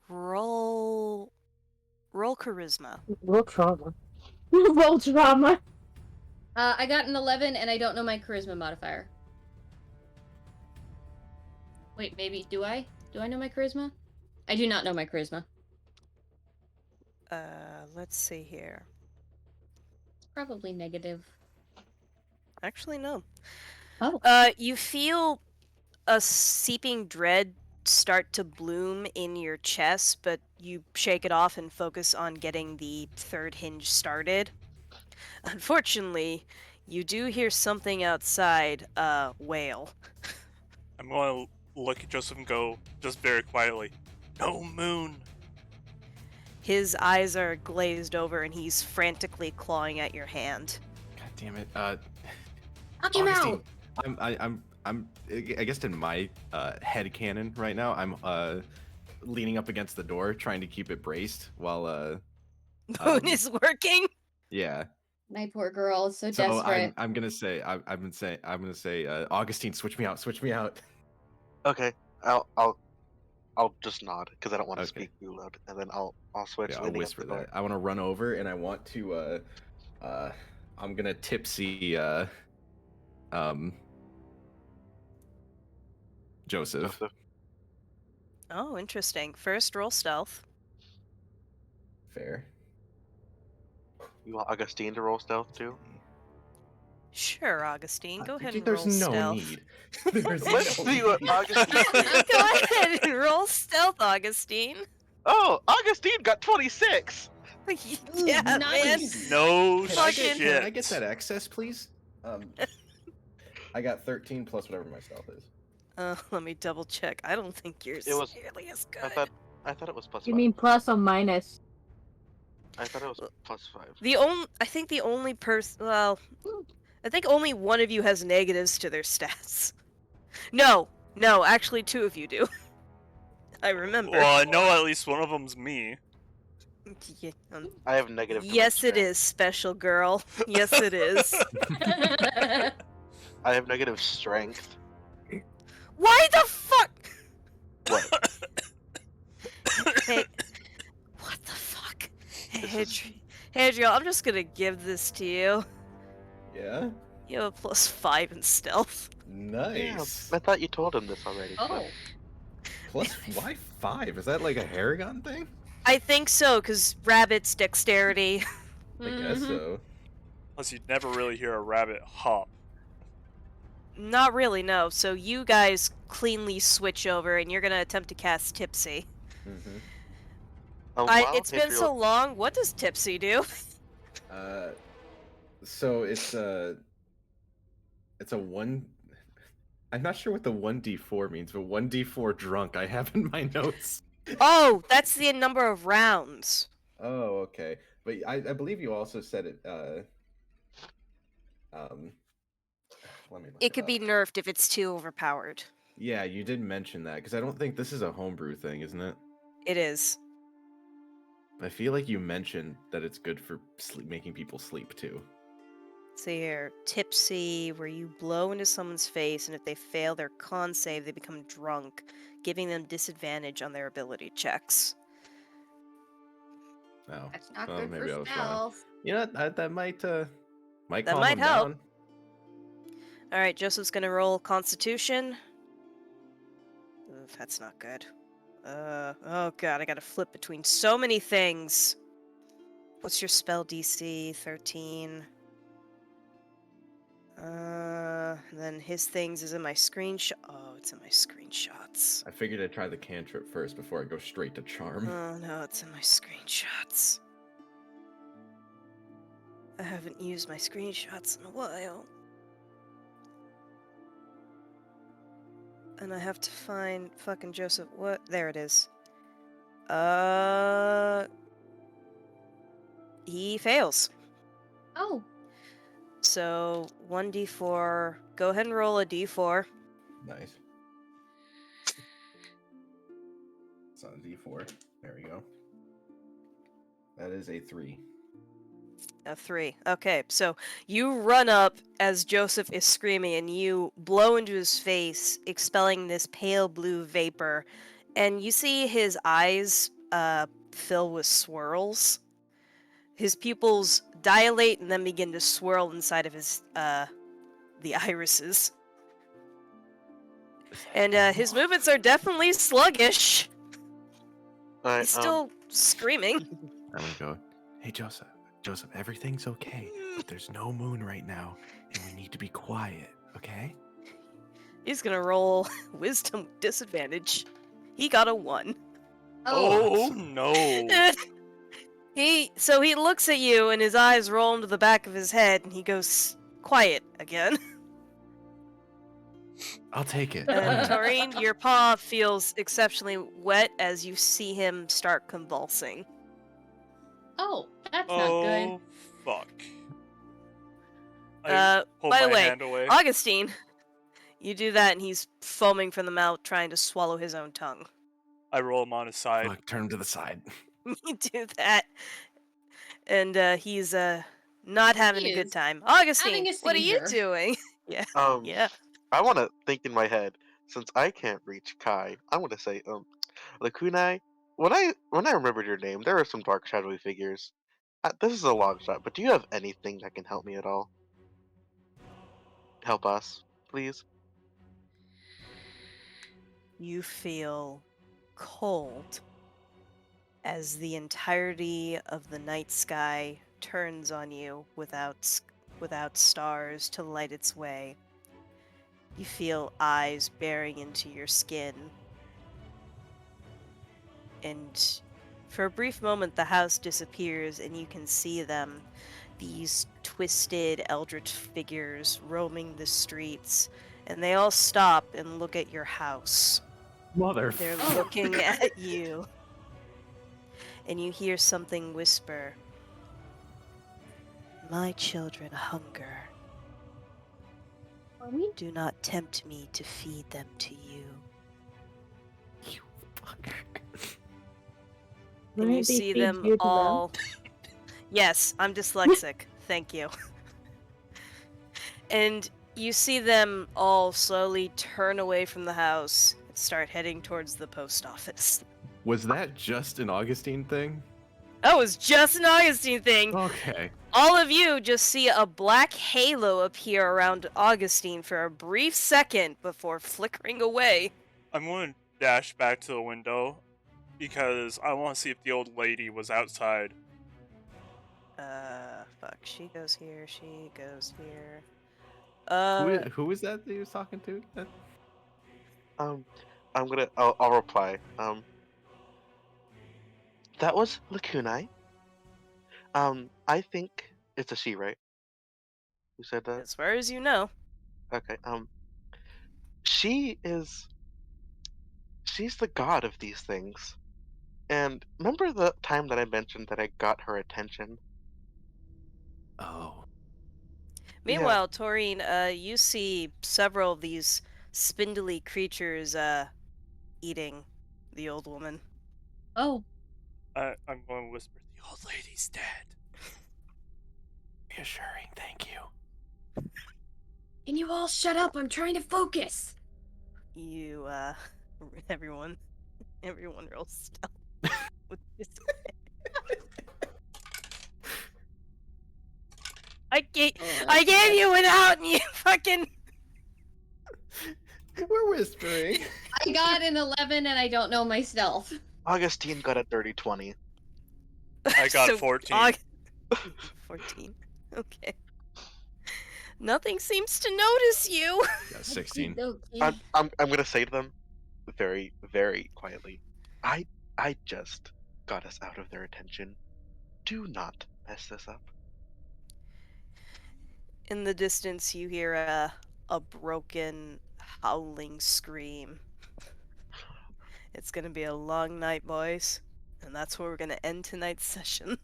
S1: Roll charisma.
S6: Real trauma.
S7: Roll drama.
S8: I got an 11 and I don't know my charisma modifier. Wait, maybe, do I? Do I know my charisma? I do not know my charisma.
S1: Let's see here.
S8: It's probably negative.
S1: Actually, no.
S8: Oh.
S1: You feel a seeping dread start to bloom in your chest, but you shake it off and focus on getting the third hinge started. Unfortunately, you do hear something outside, wail.
S3: I'm going to look at Joseph and go, just very quietly, "No moon."
S1: His eyes are glazed over and he's frantically clawing at your hand.
S4: God damn it.
S2: Knock him
S4: Augustine,
S2: out!
S4: I guess in my head canon right now, I'm leaning up against the door, trying to keep it braced while
S1: Boon is working.
S4: yeah.
S8: My poor girl is so
S4: So
S8: desperate.
S4: I'm gonna say I'm gonna say Augustine, switch me out.
S5: Okay, I'll just nod because I don't want to
S4: Okay.
S5: speak too loud, and then I'll switch.
S4: Yeah, I'll
S5: leaning up
S4: whisper
S5: the door.
S4: that. I want to run over and I want to I'm gonna tipsy Joseph.
S1: Oh, interesting. First, roll stealth.
S4: Fair.
S5: You want Augustine to roll stealth too?
S1: Sure, Augustine. Go ahead and
S4: There's
S1: roll
S4: no
S1: stealth.
S4: need. There's
S5: Let's
S4: no
S5: see what
S4: need.
S5: Augustine.
S1: Go ahead and roll stealth, Augustine.
S5: Oh, Augustine got 26.
S1: Yeah, man.
S8: Nice.
S3: No
S4: Can I
S3: shit.
S4: get that access, please? I got 13 plus whatever my stealth is.
S1: Let me double check. I don't think yours
S5: It was-
S1: nearly as good.
S5: I thought it was plus
S7: You
S5: 5.
S7: mean plus or minus?
S5: I thought it was plus 5.
S1: I think the only person. Well, I think only one of you has negatives to their stats. No, actually, two of you do. I remember.
S3: Well, I know at least one of them's me.
S1: Yeah,
S5: I have negative. to my
S1: yes, it
S5: strength.
S1: is, special girl. Yes, it is.
S5: I have negative strength.
S1: Why the fuck?
S5: What?
S1: Hey, what the fuck? Hey,
S5: This is-
S1: Hadriel, I'm just gonna give this to you.
S4: Yeah?
S1: You have a plus 5 in stealth.
S4: Nice.
S5: Yeah, I thought you told him this already. but-
S8: Oh.
S4: Plus why 5? Is that like a Haragon thing?
S1: I think so, because rabbit's dexterity.
S4: I guess
S8: Mhm.
S4: so.
S3: Plus, you'd never really hear a rabbit hop.
S1: Not really, no. So you guys cleanly switch over, and you're gonna attempt to cast Tipsy.
S4: Mm-hmm.
S5: Wow,
S1: It's been so
S5: Hadriel-
S1: long. What does Tipsy do?
S4: So it's a 1. I'm not sure what the 1d4 means, but 1d4 drunk I have in my notes.
S1: Oh, that's the number of rounds.
S4: Oh, okay. But I believe you also said it. Let me look
S1: It could be
S4: up.
S1: nerfed if it's too overpowered.
S4: Yeah, you did mention that because I don't think this is a homebrew thing, isn't it?
S1: It is.
S4: I feel like you mentioned that it's good for making people sleep too.
S1: See here, Tipsy, where you blow into someone's face, and if they fail their con save, they become drunk, giving them disadvantage on their ability checks.
S4: Oh,
S8: That's not
S4: well,
S8: good
S4: maybe I
S8: for
S4: was wrong.
S8: stealth.
S4: You know that might calm
S1: might
S4: them
S1: help.
S4: down.
S1: All right, Joseph's gonna roll Constitution. Ooh, that's not good. Oh god, I gotta flip between so many things. What's your spell DC? 13. Then his things is in my screenshot. Oh, it's in my screenshots.
S4: I figured I'd try the cantrip first before I go straight to charm.
S1: Oh no, it's in my screenshots. I haven't used my screenshots in a while. And I have to find fucking Joseph. What? There it is. He fails.
S8: Oh.
S1: So 1d4. Go ahead and roll a d4.
S4: Nice. It's on a d4. There we go. That is a 3.
S1: A 3. Okay, so you run up as Joseph is screaming and you blow into his face, expelling this pale blue vapor. And you see his eyes fill with swirls. His pupils dilate and then begin to swirl inside of his the irises. And his movements are definitely sluggish.
S5: Alright,
S1: He's still screaming.
S4: I'm gonna go. Hey, Joseph, everything's okay, but there's no moon right now, and we need to be quiet, okay?
S1: He's gonna roll wisdom with disadvantage. He got a 1.
S3: Oh no!
S1: He looks at you and his eyes roll into the back of his head and he goes quiet again.
S4: I'll take it.
S1: And Toreen, your paw feels exceptionally wet as you see him start convulsing.
S8: Oh, that's not good.
S3: Oh, fuck. I pull
S1: by the
S3: my
S1: way,
S3: hand away.
S1: Augusteen, you do that and he's foaming from the mouth trying to swallow his own tongue.
S3: I roll him on his side.
S4: Fuck, turn him to the side.
S1: You do that. And he's not having
S8: He
S1: a good
S8: is
S1: time. Augustine,
S8: having a
S1: what are you
S8: seizure.
S1: doing? Yeah. Yeah.
S5: I want to think in my head, since I can't reach Kai, I want to say, Lakunai, when I remembered your name, there were some dark shadowy figures. This is a long shot, but do you have anything that can help me at all? Help us, please.
S1: You feel cold as the entirety of the night sky turns on you without stars to light its way. You feel eyes bearing into your skin. And for a brief moment, the house disappears and you can see them, these twisted eldritch figures roaming the streets, and they all stop and look at your house. They're looking at you. And you hear something whisper, "My children hunger. Do not tempt me to feed them to you."
S4: You fucker.
S1: And you see them all... Yes, I'm dyslexic. Thank you. And you see them all slowly turn away from the house and start heading towards the post office.
S4: Was that just an Augustine thing?
S1: That was just an Augustine thing.
S4: Okay.
S1: All of you just see a black halo appear around Augustine for a brief second before flickering away.
S3: I'm going to dash back to the window because I want to see if the old lady was outside.
S1: Fuck. She goes here, she goes here.
S4: Who is that he was talking to?
S5: I'll reply. That was Lakunai. I think it's a she, right? Who said that?
S1: As far as you know.
S5: Okay. She's the god of these things. And remember the time that I mentioned that I got her attention?
S4: Oh.
S1: Meanwhile, Toreen, you see several of these spindly creatures eating the old woman.
S8: Oh,
S3: I'm going to whisper, the old lady's dead.
S4: Reassuring, thank you.
S8: can you all shut up? I'm trying to focus.
S1: You, everyone rolls stealth. With this. I gave you an out and you fucking...
S4: We're whispering.
S8: I got an 11 and I don't know my stealth.
S5: Augustine got a dirty 20.
S3: I got 14.
S1: 14. Okay. Nothing seems to notice you.
S4: Got 16.
S5: I'm gonna say to them, very, very quietly, I just got us out of their attention. Do not mess this up.
S1: In the distance, you hear a broken, howling scream. It's gonna be a long night, boys, and that's where we're gonna end tonight's session.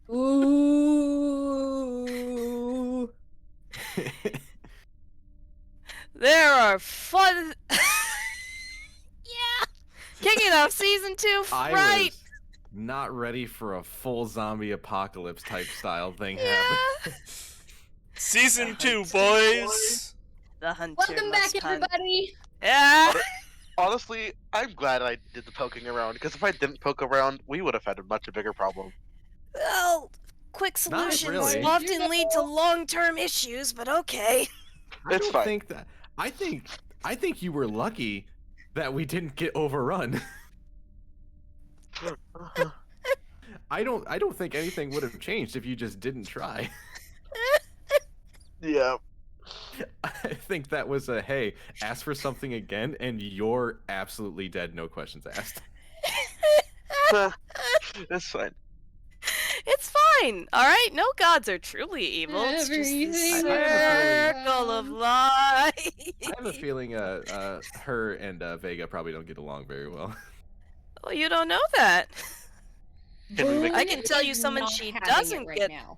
S8: Ooh.
S1: There are fun. Yeah, kicking off season 2,
S4: I
S1: right?
S4: was not ready for a full zombie apocalypse type style thing
S1: Yeah.
S4: happening.
S3: Season 2, boys!
S1: The hunter
S8: Welcome back,
S1: must hunt.
S8: everybody.
S1: Yeah.
S5: Honestly, I'm glad I did the poking around, because if I didn't poke around, we would have had a much bigger problem.
S1: Well, quick
S4: Not
S1: solutions
S4: really.
S1: often lead to long-term issues, but okay.
S4: I
S5: It's
S4: don't
S5: fine.
S4: think that. I think you were lucky that we didn't get overrun. I don't think anything would have changed if you just didn't try.
S5: Yeah.
S4: I think that was a hey, ask for something again, and you're absolutely dead, no questions asked.
S5: It's fine.
S1: It's fine. All right, no gods are truly evil. It's just this
S8: Everything
S1: circle of light.
S4: I have a feeling her and Vega probably don't get along very well.
S1: Well, you don't know that.
S5: Can we make
S1: I can tell you
S8: is
S1: someone
S8: not
S1: she
S8: having
S1: doesn't
S8: it right
S1: get.
S8: now.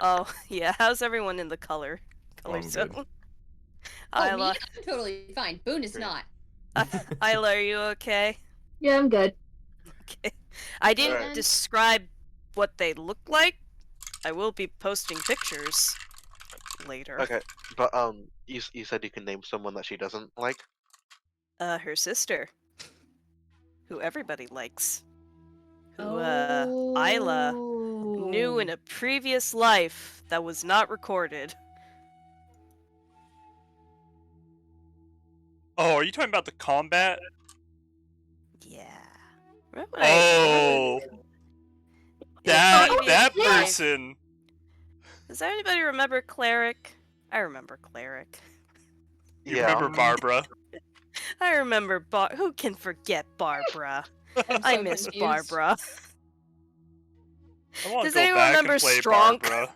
S1: Oh yeah, how's everyone in the color
S4: I'm
S1: zone?
S4: good.
S8: Oh, me?
S1: Isla,
S8: I'm totally fine. Boon is
S5: Great.
S8: not.
S1: Isla, are you okay?
S7: Yeah, I'm good.
S1: Okay. I didn't
S5: Alright.
S1: describe what they look like. I will be posting pictures later.
S5: Okay, but you said you can name someone that she doesn't like.
S1: Her sister, who everybody likes, who
S8: Oh.
S1: Isla knew in a previous life that was not recorded.
S3: Oh, are you talking about the combat?
S1: Yeah. Remember
S3: Oh,
S1: in a
S3: that
S1: previous life-
S3: person.
S1: Does anybody remember Cleric? I remember Cleric.
S3: You
S5: Yeah.
S3: remember Barbara?
S1: I remember who can forget Barbara?
S8: I'm
S1: I
S8: so
S1: miss
S8: confused.
S1: Barbara.
S3: I want
S1: Does
S3: to go
S1: anyone
S3: back
S1: remember
S3: and play
S1: Stronk?
S3: Barbara.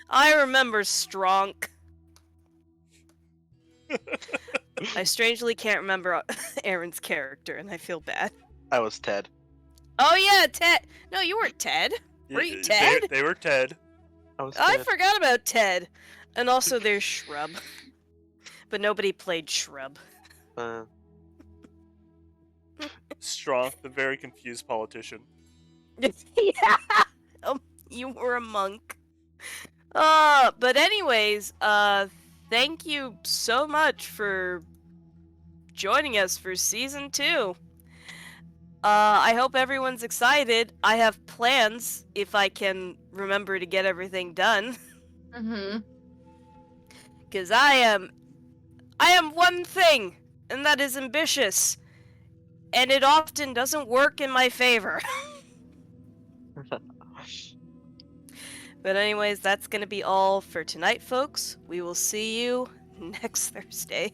S1: I remember Stronk. I strangely can't remember Aaron's character, and I feel bad.
S5: I was Ted.
S1: Oh yeah, Ted. No, you weren't Ted. Were you Ted?
S3: They were Ted.
S5: I was
S1: I
S5: Ted.
S1: forgot about Ted. And also there's Shrub. But nobody played Shrub.
S3: Strong, the very confused politician.
S1: Yeah. You were a monk. But anyways, thank you so much for joining us for season 2. I hope everyone's excited. I have plans if I can remember to get everything done.
S8: Mm-hmm.
S1: Cause I am one thing, and that is ambitious. And it often doesn't work in my favor. But anyways, that's gonna be all for tonight, folks. We will see you next Thursday.